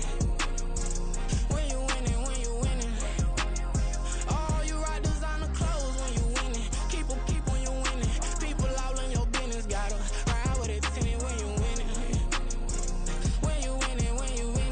When you winning, when you winning. Oh, you rock designer clothes when you winning. Keep when you winning. People all in your business, gotta ride with it tenant when you winning. When you winning, when you winning.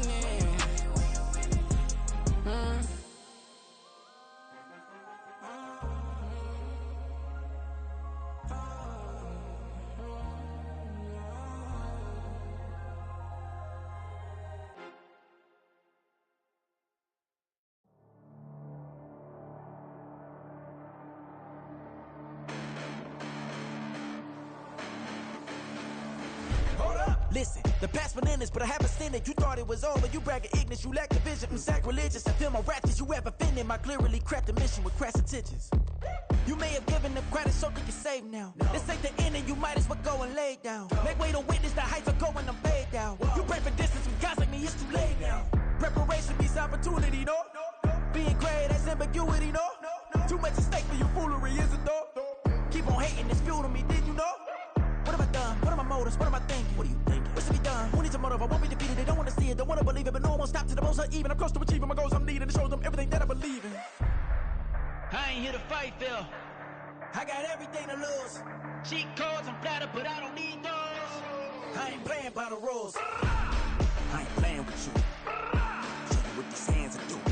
Hold up, listen, the past bananas, but I haven't seen it. You thought it was over, you bragging ignorance, you lack the vision. I'm sacrilegious, I feel my raptors, you have offended my clearly crafted mission with crass intentions. You may have given them credit so they can save now. This ain't the end and you might as well go and lay down. Make way to witness the heights are going to fade down. You pray for distance with guys like me, it's too late now. Preparation means opportunity, no? Being great, that's ambiguity, no? Too much at stake for your foolery, is it though? Keep on hating, it's fuel to me, did you know? What have I done? What are my motives? What am I thinking? What are you thinking? What's to be done? Who needs a motive? I won't be defeated. They don't want to see it, don't want to believe it, but no one won't stop to the most uneven. I'm close to achieving my goals. I'm needing to show them everything that I believe in. I ain't here to fight, Phil. I got everything to lose. Cheat codes, I'm flattered, but I don't need those. I ain't playing by the rules. I ain't playing with you. Show you what these hands are doing.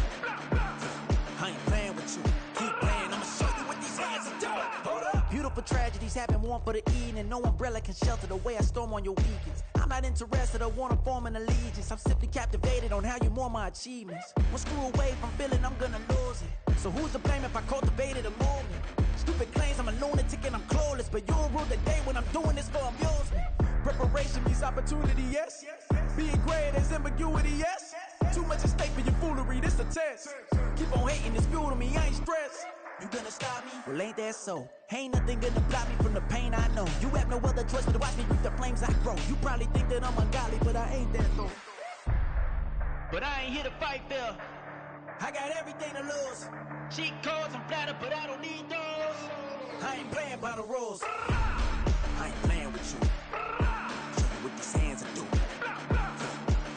I ain't playing with you. Keep playing, I'ma show you what these hands are doing. Hold up. Beautiful tragedies happen, one for the evening. No umbrella can shelter the way I storm on your weekends. I'm not interested, I wanna form an allegiance. I'm simply captivated on how you mourn my achievements. One screw away from feeling I'm gonna lose it. So who's to blame if I cultivated a movement? Stupid claims I'm a lunatic and I'm clueless, but you'll rule the day when I'm doing this for amusement. Preparation means opportunity, yes. Being great is ambiguity, yes. Too much at stake for your foolery, this a test. Keep on hating, it's fuel to me, I ain't stressed. You gonna stop me? Well, ain't that so? Ain't nothing gonna block me from the pain I know. You have no other choice but to watch me reap the flames I grow. You probably think that I'm ungodly, but I ain't that though. But I ain't here to fight, Phil. I got everything to lose. Cheat codes, I'm flattered, but I don't need those. I ain't playing by the rules. I ain't playing with you. Show you what these hands are doing.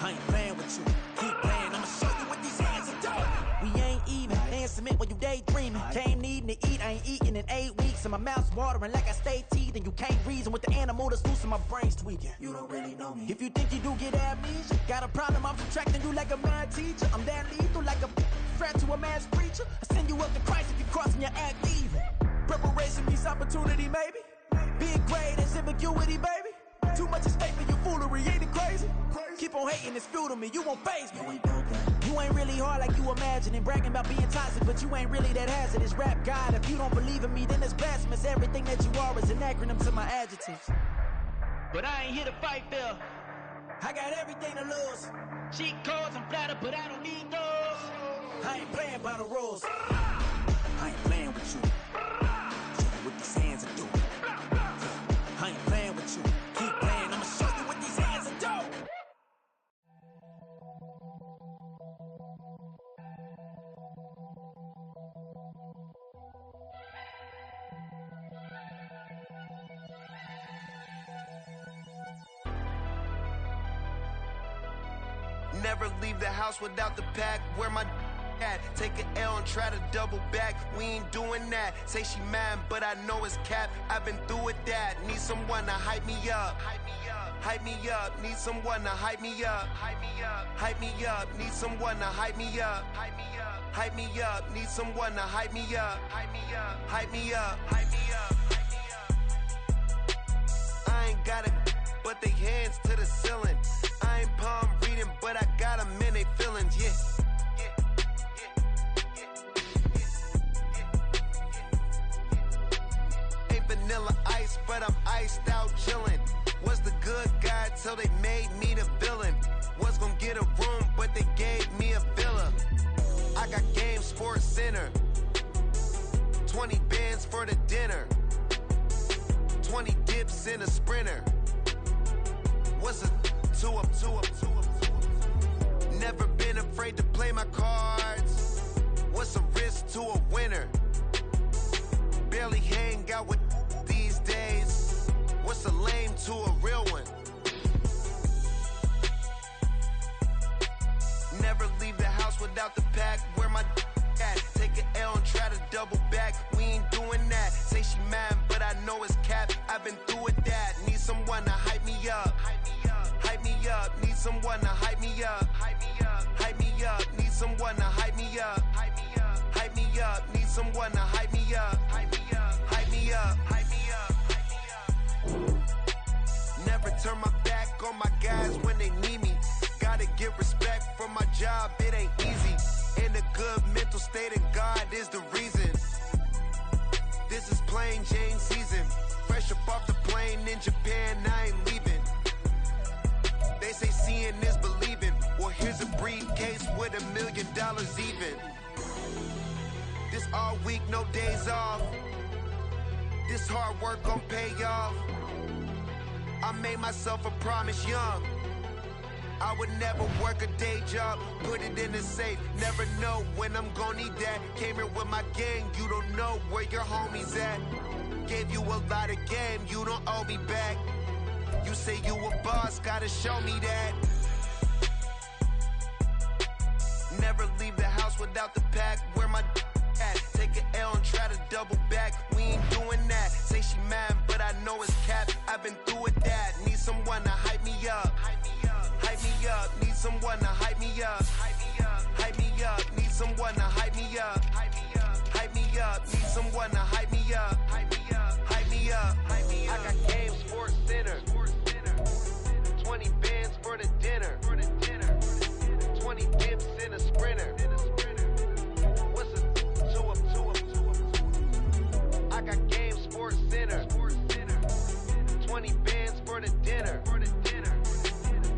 I ain't playing with you. Keep playing, I'ma show you what these hands are doing. We ain't even. They submit when you daydreaming. Came needing to eat, I ain't eating in 8 weeks. And my mouth's watering like I stay teeth. And you can't reason with the animal that's loose and my brain's tweaking. You don't really know me. If you think you do get amnesia, got a problem, I'm subtracting you like a mad teacher. I'm that lethal like a threat to a mass preacher. I send you up to Christ if you crossing your act evil. Preparation means opportunity, maybe. Being great is ambiguity, baby. Too much at stake for your foolery, ain't it crazy? Keep on hating, it's fuel to me, you won't faze me. You ain't really hard like you imagining. Bragging about being toxic, but you ain't really that hazardous. Rap God, if you don't believe in me, then it's blasphemous. Everything that you are is an acronym to my adjectives. But I ain't here to fight, Phil. I got everything to lose. Cheat codes, I'm flattered, but I don't need those. I ain't playing by the rules. I ain't playing with you. Show you what these hands are doing. I ain't playing with you. Keep playing, I'ma show you what these hands are doing. Never leave the house without the pack. Where my at? Take an L and try to double back. We ain't doing that. Say she mad, but I know it's cap. I've been through with that. Need someone to hype me up. Hype me up. Need someone to hype me up. Hype me up. Need someone to hype me up. Hype me up. Need someone to hype me up. Hype me up. I ain't got it, but they hands to the ceiling. I ain't palm reading, but I got them in they feelings, yeah. Ain't vanilla ice, but I'm iced out chillin'. Was the good guy till they made me the villain. Was gonna get a room, but they gave me a villa. I got game, Sports Center. 20 bands for the dinner. 20 dips in a sprinter. What's a two up? Never been afraid to play my cards. What's a risk to a winner? Barely hang out with these days. What's a lame to a real one? Never leave the house without the pack. Where my at? Take an L and try to double back. We ain't doing that. Say she mad, but I know it's cap. I've been through with that. Need someone to hype me up. Hype me up. Need someone to hype me up. Hype me up. Need someone to hype me up. Hype me up. Need someone to hype me up. Hype me up. Never turn my back on my guys when they need me. Gotta get respect for my job, it ain't easy. In a good mental state, and God is the reason. This is plain Jane season. Fresh up off the plane in Japan, I ain't leaving. They say seeing is believing. Well, here's a briefcase with $1 million even. This all week, no days off. This hard work gon' pay off. I made myself a promise young. I would never work a day job, put it in the safe. Never know when I'm gon' need that. Came here with my gang, you don't know where your homies at. Gave you a lot of game, you don't owe me back. You say you a boss, gotta show me that. Never leave the house without the pack. Where my at? Take an L and try to double back. We ain't doing that. Say she mad, but I know it's cap. I've been through with that. Need someone to hype me up. Hype me up. Need someone to hype me up. Hype me up. Need someone to hype me up. Hype me up. Need someone to hype me up. Hype me up. I got game, Sports Center. 20 bands for the dinner. 20 dips in a sprinter. What's a two up? I got game, Sports Center. 20 bands for the dinner.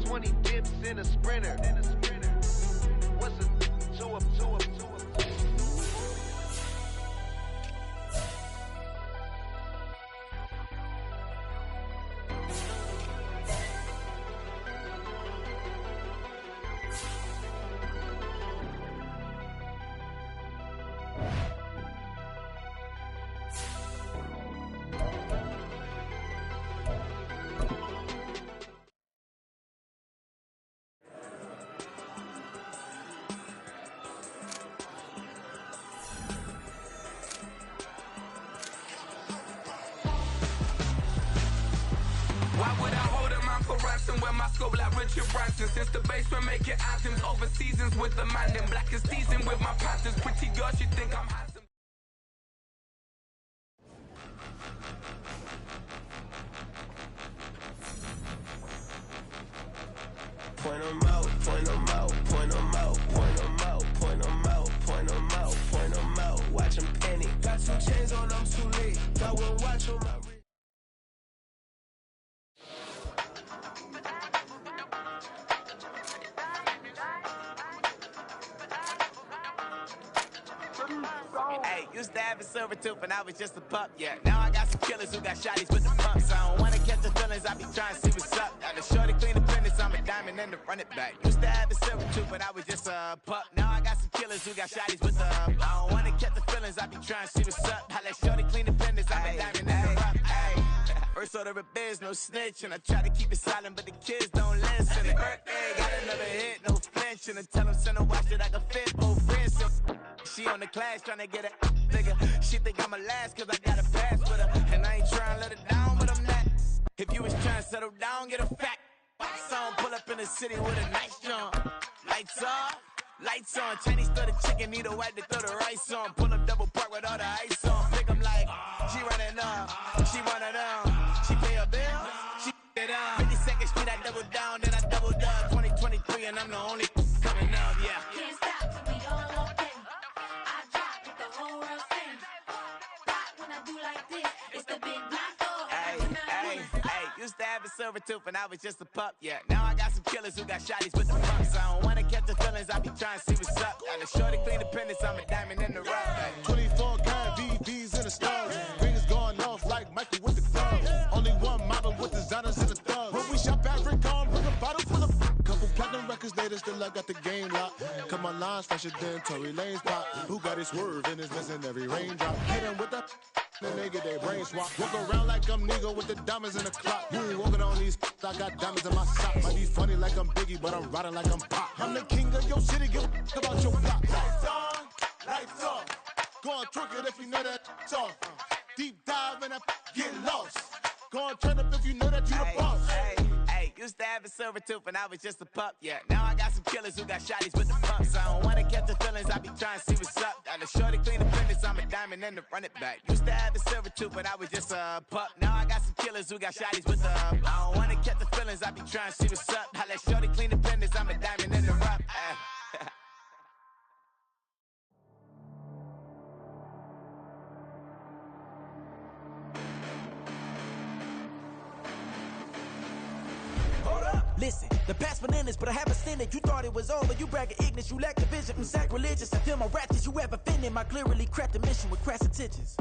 20 dips in a sprinter. What's a two up? When my scope like Richard Branson. Since the basement making anthems over seasons with the man in black is teasing with my panthers. Pretty girl, she think I'm handsome. Point 'em out, point 'em out, point 'em out, point 'em out, point 'em out, point 'em out, point 'em out. Watch 'em penny. Got 2 chains on, I'm too late. Got one watch on my wrist. Hey, used to have a silver tooth and I was just a pup, yeah. Now I got some killers who got shotties with the pumps. I don't wanna catch the feelings, I be trying to see what's up. Got a shorty clean the business, I'm a diamond and to run it back. Used to have a silver tooth but I was just a pup. Now I got some killers who got shotties with the I don't wanna catch the feelings, I be trying to see what's up. I let shorty clean the business, I'm a diamond and to run. Hey, first sort of a biz, no snitching. I try to keep it silent, but the kids don't listen. And birthday got another hit, no flinching. And tell them send a watch that I can fit both friends. She on the class trying to get a nigga. She think I'm a last cause I got a pass with her. And I ain't trying to let her down, but I'm not. If you was trying to settle down, get a fat song. Pull up in the city with a nice jump. Lights off, lights on. Chinese throw the chicken, need a wipe to throw the rice on. Pull up double park with all the ice on. Pick 'em like, she running up, she one of them. She pay her bill, she it up. 52nd Street, I double down, then I doubled up. 2023, and I'm the only coming up, yeah. Can't stop till we all okay. I drop with the whole world sing. Rock when I do like this, it's the big block. Used to have a silver tooth and I was just a pup, yeah. Now I got some killers who got shotties with the pumps. I don't wanna catch the feelings, I be trying to see what's up. Got a shorty clean appendix, I'm a diamond in the rough. 24 karat VVs in the stars. Rings going off like Michael with the clubs. Only one model with designers in the thugs. When we shop African, bring a bottle full of couple platinum records later, still I got the game locked. Cause my lines fresher than Tory Lane's pop. Who got his swerve and is missing every raindrop. Hit him with that. Then they get their brains swapped. Walk around like I'm Nego with the diamonds in the clock. You ain't walking on these, I got diamonds in my socks. Might be funny like I'm Biggie, but I'm riding like I'm Pop. I'm the king of your city, give a about your block. Lights on, lights off. Go on, twerk it if you know that's off. Deep dive and I get lost. Go on, turn up if you know that you the boss. Used to have a silver tooth and I was just a pup, yeah. Now I got some killers who got shotties with the pumps. I don't wanna catch the feelings, I be trying to see what's up. Got a shorty clean appendix, I'm a diamond in the run it back. Used to have a silver tooth but I was just a pup. Now I got some killers who got shotties with the I don't wanna catch the feelings, I be trying to see what's up. I let shorty clean appendix, I'm a diamond in the rough. Listen, the past bananas, but I haven't seen it. You thought it was over, you bragging ignorance, you lack the vision. Sacrilegious, I feel my ratchets, you ever offended my clearly crafted mission with crass intentions.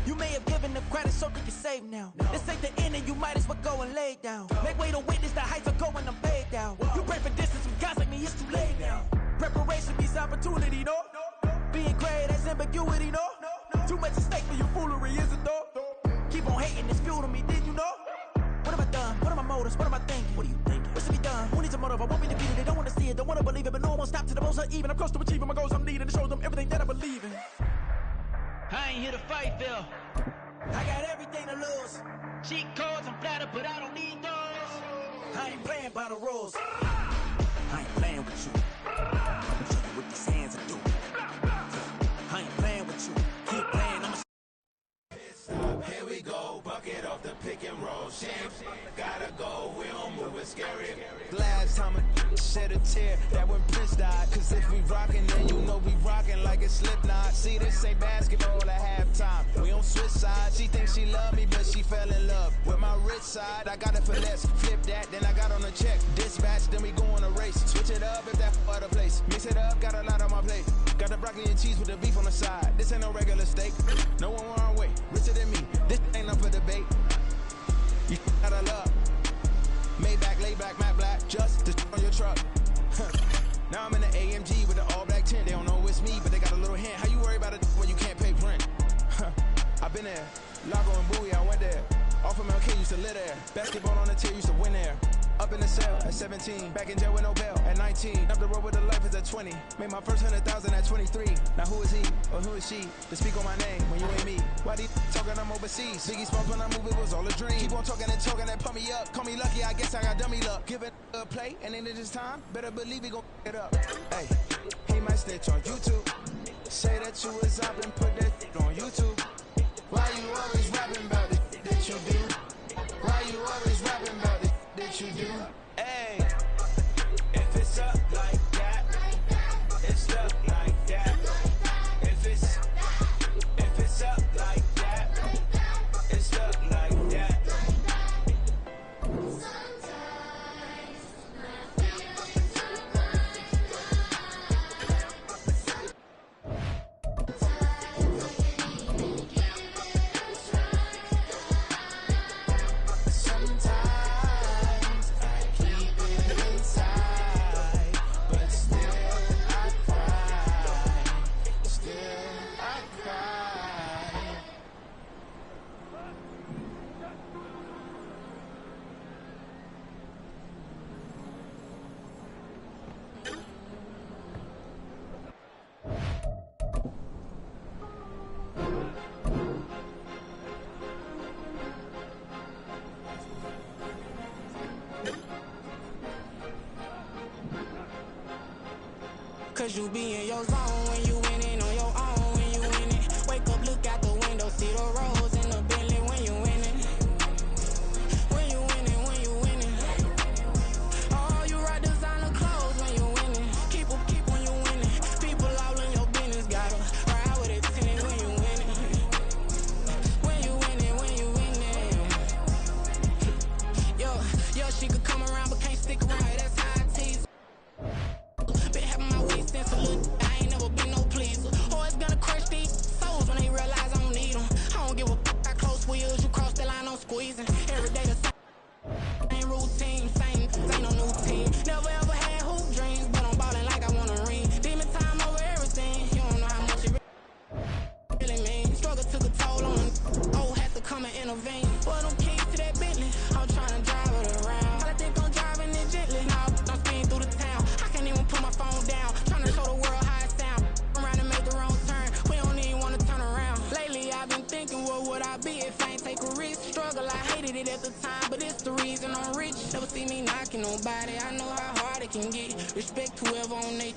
You may have given them credit so they can save now. This ain't the end and you might as well go and lay down. Make way to witness the heights of going, I'm paid down. You pray for distance with guys like me, it's too late now. Preparation means opportunity, no? Being great, that's ambiguity, no? Too much at stake for your foolery, is it though? Keep on hating, it's fuel to me, did you know? What have I done? What are my motives? What am I thinking? What are you thinking? What's to be done? Who needs a motive? I won't be defeated. They don't want to see it, don't want to believe it, but no one won't stop to the most even. I'm close to achieving my goals. I'm needing to show them everything that I believe in. I ain't here to fight, Phil. I got everything to lose. Cheat codes and platter, but I don't need those. I ain't playing by the rules. I ain't playing with you. I'll show you what these hands are doing. I ain't playing with you. Keep playing. Here we go, bucket off the pick and roll. Shit, gotta go, we don't move, it's scary. Last time a shed a tear, that when Prince died. Cause if we rockin', then you know we rockin' like it's Slipknot. See, this ain't basketball at halftime. We on switch sides. She thinks she love me, but she fell in love with my rich side. I got it for less, flip that, then I got on a check. Dispatch, then we go on a race. Switch it up if that other place. Mix it up, got a lot on my plate. Got the broccoli and cheese with the beef on the side. This ain't no regular steak. No one wrong way, richer than me. This ain't up for debate. You gotta love. Maybach, lay back, matte black, just to on your truck. Now I'm in the AMG with the all black tint. They don't know it's me, but they got a little hint. How you worry about it when you can't pay rent? I've been there. Lago and Bowie, I went there. Off of MLK, used to live there. Basketball on the tier, used to win there. Up in the cell at 17, back in jail with no bail at 19. Up the road with the life is at 20. Made my first 100,000 at 23. Now who is he or who is she to speak on my name when you ain't me? Why they talking I'm overseas? Biggie Smalls when I move, it was all a dream. Keep on talking and talking and pump me up. Call me lucky, I guess I got dummy luck. Give it a play and then this time, better believe he gon' it up. Hey, he might snitch on YouTube. Say that you was up and put that on YouTube. Why you always rapping about it that you do? Why you always rapping about it that you do? Hey, if it's up like that, it's up like that. If it's up like that, it's up like that. Cause you be in your zone when you winning on your own when you winning. Wake up, look out the window, see the rose in the Bentley when you winning. When you winning, when you winning. Oh, you rock designer clothes when you winning. Keep when you winning. People all in your business, gotta ride with it tinted when you winning. When you winning, when you winning. Yo, she could come around but can't stick around. That's how I tease. Been having my way since a little. I ain't never been no pleaser. Always gonna crush these souls when they realize I don't need them. I don't give a f***. I close wheels, you cross the line, I'm squeezing. Every day the same routine, same, ain't no new team. Never ever had hoop dreams, but I'm ballin' like I wanna ring. Demon time over everything, you don't know how much it really mean. Struggle took a toll on them. Oh, had to come and intervene. Boy, them keys to that Bentley, I'm tryna drive it around. I think I'm driving it gently. Now I'm speeding through the town. I can't even put my phone down. Tryna show the world how it sound. Around and make the wrong turn. We don't even wanna turn around. Lately I've been thinking, what would I be if I ain't take a risk? Struggle, I hated it at the time, but it's the reason I'm rich. Never see me knocking nobody. I know how hard it can get. Respect whoever on they.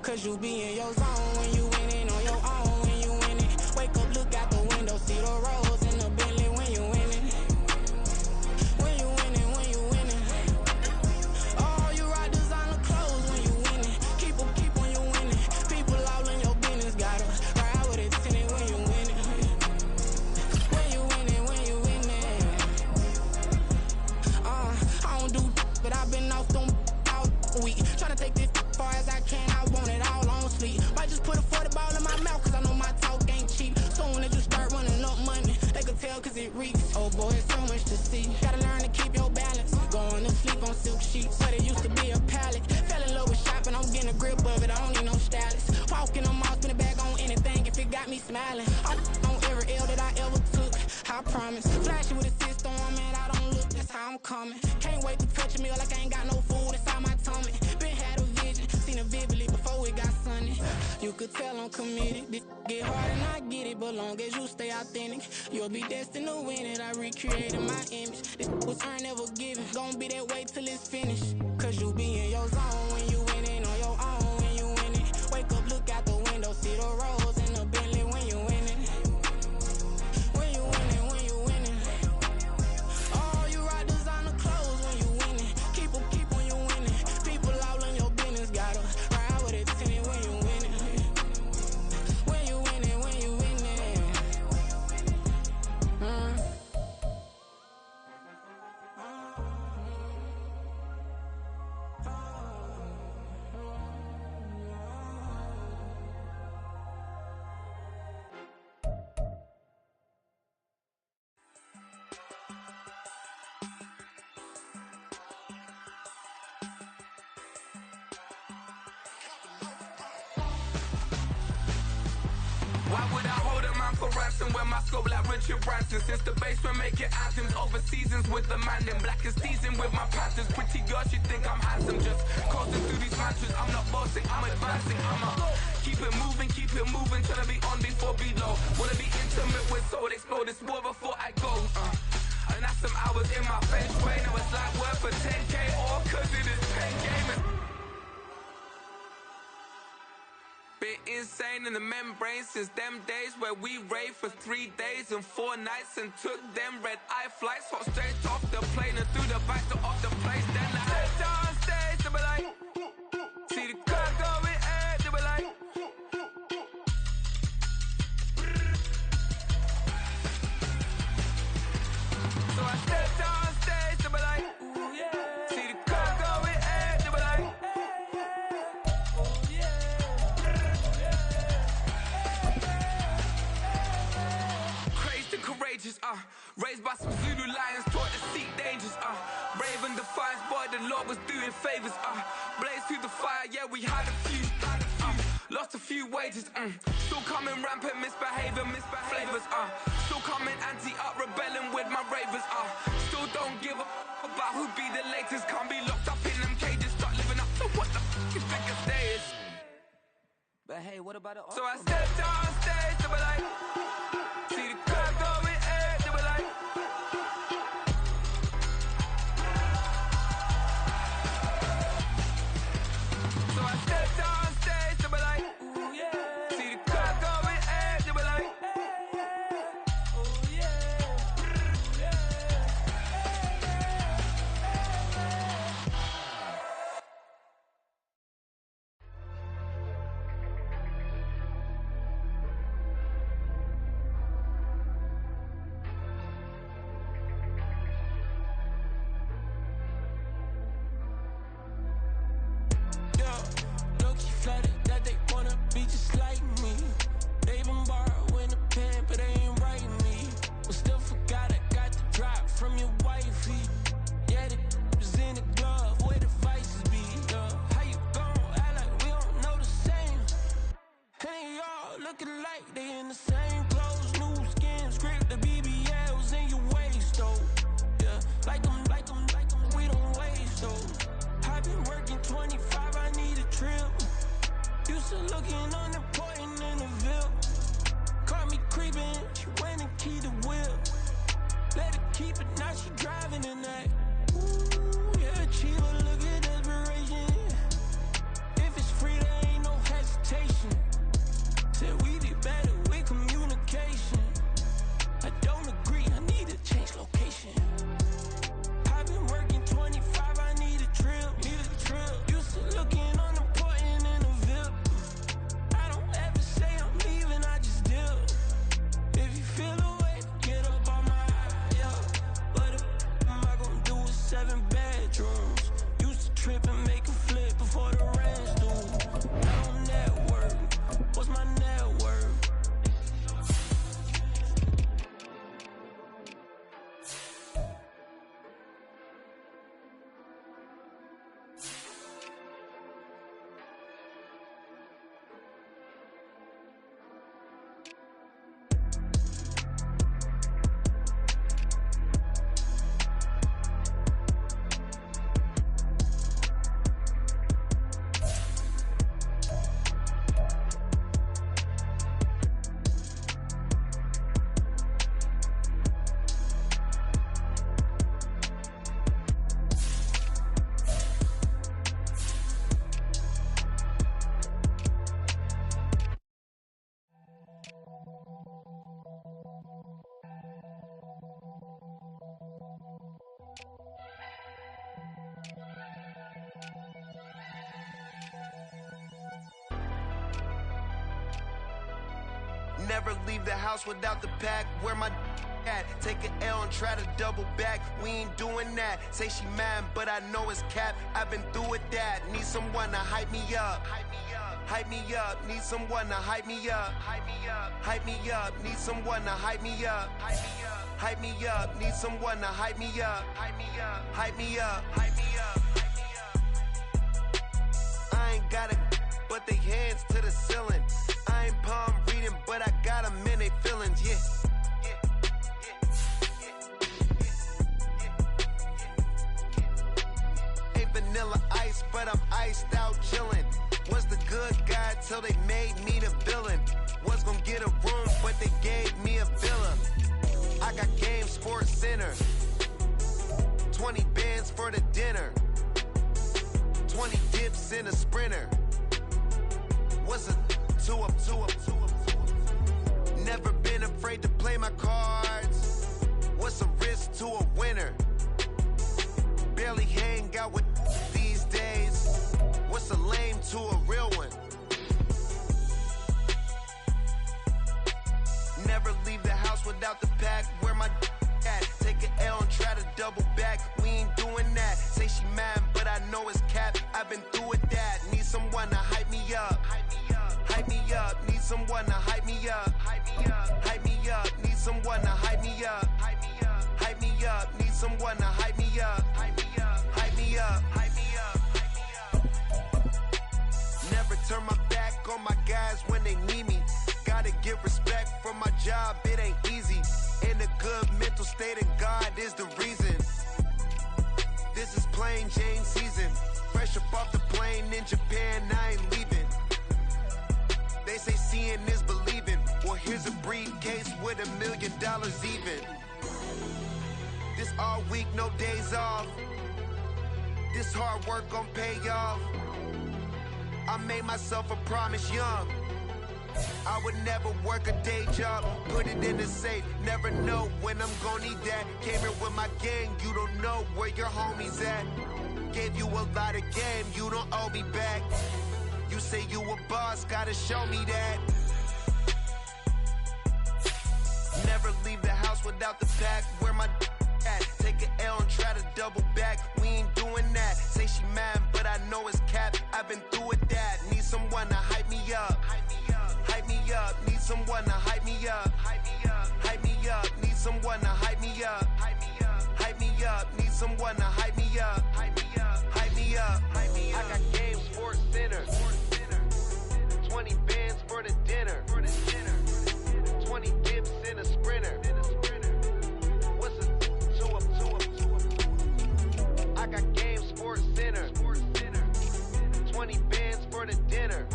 Cause you be in your zone when you winning on your own when you winning. Wake up, look out the window, see the rose in the Bentley when you winning. When you winning, when you winning. Oh, you rock designer clothes when you winning. Keep when you winning. People all in your business, gotta ride with it tinted when you winning. When you winning, when you winning. I don't do, but I've been off them all week. Tryna take this far as I can, I want it all on sleep. Might just put a 40 ball in my mouth, cause I know my talk ain't cheap. Soon as you start running up money, they can tell cause it reeks. Oh boy, it's so much to see. Gotta learn to keep your balance. Going to sleep on silk sheets, but it used to be a pallet. Fell in love with shopping, I'm getting a grip of it, I don't need no stylist. Walking them off, spin a bag on anything if it got me smiling. I'm on every L that I ever took, I promise. Flashy with a system on, man, I don't look, that's how I'm coming. Can't wait to touch a meal like I ain't got no food inside my tummy. Been had a vision, seen it vividly before it got sunny. You could tell I'm committed. This get hard and I get it, but long as you stay authentic, you'll be destined to win it. I recreated my image. This was earned, never given. Gonna be that way till it's finished. Cause you be in your zone when you winning on your own when you winning. Wake up, look out the window, see the rose in the Bentley when you winning. When you winning, when you winning. Oh, you rock designer clothes when you winning. Keep when you winning. People all in your business, gotta ride with it tinted when you winning. When you winning, when you winning. Why would I hold a man for ransom when my scope like Richard Branson? Since the basement making anthems over seasons with the man in black is seasoned with my panthers. Pretty girl, she think I'm handsome. Just coasting through these mantras. I'm not bossing, I'm advancing. I'ma keep it moving, trying to be on before below. Wanna be intimate with soul, explode this war before I go. And that's some hours in my bench brain. I was like worth for 10K all cause it is pen gaming. Been insane in the membrane since them days where we raved for 3 days and 4 nights and took them red eye flights, hot straight off the plane and through the back door of the place. Then I stepped on stage, they were like, see the crowd going ahead, they were like, so I stepped on stage, they were like, ooh yeah, see the crowd going ahead, they were like, oh yeah. Crazed and courageous, raised by some Zulu lions, taught to seek dangers, brave and defiant, boy, the Lord was doing favors, blaze through the fire, yeah, we had a few, lost a few wages, still coming rampant, misbehavior, flavors, still coming anti-up, rebelling with my ravers, still don't give a about who be the latest, can't be locked up in them cages, start living up to what the f*** you think your day is. But hey, what about the So I stepped on stage, they were like, see the crowd going ahead, they were like, so I stepped on stage, they were beat, but now she driving tonight. Ooh, yeah, achiever, look at desperation. If it's free, there ain't no hesitation. Said we be better with communication. I don't agree, I need to change location. I've been working 25, I need a trip, Used to looking unimportant in a VIP. I don't ever say I'm leaving, I just dip. If you feel away, get up on my yeah. What am I gonna do with 7 bedrooms? Used to trip and make a flip before the rent's due. I don't network, what's my net worth? Never leave the house without the pack. Where my at? Take an L and try to double back. We ain't doing that. Say she mad, but I know it's cap. I've been through with that. Need someone to hype me up. Hype me up. Need someone to hype me up. Hype me up. Need someone to hype me up. Hype me up. Need someone to hype me up. Hype me up. Hype me up. Hype me up. I ain't got it, but they hands to the ceiling. I ain't palm reading, but I got them in they feelings, yeah. Ain't vanilla ice, but I'm iced out chillin'. Was the good guy till they made me the villain. Was gonna get a room, but they gave me a villa. I got game, Sports Center. 20 bands for the dinner. 20 dips in a sprinter. What's a 2 up? Never been afraid to play my cards. What's a risk to a winner? Barely hang out with these days. What's a lame to a real one? Never leave the house without the pack. Where my at? Take an L and try to double back. We ain't doing that. Say she mad, but I know it's cap. I've been through with that. Need someone to hype me up. Hype me up. Need someone to hype me up. Hype me up. Need someone to hype me up. Hype me up. Need someone to hype me up. Hype me up. Never turn my back on my guys when they need me. Gotta give respect for my job, it ain't easy. In a good mental state and God is the reason. This is plain Jane season. Fresh up off the plane in Japan, I ain't leaving. They say seeing is believing. Well, here's a briefcase with $1 million even. This all week, no days off. This hard work gon' pay off. I made myself a promise young. I would never work a day job, put it in the safe, never know when I'm gon' need that. Came here with my gang, you don't know where your homies at. Gave you a lot of game, you don't owe me back. You say you a boss, gotta show me that. Never leave the house without the pack, where my at? Take an L and try to double back, we ain't doing that. Say she mad, but I know it's cap, I've been through with that. Need someone to hype me up. Hype me up, need someone to hype me up. Hype me up, need someone to hype me up. Hype me up, need someone to hype me up. Hype me up. I got game, Sports Center. 20 bands for the dinner. 20 dips in a sprinter. What's a 2 up? I got game, Sports Center. 20 bands for the dinner.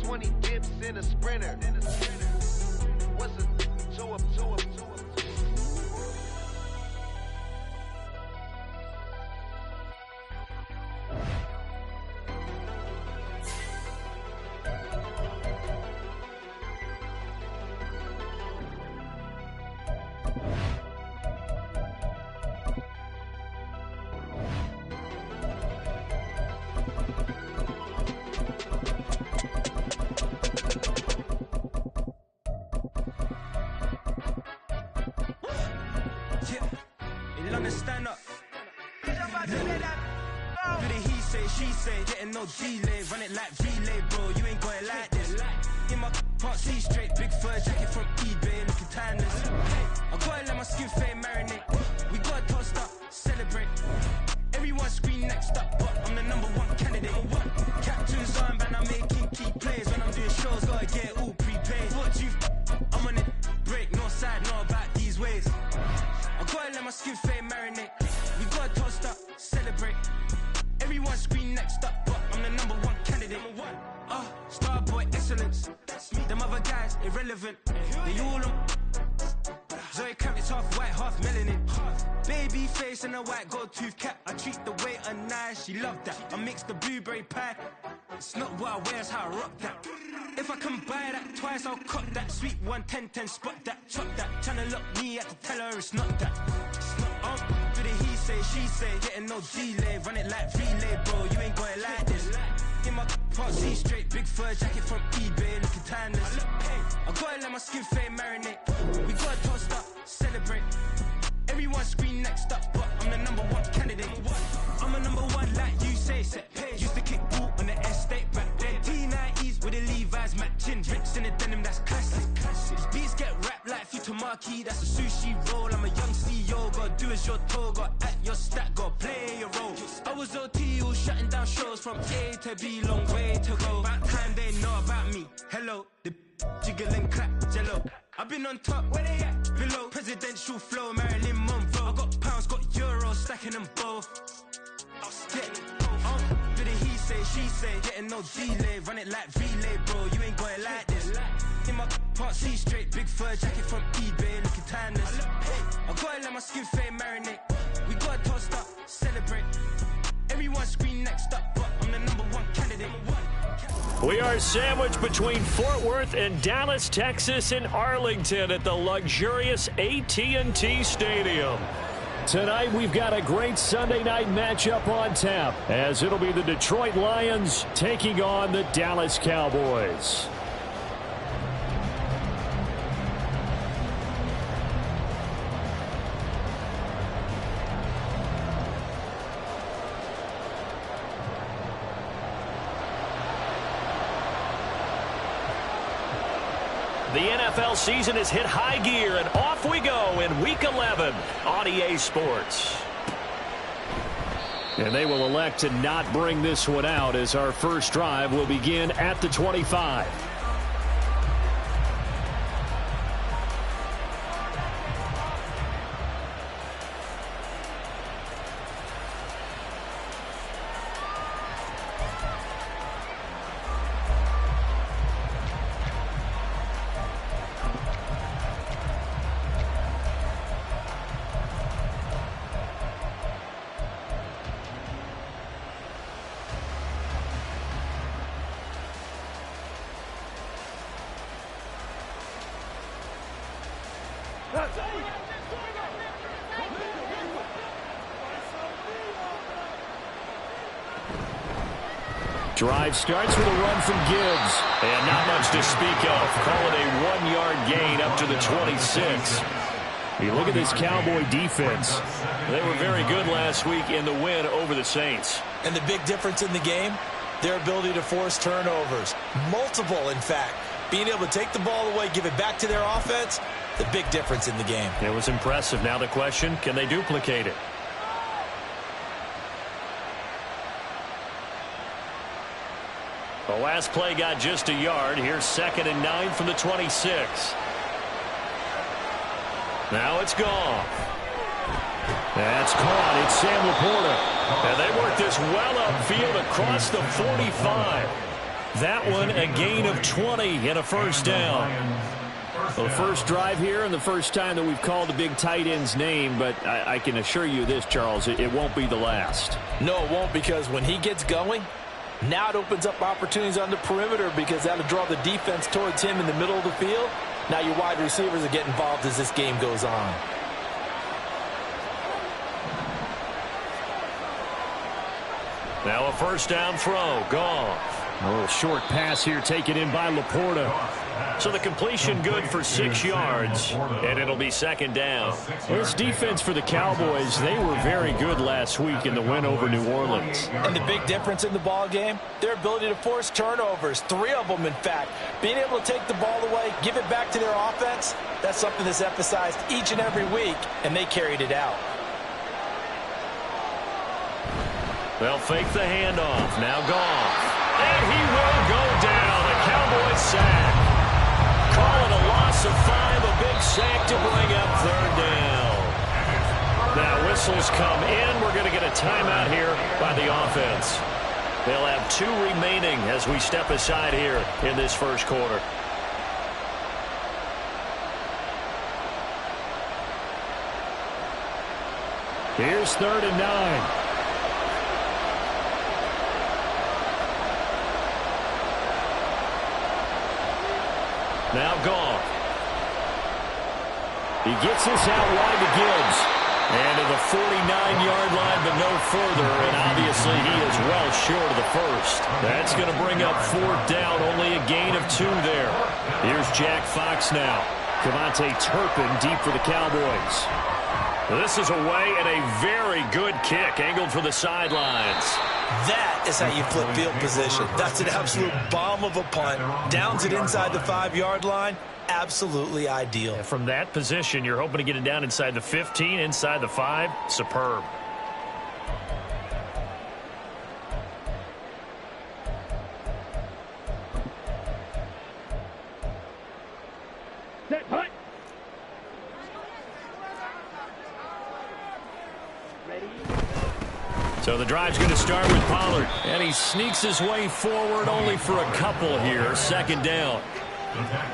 20 dips in a sprinter. What's a 2 up? In London, stand up. Do the he say, she say, getting no delay. Run it like relay, bro, you ain't got it like this. In my can't see straight, big fur jacket from eBay, looking timeless. I gotta let my skin fade marinate. We gotta toast up, celebrate. Everyone scream next up, but I'm the #1 candidate. Captain's armband, I'm making key plays. When I'm doing shows, gotta get it all prepaid. What you I'm on it, break, no side, no about these ways. I gotta let my skin fade marinate. We gotta toast up, celebrate. Everyone scream next up, but I'm the #1 candidate. Starboy excellence. Them other guys irrelevant. They all on. Zoe Camp, it's half white, half melanin. Baby face and a white gold tooth cap. I treat the waiter nice, she love that. I mix the blueberry pie. It's not what I wear, it's how I rock that. If I can buy that twice, I'll cut that. Sweet 110, spot that, chop that. Tryna look me, I have to tell her it's not that. Do the he say, she say, getting no delay. Run it like relay, bro, you ain't got it like this. In my can't see straight, big fur jacket from eBay, looking timeless. I gotta let my skin fade marinate. We gotta toast up, celebrate. Everyone scream next up, but I'm the #1 candidate. I'm a #1 like you say, set page. Used to kick ball on the estate back then. T90s with the Levi's matching. Rips in the denim, that's classic. These beats get wrapped like Futamaki, that's a sushi roll. I'm a young CEO, gotta do as you're told. Gotta act your stat, gotta play your role. I was OT, all shutting down shows from A to B, long way to go. About time they know about me. Hello, the jiggle and clap, jello. I've been on top, where they at? Below, presidential flow, Marilyn Monroe. I got pounds, got euros, stacking them both. Do the he say, she say, getting no delay. Run it like relay, bro, you ain't got it like this. In my can't see straight, big fur jacket from eBay, looking timeless. I gotta let my skin fade marinate. We gotta toast up, celebrate. Everyone scream next up, but I'm the #1 candidate. We are sandwiched between Fort Worth and Dallas, Texas, and Arlington at the luxurious AT&T Stadium. Tonight, we've got a great Sunday night matchup on tap, as it'll be the Detroit Lions taking on the Dallas Cowboys. The NFL season has hit high gear, and off we go in Week 11 on EA Sports. And they will elect to not bring this one out, as our first drive will begin at the 25. Drive starts with a run from Gibbs. And not much to speak of. Call it a 1-yard gain up to the 26. You look at this Cowboy defense. They were very good last week in the win over the Saints. And the big difference in the game, their ability to force turnovers. Multiple, in fact. Being able to take the ball away, give it back to their offense, the big difference in the game. It was impressive. Now the question, can they duplicate it? The last play got just a yard. Here's 2nd and 9 from the 26. Now it's gone. That's caught. It's Sam Laporta. And they work this well upfield across the 45. That one a gain of 20 and a first down. Well, the first drive here and the first time that we've called the big tight end's name, but I can assure you this, Charles, it won't be the last. No, it won't, because when he gets going, now it opens up opportunities on the perimeter, because that'll draw the defense towards him in the middle of the field. Now your wide receivers will get involved as this game goes on. Now a first down throw. Goff. A little short pass here taken in by Laporta. So the completion good for 6 yards, and it'll be second down. This defense for the Cowboys, they were very good last week in the win over New Orleans. And the big difference in the ball game, their ability to force turnovers, 3 of them in fact. Being able to take the ball away, give it back to their offense, that's something that's emphasized each and every week, and they carried it out. They'll fake the handoff. Now Goff. And he will go down. A Cowboys sack. Call it a loss of 5. A big sack to bring up third down. Now whistles come in. We're going to get a timeout here by the offense. They'll have 2 remaining as we step aside here in this first quarter. Here's 3rd and 9. Now Goff. He gets this out wide to Gibbs. And to the 49-yard line, but no further. And obviously he is well short of the first. That's going to bring up 4th down. Only a gain of 2 there. Here's Jack Fox now. Cavante Turpin deep for the Cowboys. This is away and a very good kick. Angled for the sidelines. That is how you flip field position. That's an absolute bomb of a punt. Downs it inside the 5-yard line. Absolutely ideal. And from that position, you're hoping to get it down inside the 15, inside the 5. Superb. Set, punt. So the drive's going to start with Pollard. And he sneaks his way forward only for a couple here. 2nd down.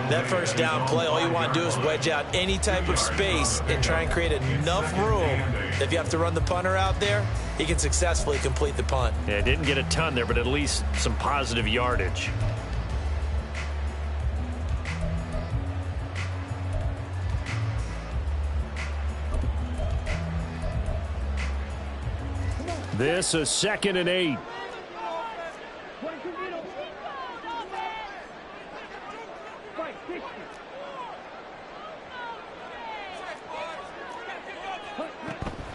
That first down play, all you want to do is wedge out any type of space and try and create enough room. If you have to run the punter out there, he can successfully complete the punt. Yeah, didn't get a ton there, but at least some positive yardage. This is 2nd and 8.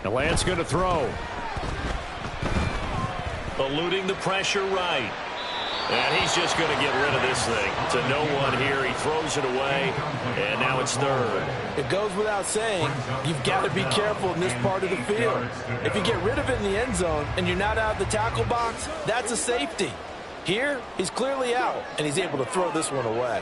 And Lance going to throw. Eluding the pressure right. And he's just going to get rid of this thing. To no one here. He throws it away. And now it's 3rd. It goes without saying, you've got to be careful in this part of the field. If you get rid of it in the end zone and you're not out of the tackle box, that's a safety. Here, he's clearly out, and he's able to throw this one away.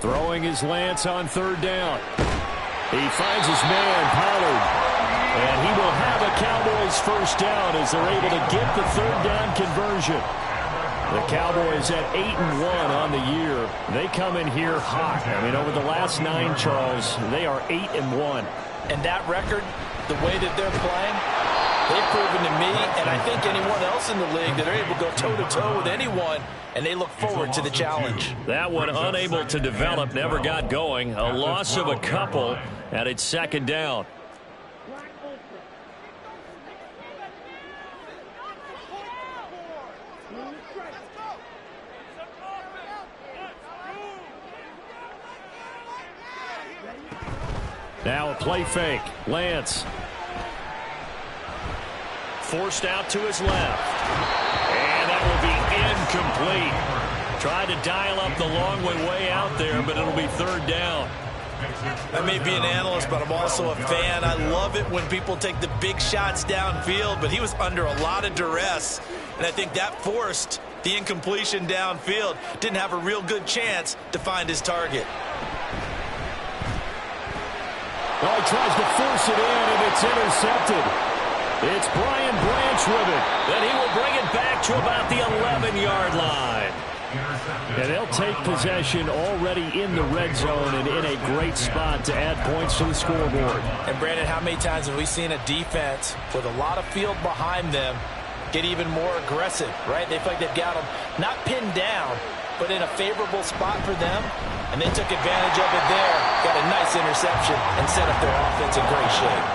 Throwing his Lance on 3rd down. He finds his man, Pollard. And he will have a Cowboys first down as they're able to get the 3rd down conversion. The Cowboys at 8-1 on the year. They come in here hot. I mean, over the last 9, Charles, they are 8-1. And that record, the way that they're playing, they've proven to me, and I think anyone else in the league, that they're able to go toe-to-toe with anyone, and they look forward to the challenge. That one unable to develop, never got going. A loss of a couple, and it's 2nd down. Now a play fake. Lance. Forced out to his left. And that will be incomplete. Tried to dial up the long way out there, but it'll be 3rd down. I may be an analyst, but I'm also a fan. I love it when people take the big shots downfield, but he was under a lot of duress, and I think that forced the incompletion downfield. Didn't have a real good chance to find his target. Well, he tries to force it in, and it's intercepted. It's Brian Branch with it. Then he will bring it back to about the 11-yard line. And they'll take possession already in the red zone and in a great spot to add points to the scoreboard. And, Brandon, how many times have we seen a defense with a lot of field behind them get even more aggressive, right? They feel like they've got them not pinned down, but in a favorable spot for them, and they took advantage of it there, got a nice interception, and set up their offense in great shape.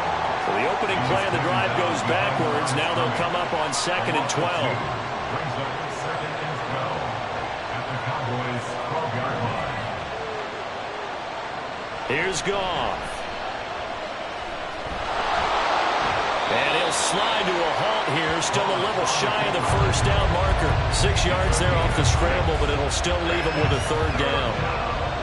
So the opening play of the drive goes backwards. Now they'll come up on 2nd and 12. Here's Goff. And he'll slide to a halt here. Still a little shy of the first down marker. 6 yards there off the scramble, but it'll still leave him with a third down.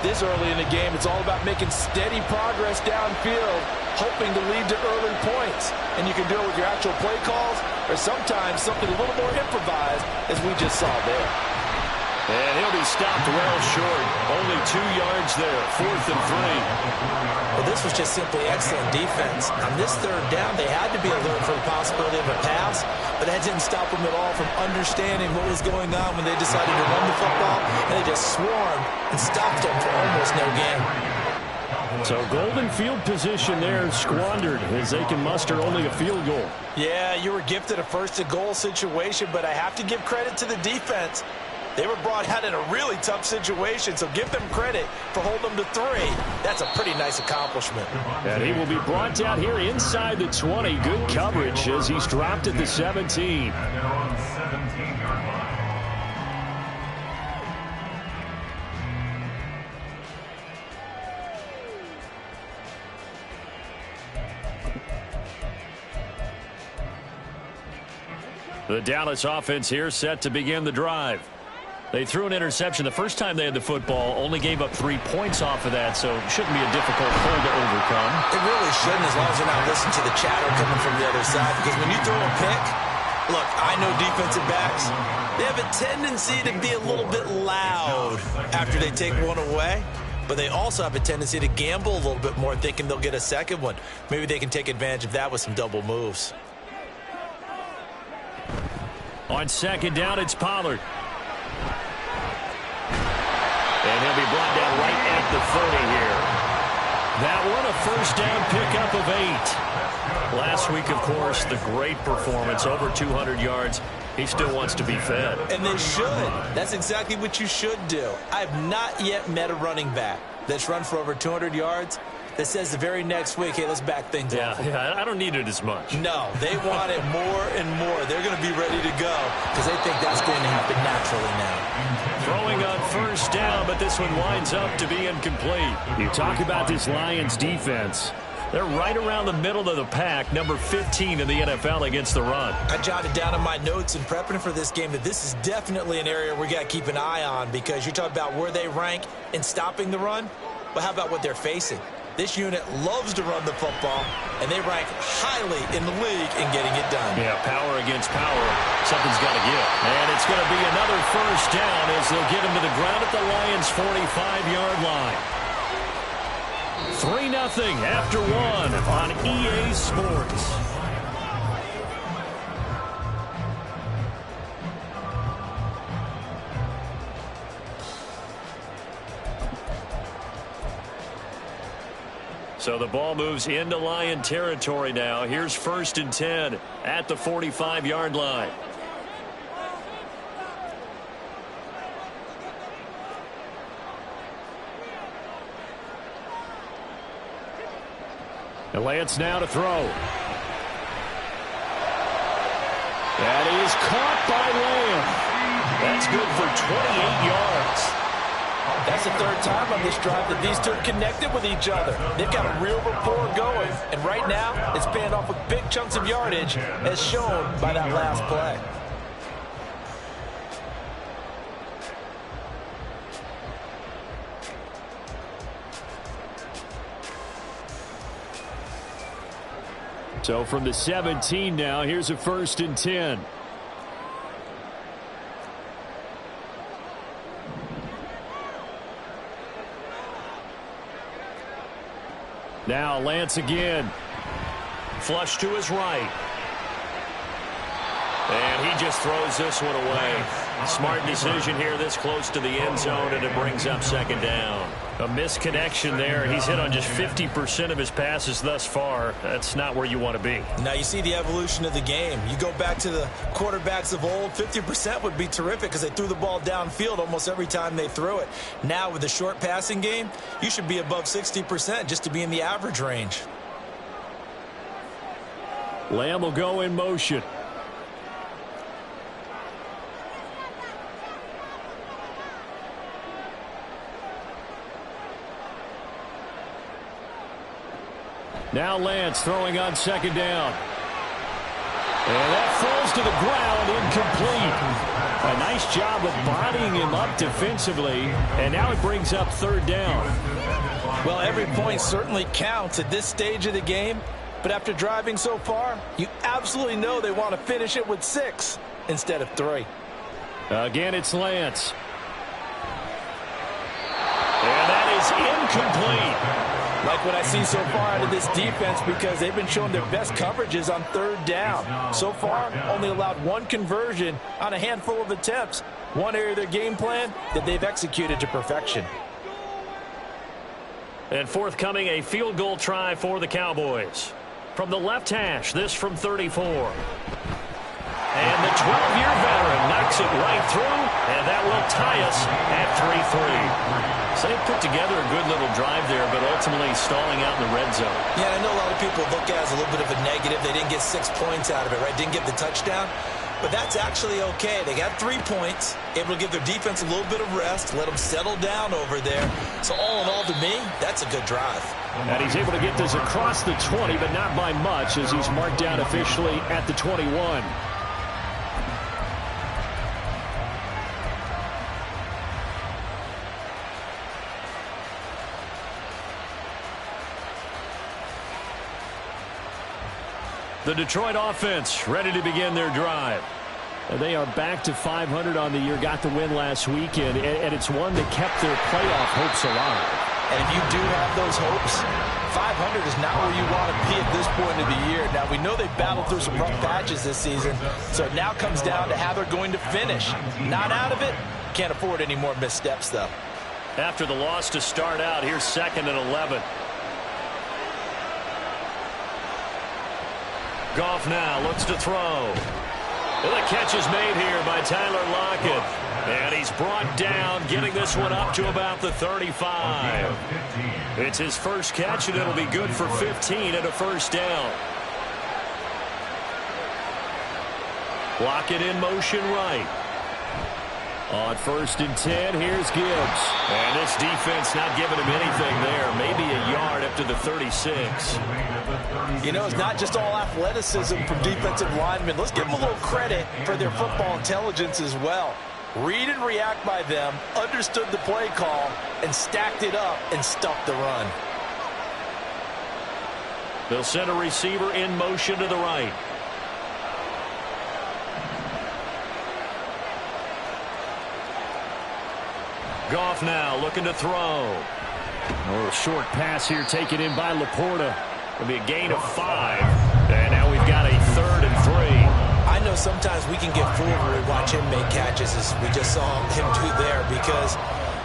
This early in the game, it's all about making steady progress downfield, hoping to lead to early points. And you can do it with your actual play calls or sometimes something a little more improvised, as we just saw there. And he'll be stopped well short. Only 2 yards there, 4th and 3. Well, this was just simply excellent defense. On this third down, they had to be alert for the possibility of a pass, but that didn't stop them at all from understanding what was going on when they decided to run the football, and they just swarmed and stopped them for almost no gain. So golden field position there squandered as they can muster only a field goal. Yeah, you were gifted a first-and-goal situation, but I have to give credit to the defense. They were brought out in a really tough situation, so give them credit for holding them to 3. That's a pretty nice accomplishment. And he will be brought down here inside the 20. Good coverage as he's dropped at the 17. The Dallas offense here set to begin the drive. They threw an interception the first time they had the football, only gave up 3 points off of that, so it shouldn't be a difficult hole to overcome. It really shouldn't, as long as they're not listening to the chatter coming from the other side, because when you throw a pick, look, I know defensive backs, they have a tendency to be a little bit loud after they take one away, but they also have a tendency to gamble a little bit more, thinking they'll get a second one. Maybe they can take advantage of that with some double moves. On second down, it's Pollard. And he'll be brought down right at the 30 here. That one, a first down pickup of 8. Last week, of course, the great performance, over 200 yards. He still wants to be fed. And they should. That's exactly what you should do. I have not yet met a running back that's run for over 200 yards that says the very next week, hey, let's back things up. Yeah, I don't need it as much. No, they want it more and more. They're going to be ready to go because they think that's going to happen naturally now. Throwing on first down, but this one winds up to be incomplete. You talk about this Lions defense. They're right around the middle of the pack, number 15 in the NFL against the run. I jotted down in my notes in prepping for this game that this is definitely an area we got to keep an eye on because you're talking about where they rank in stopping the run. But how about what they're facing? This unit loves to run the football, and they rank highly in the league in getting it done. Yeah, power against power. Something's got to give. And it's going to be another first down as they'll get him to the ground at the Lions' 45-yard line. 3-0 after 1 on EA Sports. So the ball moves into Lion territory now. Here's 1st and 10 at the 45-yard line. And Lance now to throw. That is caught by Lamb. That's good for 28 yards. That's the third time on this drive that these two have connected with each other. They've got a real rapport going. And right now, it's paying off with big chunks of yardage, as shown by that last play. So from the 17 now, here's a 1st and 10. Now Lance again. Flush to his right. And he just throws this one away. Smart decision here this close to the end zone, and it brings up 2nd down. A misconnection there. He's hit on just 50% of his passes thus far. That's not where you want to be. Now you see the evolution of the game. You go back to the quarterbacks of old, 50% would be terrific because they threw the ball downfield almost every time they threw it. Now with the short passing game, you should be above 60% just to be in the average range. Lamb will go in motion. Now Lance throwing on second down. And that falls to the ground, incomplete. A nice job of bodying him up defensively, and now it brings up third down. Well, every point certainly counts at this stage of the game, but after driving so far, you absolutely know they want to finish it with 6 instead of 3. Again, it's Lance. And that is incomplete. Like what I see so far out of this defense, because they've been showing their best coverages on third down. So far, only allowed 1 conversion on a handful of attempts. One area of their game plan that they've executed to perfection. And forthcoming, a field goal try for the Cowboys. From the left hash, this from 34. And the 12-year veteran knocks it right through, and that will tie us at 3-3. So they put together a good little drive there, but ultimately stalling out in the red zone. Yeah, I know a lot of people look at it as a little bit of a negative. They didn't get 6 points out of it, right? Didn't get the touchdown. But that's actually okay. They got 3 points, able to give their defense a little bit of rest, let them settle down over there. So all in all, to me, that's a good drive. And he's able to get this across the 20, but not by much, as he's marked down officially at the 21. The Detroit offense ready to begin their drive. They are back to 500 on the year, got the win last weekend, and it's one that kept their playoff hopes alive. And if you do have those hopes, 500 is not where you want to be at this point of the year. Now, we know they've battled through some rough patches this season, so it now comes down to how they're going to finish. Not out of it. Can't afford any more missteps, though. After the loss to start out, here's 2nd and 11. Goff now looks to throw. And the catch is made here by Tyler Lockett. And he's brought down, getting this one up to about the 35. It's his first catch, and it'll be good for 15 and a first down. Lockett in motion right. On 1st and 10, here's Gibbs. And this defense not giving him anything there. Maybe a yard up to the 36. You know, it's not just all athleticism from defensive linemen. Let's give them a little credit for their football intelligence as well. Read and react by them, understood the play call, and stacked it up and stuffed the run. They'll send a receiver in motion to the right. Goff now looking to throw. A little short pass here taken in by Laporta. It'll be a gain of 5. And now we've got a 3rd and 3. I know sometimes we can get fooled when we watch him make catches, as we just saw him do there, because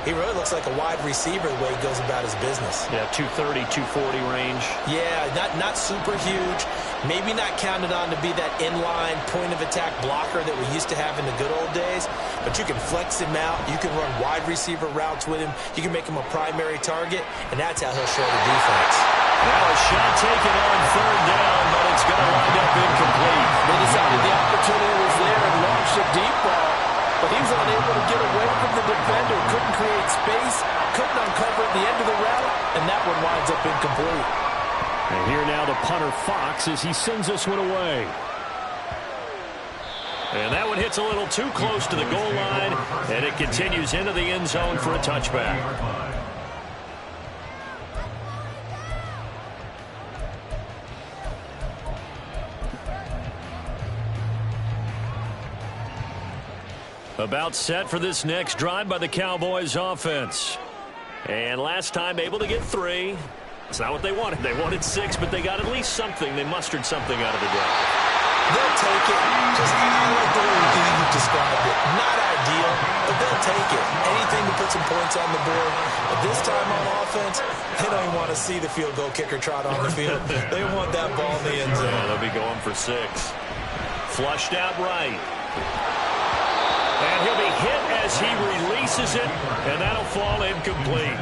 he really looks like a wide receiver the way he goes about his business. Yeah, 230, 240 range. Yeah, not super huge. Maybe not counted on to be that inline point-of-attack blocker that we used to have in the good old days, but you can flex him out. You can run wide receiver routes with him. You can make him a primary target, and that's how he'll show the defense. Now a shot taken on 3rd down, but it's going to wind up incomplete. They decided the opportunity was there and launched a deep ball, but he was unable to get away from the defender. Couldn't create space, couldn't uncover at the end of the route, and that one winds up incomplete. And here now the punter Fox as he sends this one away. And that one hits a little too close to the goal line, and it continues into the end zone for a touchback. About set for this next drive by the Cowboys offense. And last time able to get 3. It's not what they wanted. They wanted 6, but they got at least something. They mustered something out of the drive. They'll take it. Just like the way you described it. Not ideal, but they'll take it. Anything to put some points on the board. But this time on offense, they don't even want to see the field goal kicker trot on the field. They want that ball in the end zone. Yeah, they'll be going for 6. Flushed out right. And he'll be hit as he releases it, and that'll fall incomplete.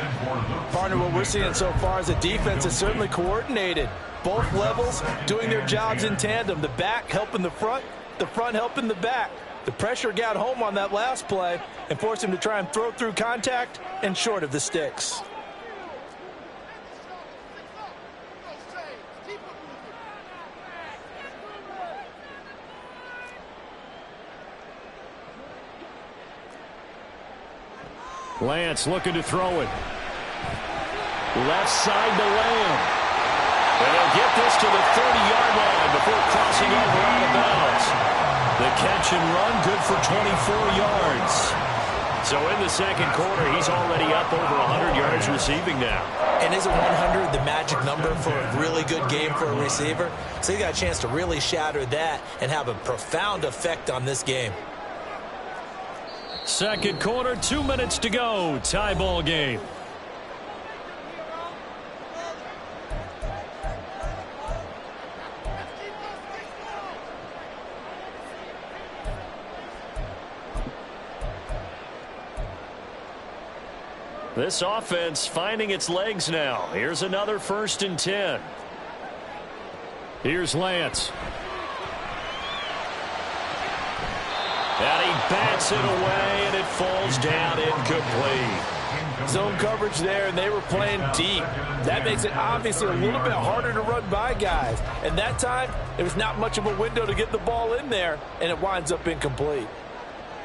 Partner, what we're seeing so far is the defense is certainly coordinated. Both levels doing their jobs in tandem. The back helping the front helping the back. The pressure got home on that last play and forced him to try and throw through contact and short of the sticks. Lance looking to throw it. Left side to Lamb. And he'll get this to the 30-yard line before crossing over out of bounds. The catch and run, good for 24 yards. So in the second quarter, he's already up over 100 yards receiving now. And isn't 100 the magic number for a really good game for a receiver? So he got a chance to really shatter that and have a profound effect on this game. Second quarter, 2 minutes to go. Tie ball game. This offense finding its legs now. Here's another 1st and 10. Here's Lance. And he bats it away, and it falls down incomplete. Zone coverage there, and they were playing deep. That makes it obviously a little bit harder to run by guys. And that time, there was not much of a window to get the ball in there, and it winds up incomplete.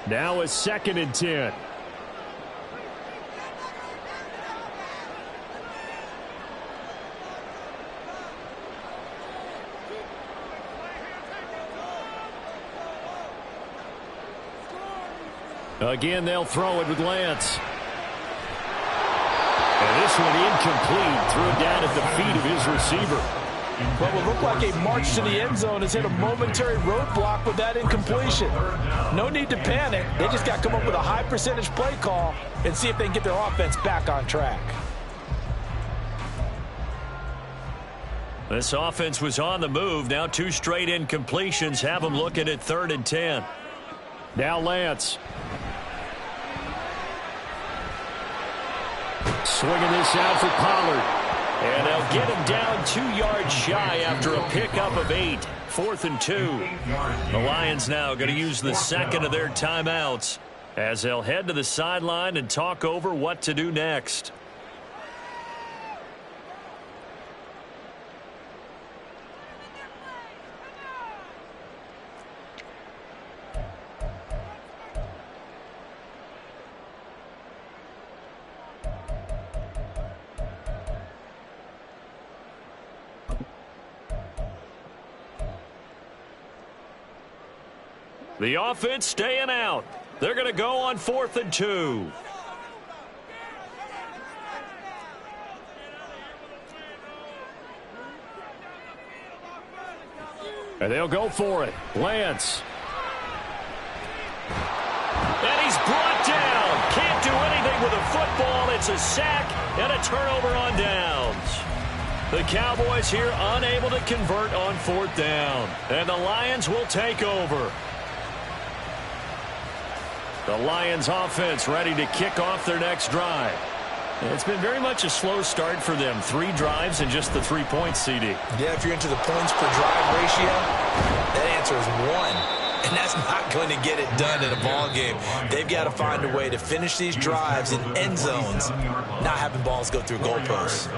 Now a 2nd and 10. Again, they'll throw it with Lance. And this one incomplete. Threw it down at the feet of his receiver. What will look like a march to the end zone has hit a momentary roadblock with that incompletion. No need to panic. They just got to come up with a high percentage play call and see if they can get their offense back on track. This offense was on the move. Now 2 straight incompletions have them looking at 3rd and 10. Now Lance. Swinging this out for Pollard. And they'll get him down 2 yards shy after a pickup of 8. 4th and 2. The Lions now going to use the second of their timeouts as they'll head to the sideline and talk over what to do next. The offense staying out. They're going to go on 4th and 2. And they'll go for it. Lance. And he's brought down. Can't do anything with a football. It's a sack and a turnover on downs. The Cowboys here unable to convert on 4th down. And the Lions will take over. The Lions offense ready to kick off their next drive. It's been very much a slow start for them. 3 drives and just the 3 points, CD. Yeah, if you're into the points per drive ratio, that answer is 1. And that's not going to get it done in a ball game. They've got to find a way to finish these drives in end zones, not having balls go through goalposts.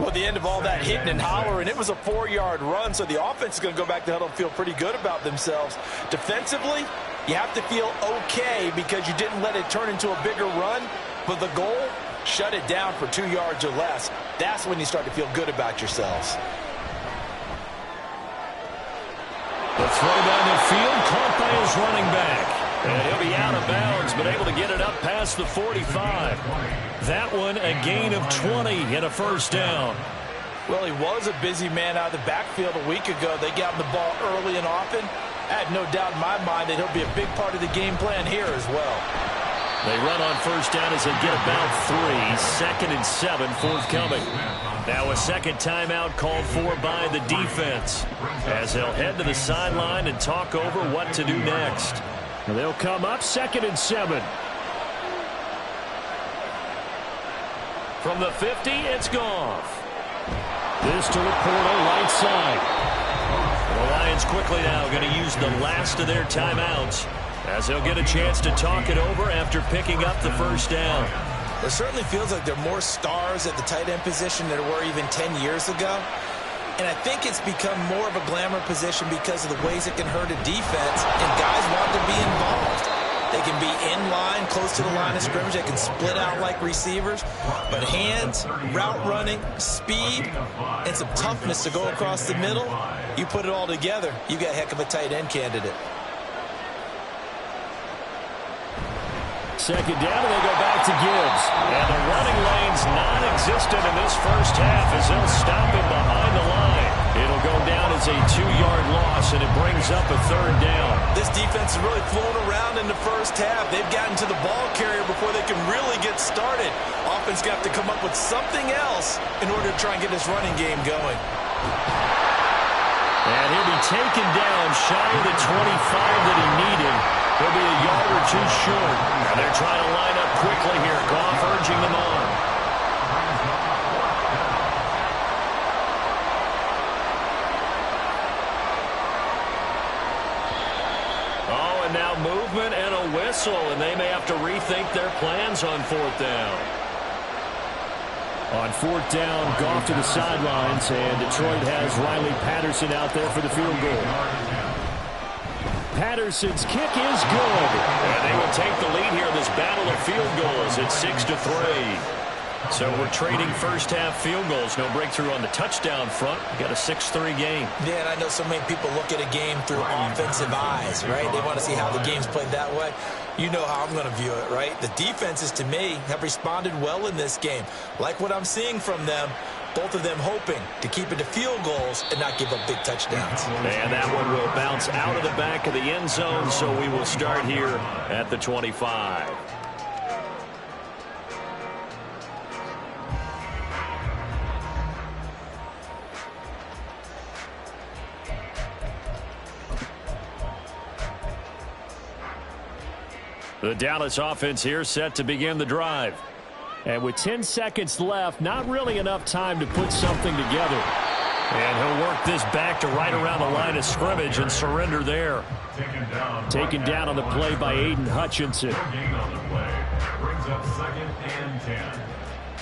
Well, the end of all that hitting and hollering, it was a 4-yard run, so the offense is going to go back to huddle and feel pretty good about themselves. Defensively, you have to feel okay because you didn't let it turn into a bigger run, but the goal, shut it down for 2 yards or less. That's when you start to feel good about yourselves. The throw down the field, caught by his running back. And he'll be out of bounds, but able to get it up past the 45. That one, a gain of 20 and a 1st down. Well, he was a busy man out of the backfield a week ago. They got him the ball early and often. I have no doubt in my mind that he'll be a big part of the game plan here as well. They run on 1st down as they get about 3. 2nd and 7 forthcoming. Now a second timeout called for by the defense as they'll head to the sideline and talk over what to do next. They'll come up 2nd and 7. From the 50, it's Goff. This to Laporta, right side. The Lions quickly now going to use the last of their timeouts as they'll get a chance to talk it over after picking up the 1st down. It certainly feels like there are more stars at the tight end position than there were even 10 years ago. And I think it's become more of a glamour position because of the ways it can hurt a defense, and guys want to be involved. They can be in line, close to the line of scrimmage. They can split out like receivers. But hands, route running, speed, and some toughness to go across the middle, you put it all together, you got a heck of a tight end candidate. Second down, and they go back to Gibbs. And the running lane's non-existent in this first half as they'll stop him behind the line. It'll go down as a 2-yard loss, and it brings up a third down. This defense is really flown around in the first half. They've gotten to the ball carrier before they can really get started. Offense got to come up with something else in order to try and get this running game going. And he'll be taken down shy of the 25 that he needed. He'll be a yard or two short. And they're trying to line up quickly here. Goff urging them on. Oh, and now movement and a whistle. And they may have to rethink their plans on fourth down. On fourth down, Goff to the sidelines, and Detroit has Riley Patterson out there for the field goal. Patterson's kick is good. And they will take the lead here in this battle of field goals at 6-3. So we're trading first-half field goals. No breakthrough on the touchdown front. Got a 6-3 game. Yeah, and I know so many people look at a game through offensive eyes, right? They want to see how the game's played that way. You know how I'm going to view it, right? The defenses, to me, have responded well in this game. Like what I'm seeing from them, both of them hoping to keep it to field goals and not give up big touchdowns. And that one will bounce out of the back of the end zone, so we will start here at the 25. The Dallas offense here set to begin the drive. And with 10 seconds left, not really enough time to put something together. And he'll work this back to right around the line of scrimmage and surrender there. Taken down on the play by Aiden Hutchinson. Brings up 2nd and 10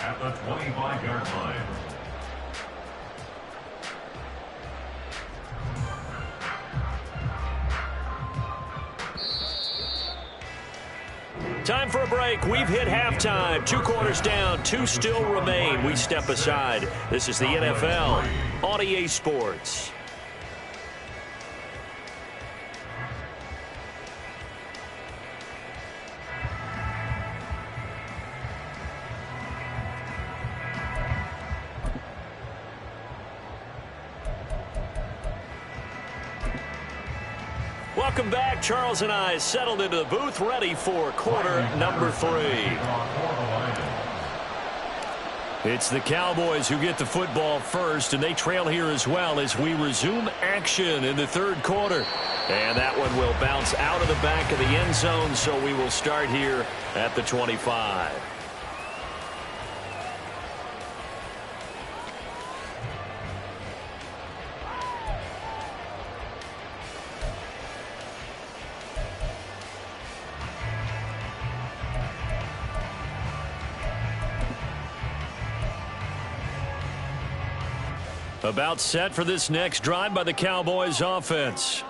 at the 25-yard line. Time for a break. We've hit halftime. 2 quarters down. 2 still remain. We step aside. This is the NFL on EA Sports. Welcome back. Charles and I settled into the booth, ready for quarter number 3. It's the Cowboys who get the football first, and they trail here as well as we resume action in the third quarter. And that one will bounce out of the back of the end zone, so we will start here at the 25. About set for this next drive by the Cowboys offense.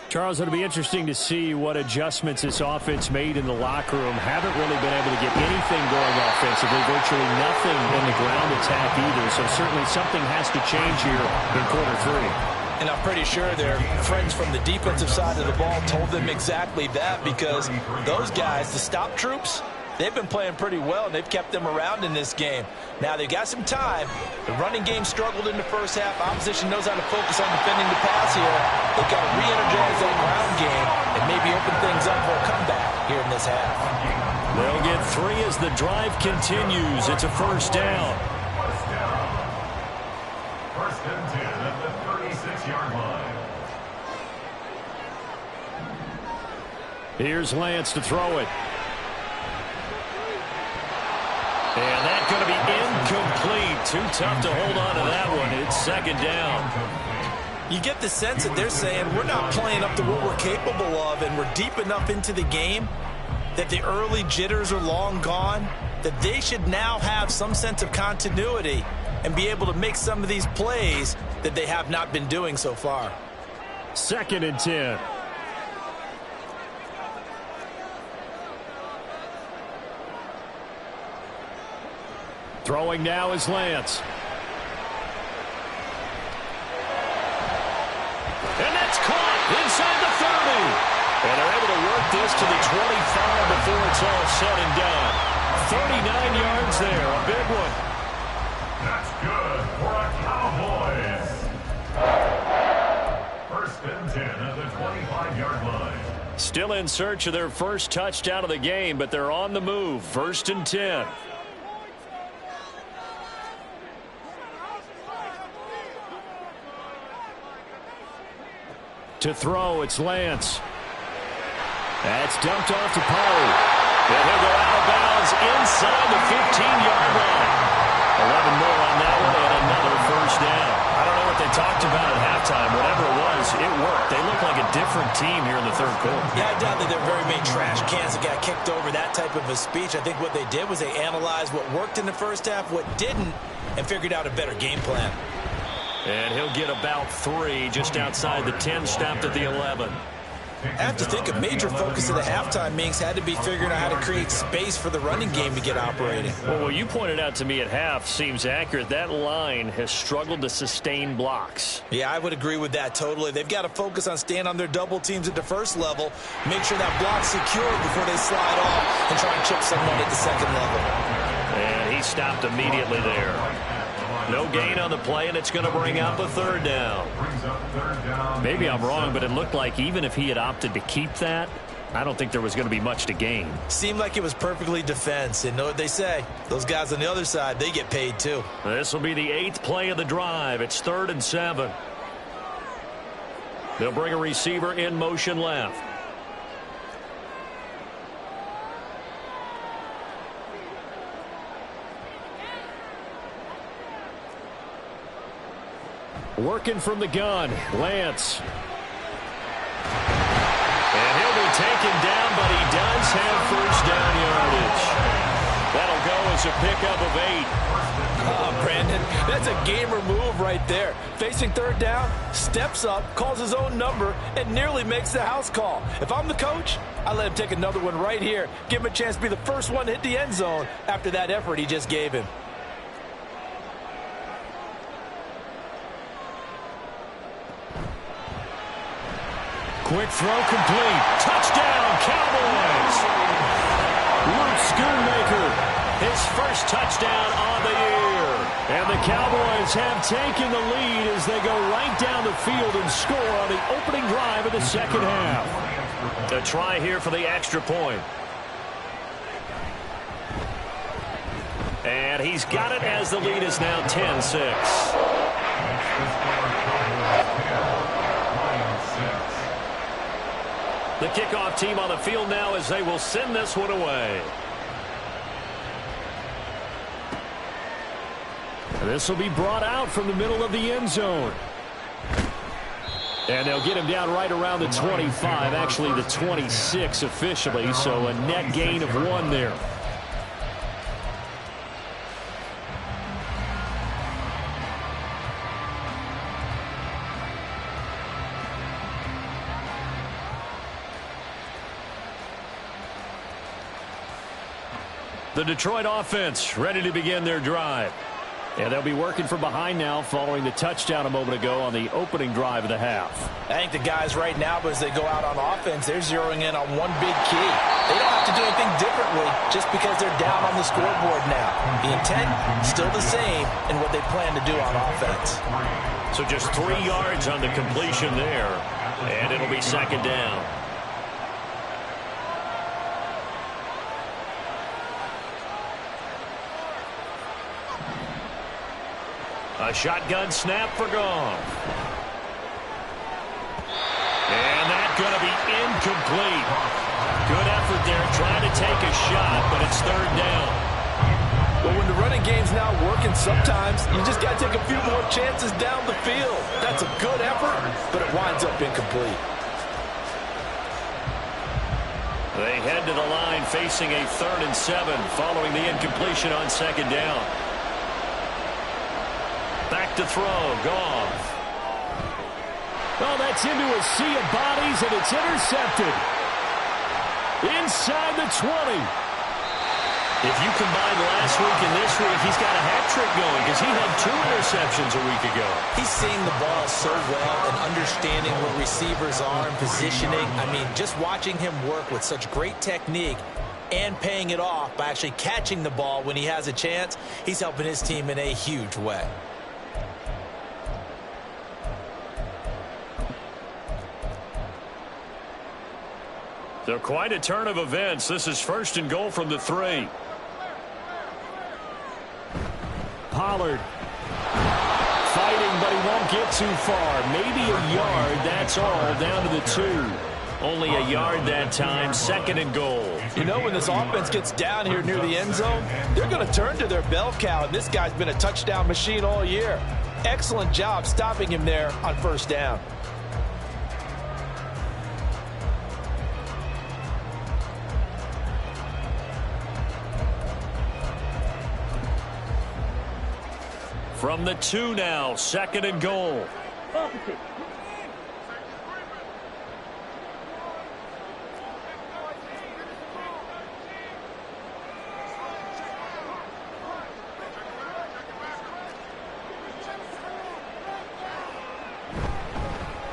Charles, it'll be interesting to see what adjustments this offense made in the locker room. Haven't really been able to get anything going offensively, virtually nothing in the ground attack either. So certainly something has to change here in quarter 3. And I'm pretty sure their friends from the defensive side of the ball told them exactly that, because those guys, the stop troops, they've been playing pretty well, and they've kept them around in this game. Now, they've got some time. The running game struggled in the first half. Opposition knows how to focus on defending the pass here. They've got to re-energize that ground game and maybe open things up for a comeback here in this half. They'll get 3 as the drive continues. It's a first down. First and 10 at the 36-yard line. Here's Lance to throw it. And that's going to be incomplete. Too tough to hold on to that one. It's second down. You get the sense that they're saying we're not playing up to what we're capable of, and we're deep enough into the game that the early jitters are long gone, that they should now have some sense of continuity and be able to make some of these plays that they have not been doing so far. 2nd and 10. Throwing now is Lance. And that's caught inside the 30. And they're able to work this to the 25 before it's all said and done. 39 yards there, a big one. That's good for a Cowboys. First and 10 at the 25-yard line. Still in search of their first touchdown of the game, but they're on the move. First and 10. To throw, it's Lance. That's dumped off to Pollard. And he'll go out of bounds inside the 15-yard line. 11 more on that one and another first down. I don't know what they talked about at halftime. Whatever it was, it worked. They look like a different team here in the third quarter. Yeah, I doubt that there are very many trash cans that got kicked over, that type of a speech. I think what they did was they analyzed what worked in the first half, what didn't, and figured out a better game plan. And he'll get about 3 just outside the 10, stopped at the 11. I have to think a major focus of the halftime meetings had to be figuring out how to create space for the running game to get operating. Well, what you pointed out to me at half seems accurate. That line has struggled to sustain blocks. Yeah, I would agree with that totally. They've got to focus on staying on their double teams at the first level, make sure that block's secure before they slide off and try and chip someone at the second level. And he stopped immediately there. No gain on the play, and it's going to bring up a third down. Maybe I'm wrong, but it looked like even if he had opted to keep that, I don't think there was going to be much to gain. Seemed like it was perfectly defense. And know what they say? Those guys on the other side, they get paid too. This will be the 8th play of the drive. It's 3rd and 7. They'll bring a receiver in motion left. Working from the gun, Lance. And he'll be taken down, but he does have first down yardage. That'll go as a pickup of 8. Brandon, that's a gamer move right there. Facing third down, steps up, calls his own number, and nearly makes the house call. If I'm the coach, I let him take another one right here. Give him a chance to be the first one to hit the end zone after that effort he just gave him. Quick throw complete. Touchdown, Cowboys. Luke Schoonmaker, his first touchdown on the year. And the Cowboys have taken the lead as they go right down the field and score on the opening drive of the second half. A try here for the extra point. And he's got it as the lead is now 10-6. The kickoff team on the field now as they will send this one away. This will be brought out from the middle of the end zone. And they'll get him down right around the 25, actually the 26 officially, so a net gain of 1 there. The Detroit offense ready to begin their drive. And they'll be working from behind now following the touchdown a moment ago on the opening drive of the half. I think the guys right now, but as they go out on offense, they're zeroing in on one big key. They don't have to do anything differently just because they're down on the scoreboard now. The intent, still the same in what they plan to do on offense. So just 3 yards on the completion there. And it'll be second down. A shotgun snap for Goff. And that's going to be incomplete. Good effort there trying to take a shot, but it's third down. Well, when the running game's not working, sometimes you just got to take a few more chances down the field. That's a good effort, but it winds up incomplete. They head to the line facing a 3rd and 7 following the incompletion on second down. Back to throw, Goff. Oh, that's into a sea of bodies, and it's intercepted. Inside the 20. If you combine last week and this week, he's got a hat trick going because he had 2 interceptions a week ago. He's seeing the ball so well and understanding where receivers are and positioning. I mean, just watching him work with such great technique and paying it off by actually catching the ball when he has a chance, he's helping his team in a huge way. So quite a turn of events. This is 1st and goal from the 3. Pollard fighting, but he won't get too far. Maybe a yard, that's all, down to the 2. Only a yard that time, 2nd and goal. You know, when this offense gets down here near the end zone, they're going to turn to their bell cow, and this guy's been a touchdown machine all year. Excellent job stopping him there on 1st down. From the 2 now, 2nd and goal.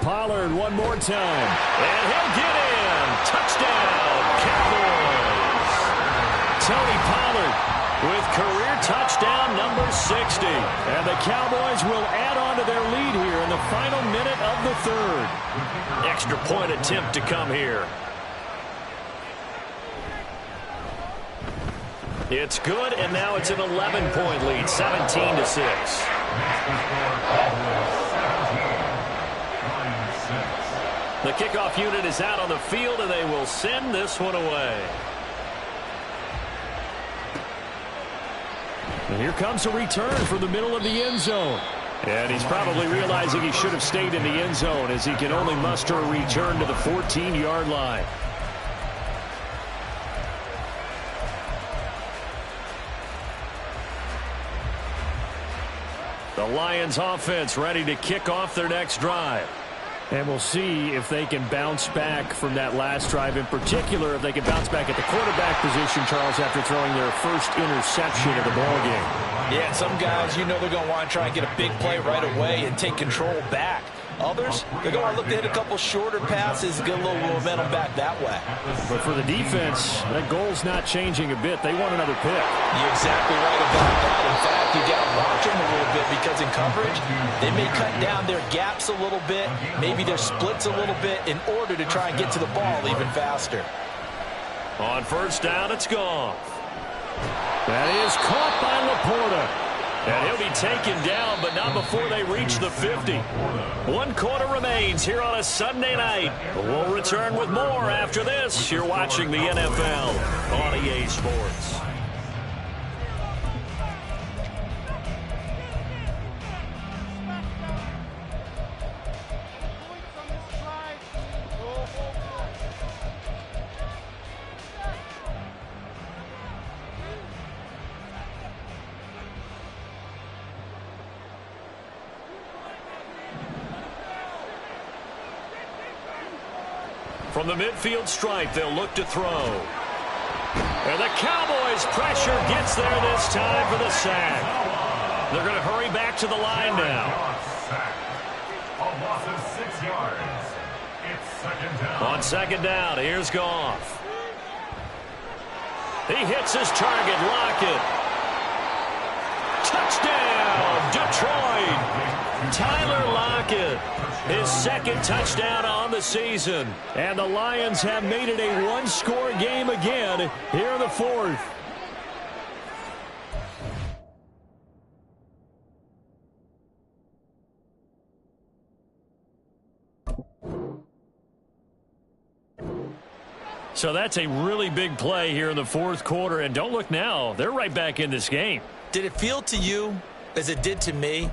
Pollard one more time. And he'll get in. Touchdown, Cowboys. Tony Pollard with career touchdown number 60. And the Cowboys will add on to their lead here in the final minute of the 3rd. Extra point attempt to come here. It's good, and now it's an 11-point lead, 17-6. The kickoff unit is out on the field, and they will send this one away. And here comes a return from the middle of the end zone. And he's probably realizing he should have stayed in the end zone as he can only muster a return to the 14-yard line. The Lions offense ready to kick off their next drive. And we'll see if they can bounce back from that last drive. In particular, if they can bounce back at the quarterback position, Charles, after throwing their first interception of the ballgame. Yeah, some guys, you know they're going to want to try and get a big play right away and take control back. Others, they're going to look to hit a couple shorter passes, get a little momentum back that way. But for the defense, that goal's not changing a bit. They want another pick. You're exactly right about that. In fact, you got to watch them a little bit because in coverage, they may cut down their gaps a little bit, maybe their splits a little bit in order to try and get to the ball even faster. On 1st down, it's gone. That is caught by Laporta. And he'll be taken down, but not before they reach the 50. 1 quarter remains here on a Sunday night. We'll return with more after this. You're watching the NFL on EA Sports. From the midfield stripe, they'll look to throw. And the Cowboys' pressure gets there this time for the sack. They're going to hurry back to the line now. A loss of 6 yards. It's 2nd down. On 2nd down, here's Goff. He hits his target, Lockett. Touchdown, Detroit. Tyler Lockett, his 2nd touchdown on the season. And the Lions have made it a one-score game again here in the 4th. So that's a really big play here in the 4th quarter. And don't look now, they're right back in this game. Did it feel to you, as it did to me,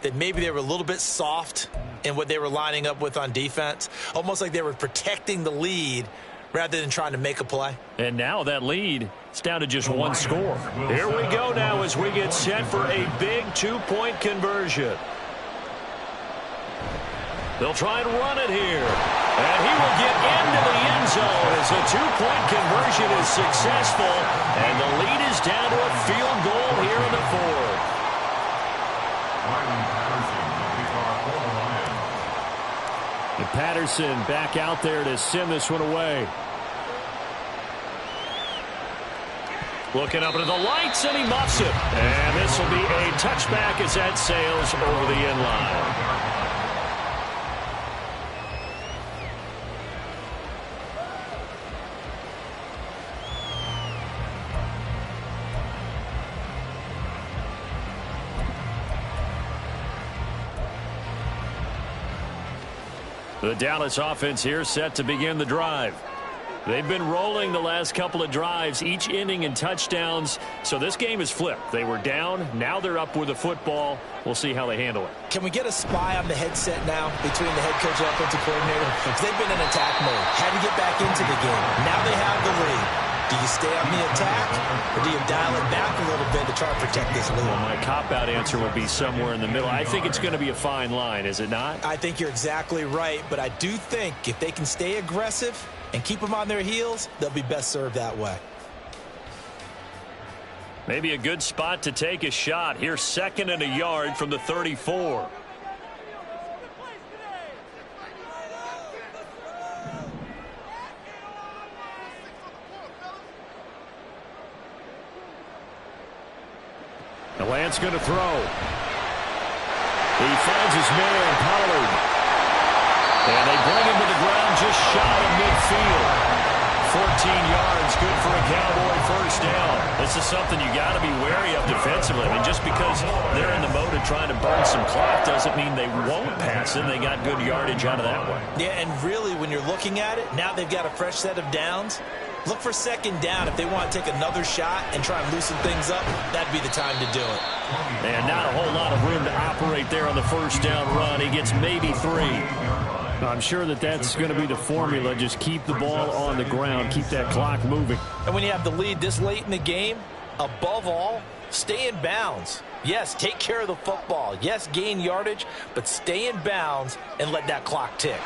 that maybe they were a little bit soft in what they were lining up with on defense? Almost like they were protecting the lead rather than trying to make a play. And now that lead, it's down to just 1 score. Here we go now as we get set for a big 2-point conversion. They'll try and run it here. And he will get into the end zone as a two-point conversion is successful. And the lead is down to a field goal here in the fourth. And Patterson back out there to send this one away. Looking up into the lights, and he muffs it. And this will be a touchback as that sails over the end line. The Dallas offense here set to begin the drive. They've been rolling the last couple of drives, each inning in touchdowns. So this game is flipped. They were down. Now they're up with the football. We'll see how they handle it. Can we get a spy on the headset now between the head coach and offensive coordinator? Because they've been in attack mode. Had to get back into the game. Now they have the lead. Do you stay on the attack, or do you dial it back a little bit to try and protect this lead? Well, my cop-out answer would be somewhere in the middle. I think it's going to be a fine line, is it not? I think you're exactly right, but I do think if they can stay aggressive and keep them on their heels, they'll be best served that way. Maybe a good spot to take a shot. Here's 2nd and a yard from the 34. The Lance going to throw. He finds his man, Pollard. And they bring him to the ground just shy of midfield. 14 yards, good for a Cowboy first down. This is something you got to be wary of defensively. I mean, just because they're in the mode of trying to burn some clock doesn't mean they won't pass it. They got good yardage out of that one. Yeah, and really, when you're looking at it, now they've got a fresh set of downs. Look for 2nd down. If they want to take another shot and try and loosen things up, that'd be the time to do it. And not a whole lot of room to operate there on the first down run. He gets maybe 3. I'm sure that's going to be the formula. Just keep the ball on the ground. Keep that clock moving. And when you have the lead this late in the game, above all, stay in bounds. Yes, take care of the football. Yes, gain yardage, but stay in bounds and let that clock tick.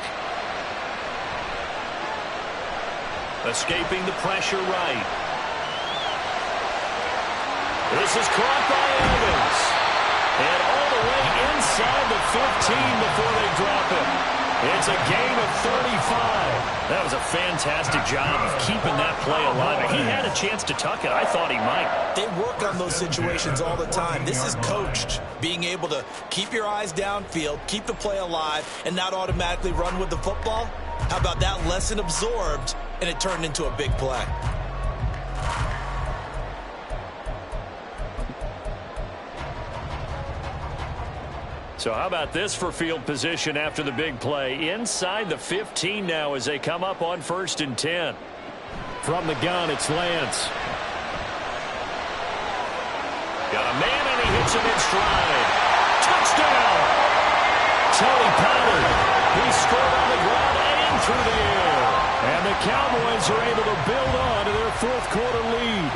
Escaping the pressure right. This is caught by Evans. And all the way inside the 15 before they drop him. It's a gain of 35. That was a fantastic job of keeping that play alive. He had a chance to tuck it. I thought he might. They work on those situations all the time. This is coached. Being able to keep your eyes downfield, keep the play alive, and not automatically run with the football. How about that lesson absorbed, and it turned into a big play? So how about this for field position after the big play? Inside the 15 now as they come up on 1st and 10. From the gun, it's Lance. Got a man, and he hits him in stride. Touchdown! Tony Pollard. He scored on the ground and through the air. And the Cowboys are able to build on to their 4th quarter lead.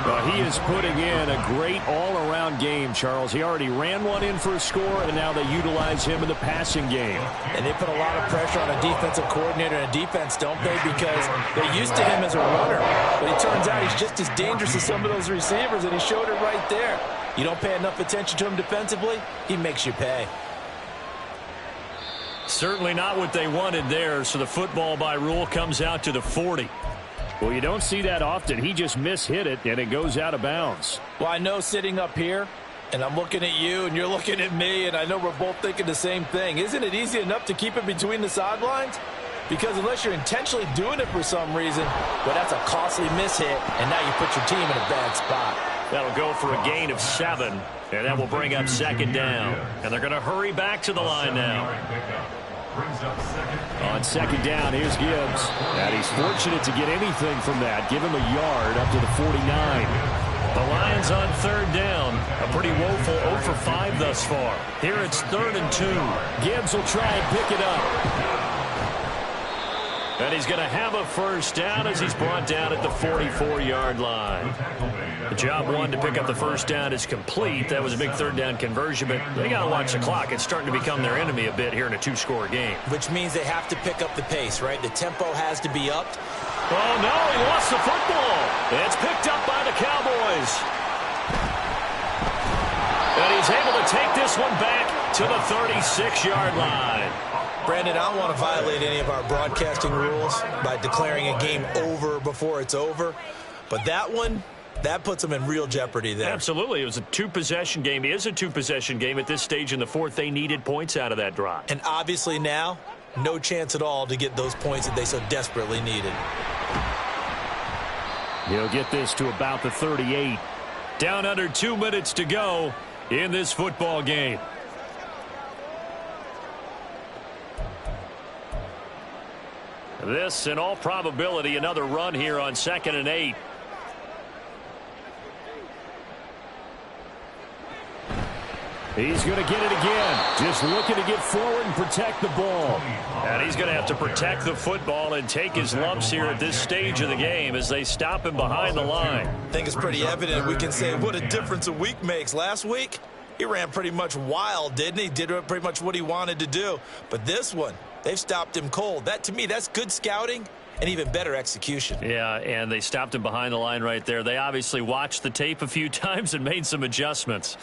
Well, he is putting in a great all-around game, Charles. He already ran one in for a score, and now they utilize him in the passing game. And they put a lot of pressure on a defensive coordinator and a defense, don't they? Because they're used to him as a runner. But it turns out he's just as dangerous as some of those receivers, and he showed it right there. You don't pay enough attention to him defensively, he makes you pay. Certainly not what they wanted there, so the football by rule comes out to the 40. Well, you don't see that often. He just mishit it, and it goes out of bounds. Well, I know sitting up here, and I'm looking at you, and you're looking at me, and I know we're both thinking the same thing. Isn't it easy enough to keep it between the sidelines? Because unless you're intentionally doing it for some reason, well, that's a costly mishit, and now you put your team in a bad spot. That'll go for a gain of 7, and that will bring up 2nd down. And they're going to hurry back to the line now. On 2nd down, here's Gibbs. And he's fortunate to get anything from that. Give him a yard up to the 49. The Lions on 3rd down. A pretty woeful 0 for 5 thus far. Here it's 3rd and 2. Gibbs will try and pick it up. And he's going to have a first down as he's brought down at the 44-yard line. The job one to pick up the first down is complete. That was a big third down conversion, but they got to watch the clock. It's starting to become their enemy a bit here in a two-score game. Which means they have to pick up the pace, right? The tempo has to be upped. Oh, no, he lost the football. It's picked up by the Cowboys. And he's able to take this one back to the 36-yard line. Brandon, I don't want to violate any of our broadcasting rules by declaring a game over before it's over. But that one, that puts them in real jeopardy there. Absolutely. It was a two-possession game. It is a two-possession game at this stage in the fourth. They needed points out of that drive. And obviously now, no chance at all to get those points that they so desperately needed. He'll get this to about the 38. Down under 2 minutes to go in this football game. This, in all probability, another run here on 2nd and 8. He's going to get it again. Just looking to get forward and protect the ball. And he's going to have to protect the football and take his lumps here at this stage of the game as they stop him behind the line. I think it's pretty evident. We can say what a difference a week makes. Last week, he ran pretty much wild, didn't he? Did pretty much what he wanted to do. But this one, they've stopped him cold. That, to me, that's good scouting and even better execution. Yeah, and they stopped him behind the line right there. They obviously watched the tape a few times and made some adjustments.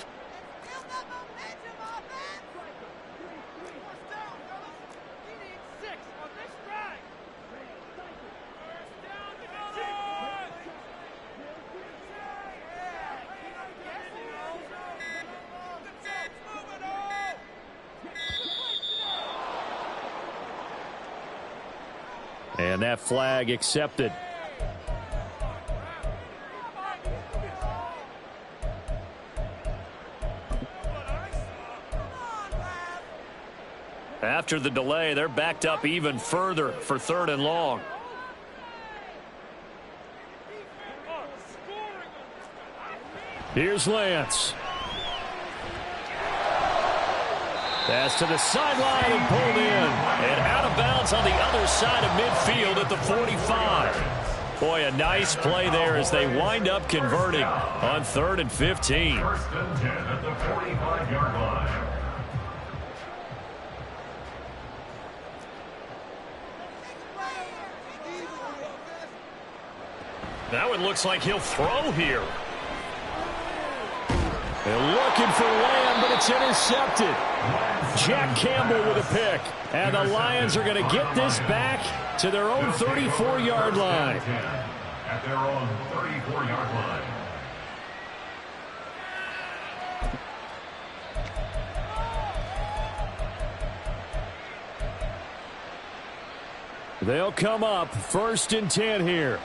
And that flag accepted. After the delay, they're backed up even further for 3rd and long. Here's Lance. Pass to the sideline and pulled in. And out of bounds on the other side of midfield at the 45. Boy, a nice play there as they wind up converting on 3rd and 15. 1st and 10 at the 45-yard line. Now it looks like he'll throw here. They're looking for Lamb, but it's intercepted. Jack Campbell with a pick. And the Lions are going to get this back to their own 34-yard line. At their own 34-yard line. They'll come up 1st and 10 here.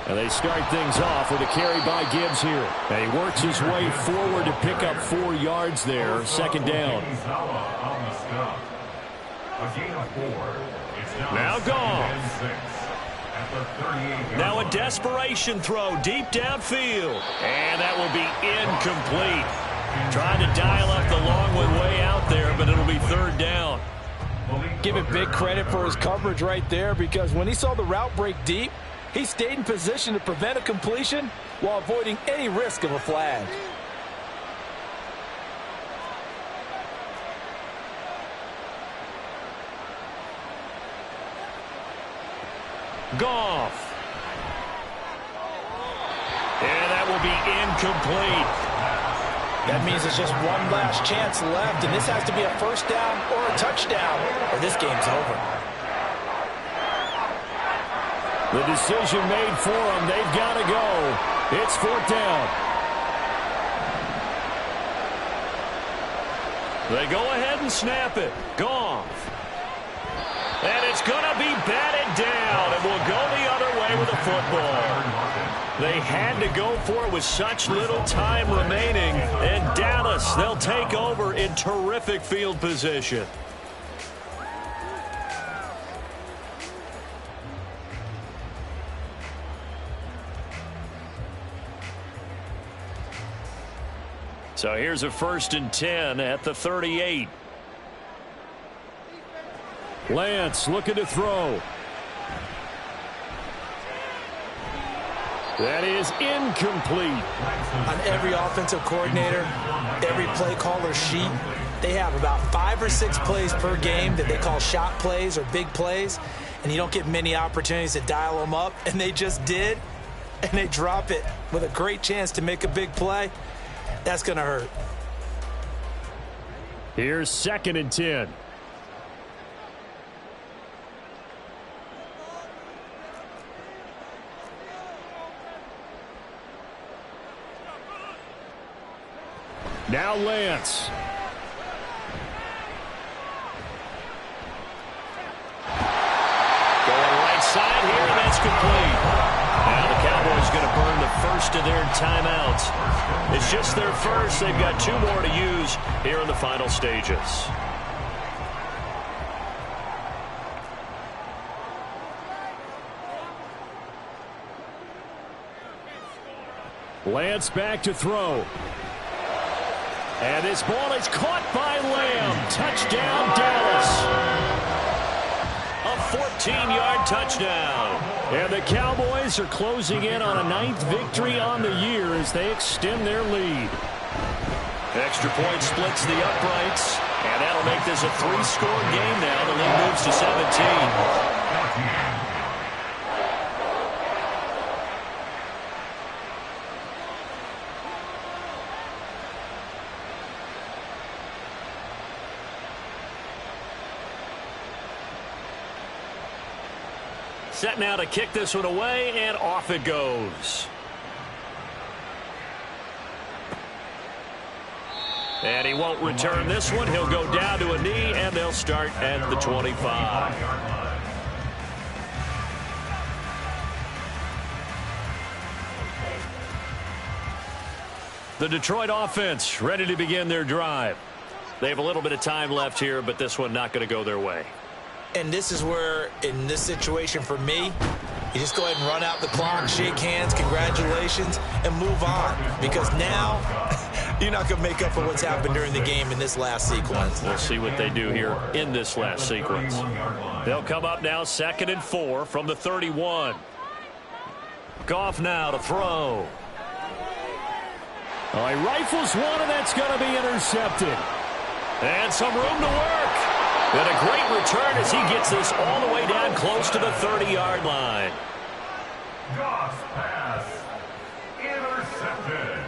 And they start things off with a carry by Gibbs here. And he works his way forward to pick up 4 yards there. 2nd down. Now gone. Now a desperation throw deep downfield. And that will be incomplete. Trying to dial up the long one way out there, but it'll be 3rd down. Give it big credit for his coverage right there, because when he saw the route break deep, he stayed in position to prevent a completion while avoiding any risk of a flag. Goff. And that will be incomplete. That means there's just one last chance left, and this has to be a 1st down or a touchdown, or this game's over. The decision made for them. They've got to go. It's 4th down. They go ahead and snap it. Goff. And it's going to be batted down, and will go the other way with the football. They had to go for it with such little time remaining. And Dallas, they'll take over in terrific field position. So here's a 1st and 10 at the 38. Lance looking to throw. That is incomplete. On every offensive coordinator, every play caller sheet, they have about 5 or 6 plays per game that they call shot plays or big plays, and you don't get many opportunities to dial them up, and they just did, and they drop it with a great chance to make a big play. That's going to hurt. Here's 2nd and 10. Now Lance. Going right side here, and that's complete. Now the Cowboys going to burn the first of their timeouts. It's just their first. They've got 2 more to use here in the final stages. Lance back to throw. And this ball is caught by Lamb. Touchdown, Dallas. A 14-yard touchdown. And the Cowboys are closing in on a 9th victory on the year as they extend their lead. Extra point splits the uprights, and that'll make this a 3-score game now. The lead moves to 17. Set now to kick this one away, and off it goes. And he won't return this one. He'll go down to a knee, and they'll start at the 25. The Detroit offense ready to begin their drive. They have a little bit of time left here, but this one not going to go their way. And this is where, in this situation for me, you just go ahead and run out the clock, shake hands, congratulations, and move on. Because now, you're not going to make up for what's happened during the game in this last sequence. We'll see what they do here in this last sequence. They'll come up now 2nd and 4 from the 31. Goff now to throw. Oh, he rifles one, and that's going to be intercepted. And some room to work. And a great return as he gets this all the way down close to the 30-yard line. Goff's pass intercepted.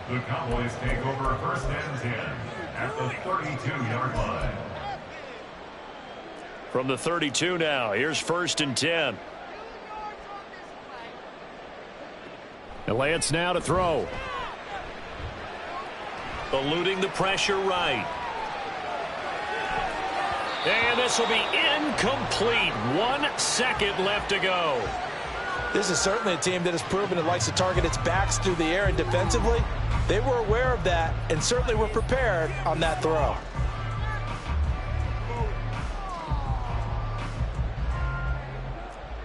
The Cowboys take over 1st and 10 at the 32-yard line. From the 32 now, here's 1st and 10. And Lance now to throw. Eluding the pressure right. And this will be incomplete. 1 second left to go. This is certainly a team that has proven it likes to target its backs through the air, and defensively, they were aware of that and certainly were prepared on that throw.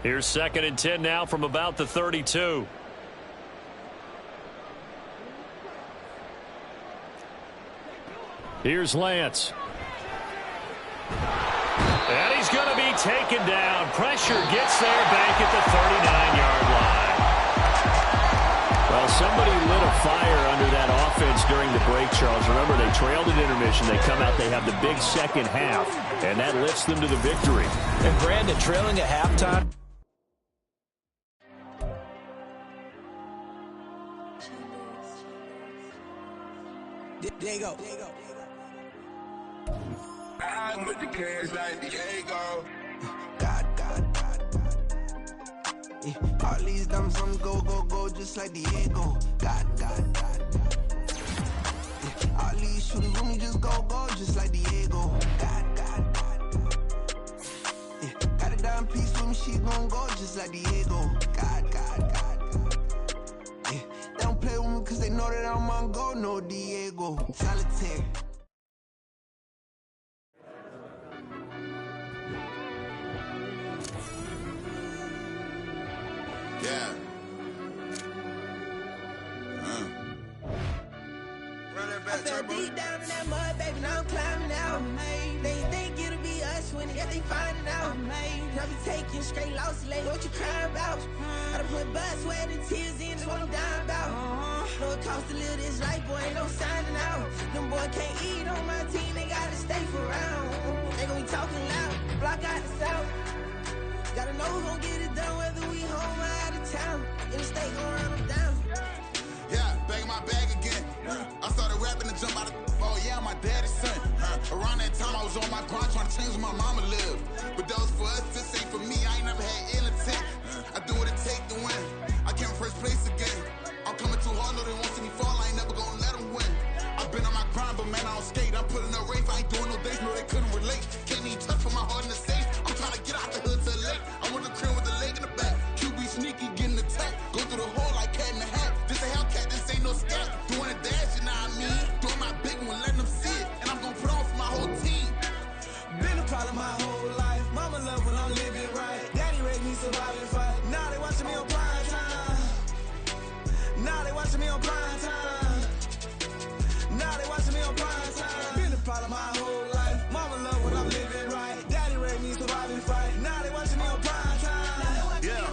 Here's 2nd and 10 now from about the 32. Here's Lance. And he's going to be taken down. Pressure gets there back at the 39-yard line. Well, somebody lit a fire under that offense during the break, Charles. Remember, they trailed at intermission. They come out, they have the big second half, and that lifts them to the victory. And Brandon, trailing at halftime. There you go. I'm with the cash like Diego. God. Yeah. All these dumps on go, just like Diego. God. Yeah. All these shooters with me just go, just like Diego. God. Yeah. Got a dime piece with me, she gon' go just like Diego. God. Yeah. They don't play with me cause they know that I'm on go, no Diego. Solitaire. Yeah. fell deep down in that mud, baby, now I'm climbing out. They think it'll be us when they finding out. I be taking straight losses, like what you crying about? I done put blood, sweat, and tears in, that's what I'm dying about. Know it costs to live this life, boy, ain't no signing out. Them boy can't eat on my team, they gotta stay for round. They gon' be talking loud, block out the south. Gotta know who gon' get it done, whether we home or out of town. In the state gon' run them down. Yeah, back in my bag again. I started rapping to jump out of oh yeah, I'm my daddy's son. Around that time I was on my grind trying to change where my mama lived. But that was for us, this ain't for me. I ain't never had ill intent. I do what it take to win. I came first place again. I'm coming too hard, no they won't see me fall. I ain't never gonna let them win. I've been on my grind, but man I don't skate. I'm putting up race, I ain't doing no days, no they couldn't relate. Can't even touch for my heart in the safe. I'm trying to get out the hood to the lake. I'm with the crib with the leg in the back. QB sneaky, getting attacked. Go through the hole like cat in the hat. This a Hellcat, this ain't no scat. Doing a dash, you know what I mean? Doing my big one, letting them see it. And I'm gonna put on for my whole team. Been a problem my whole life. Mama love when I'm living right. Daddy raised me survive and fight. Now they watching me on prime time. Now they watching me on prime time.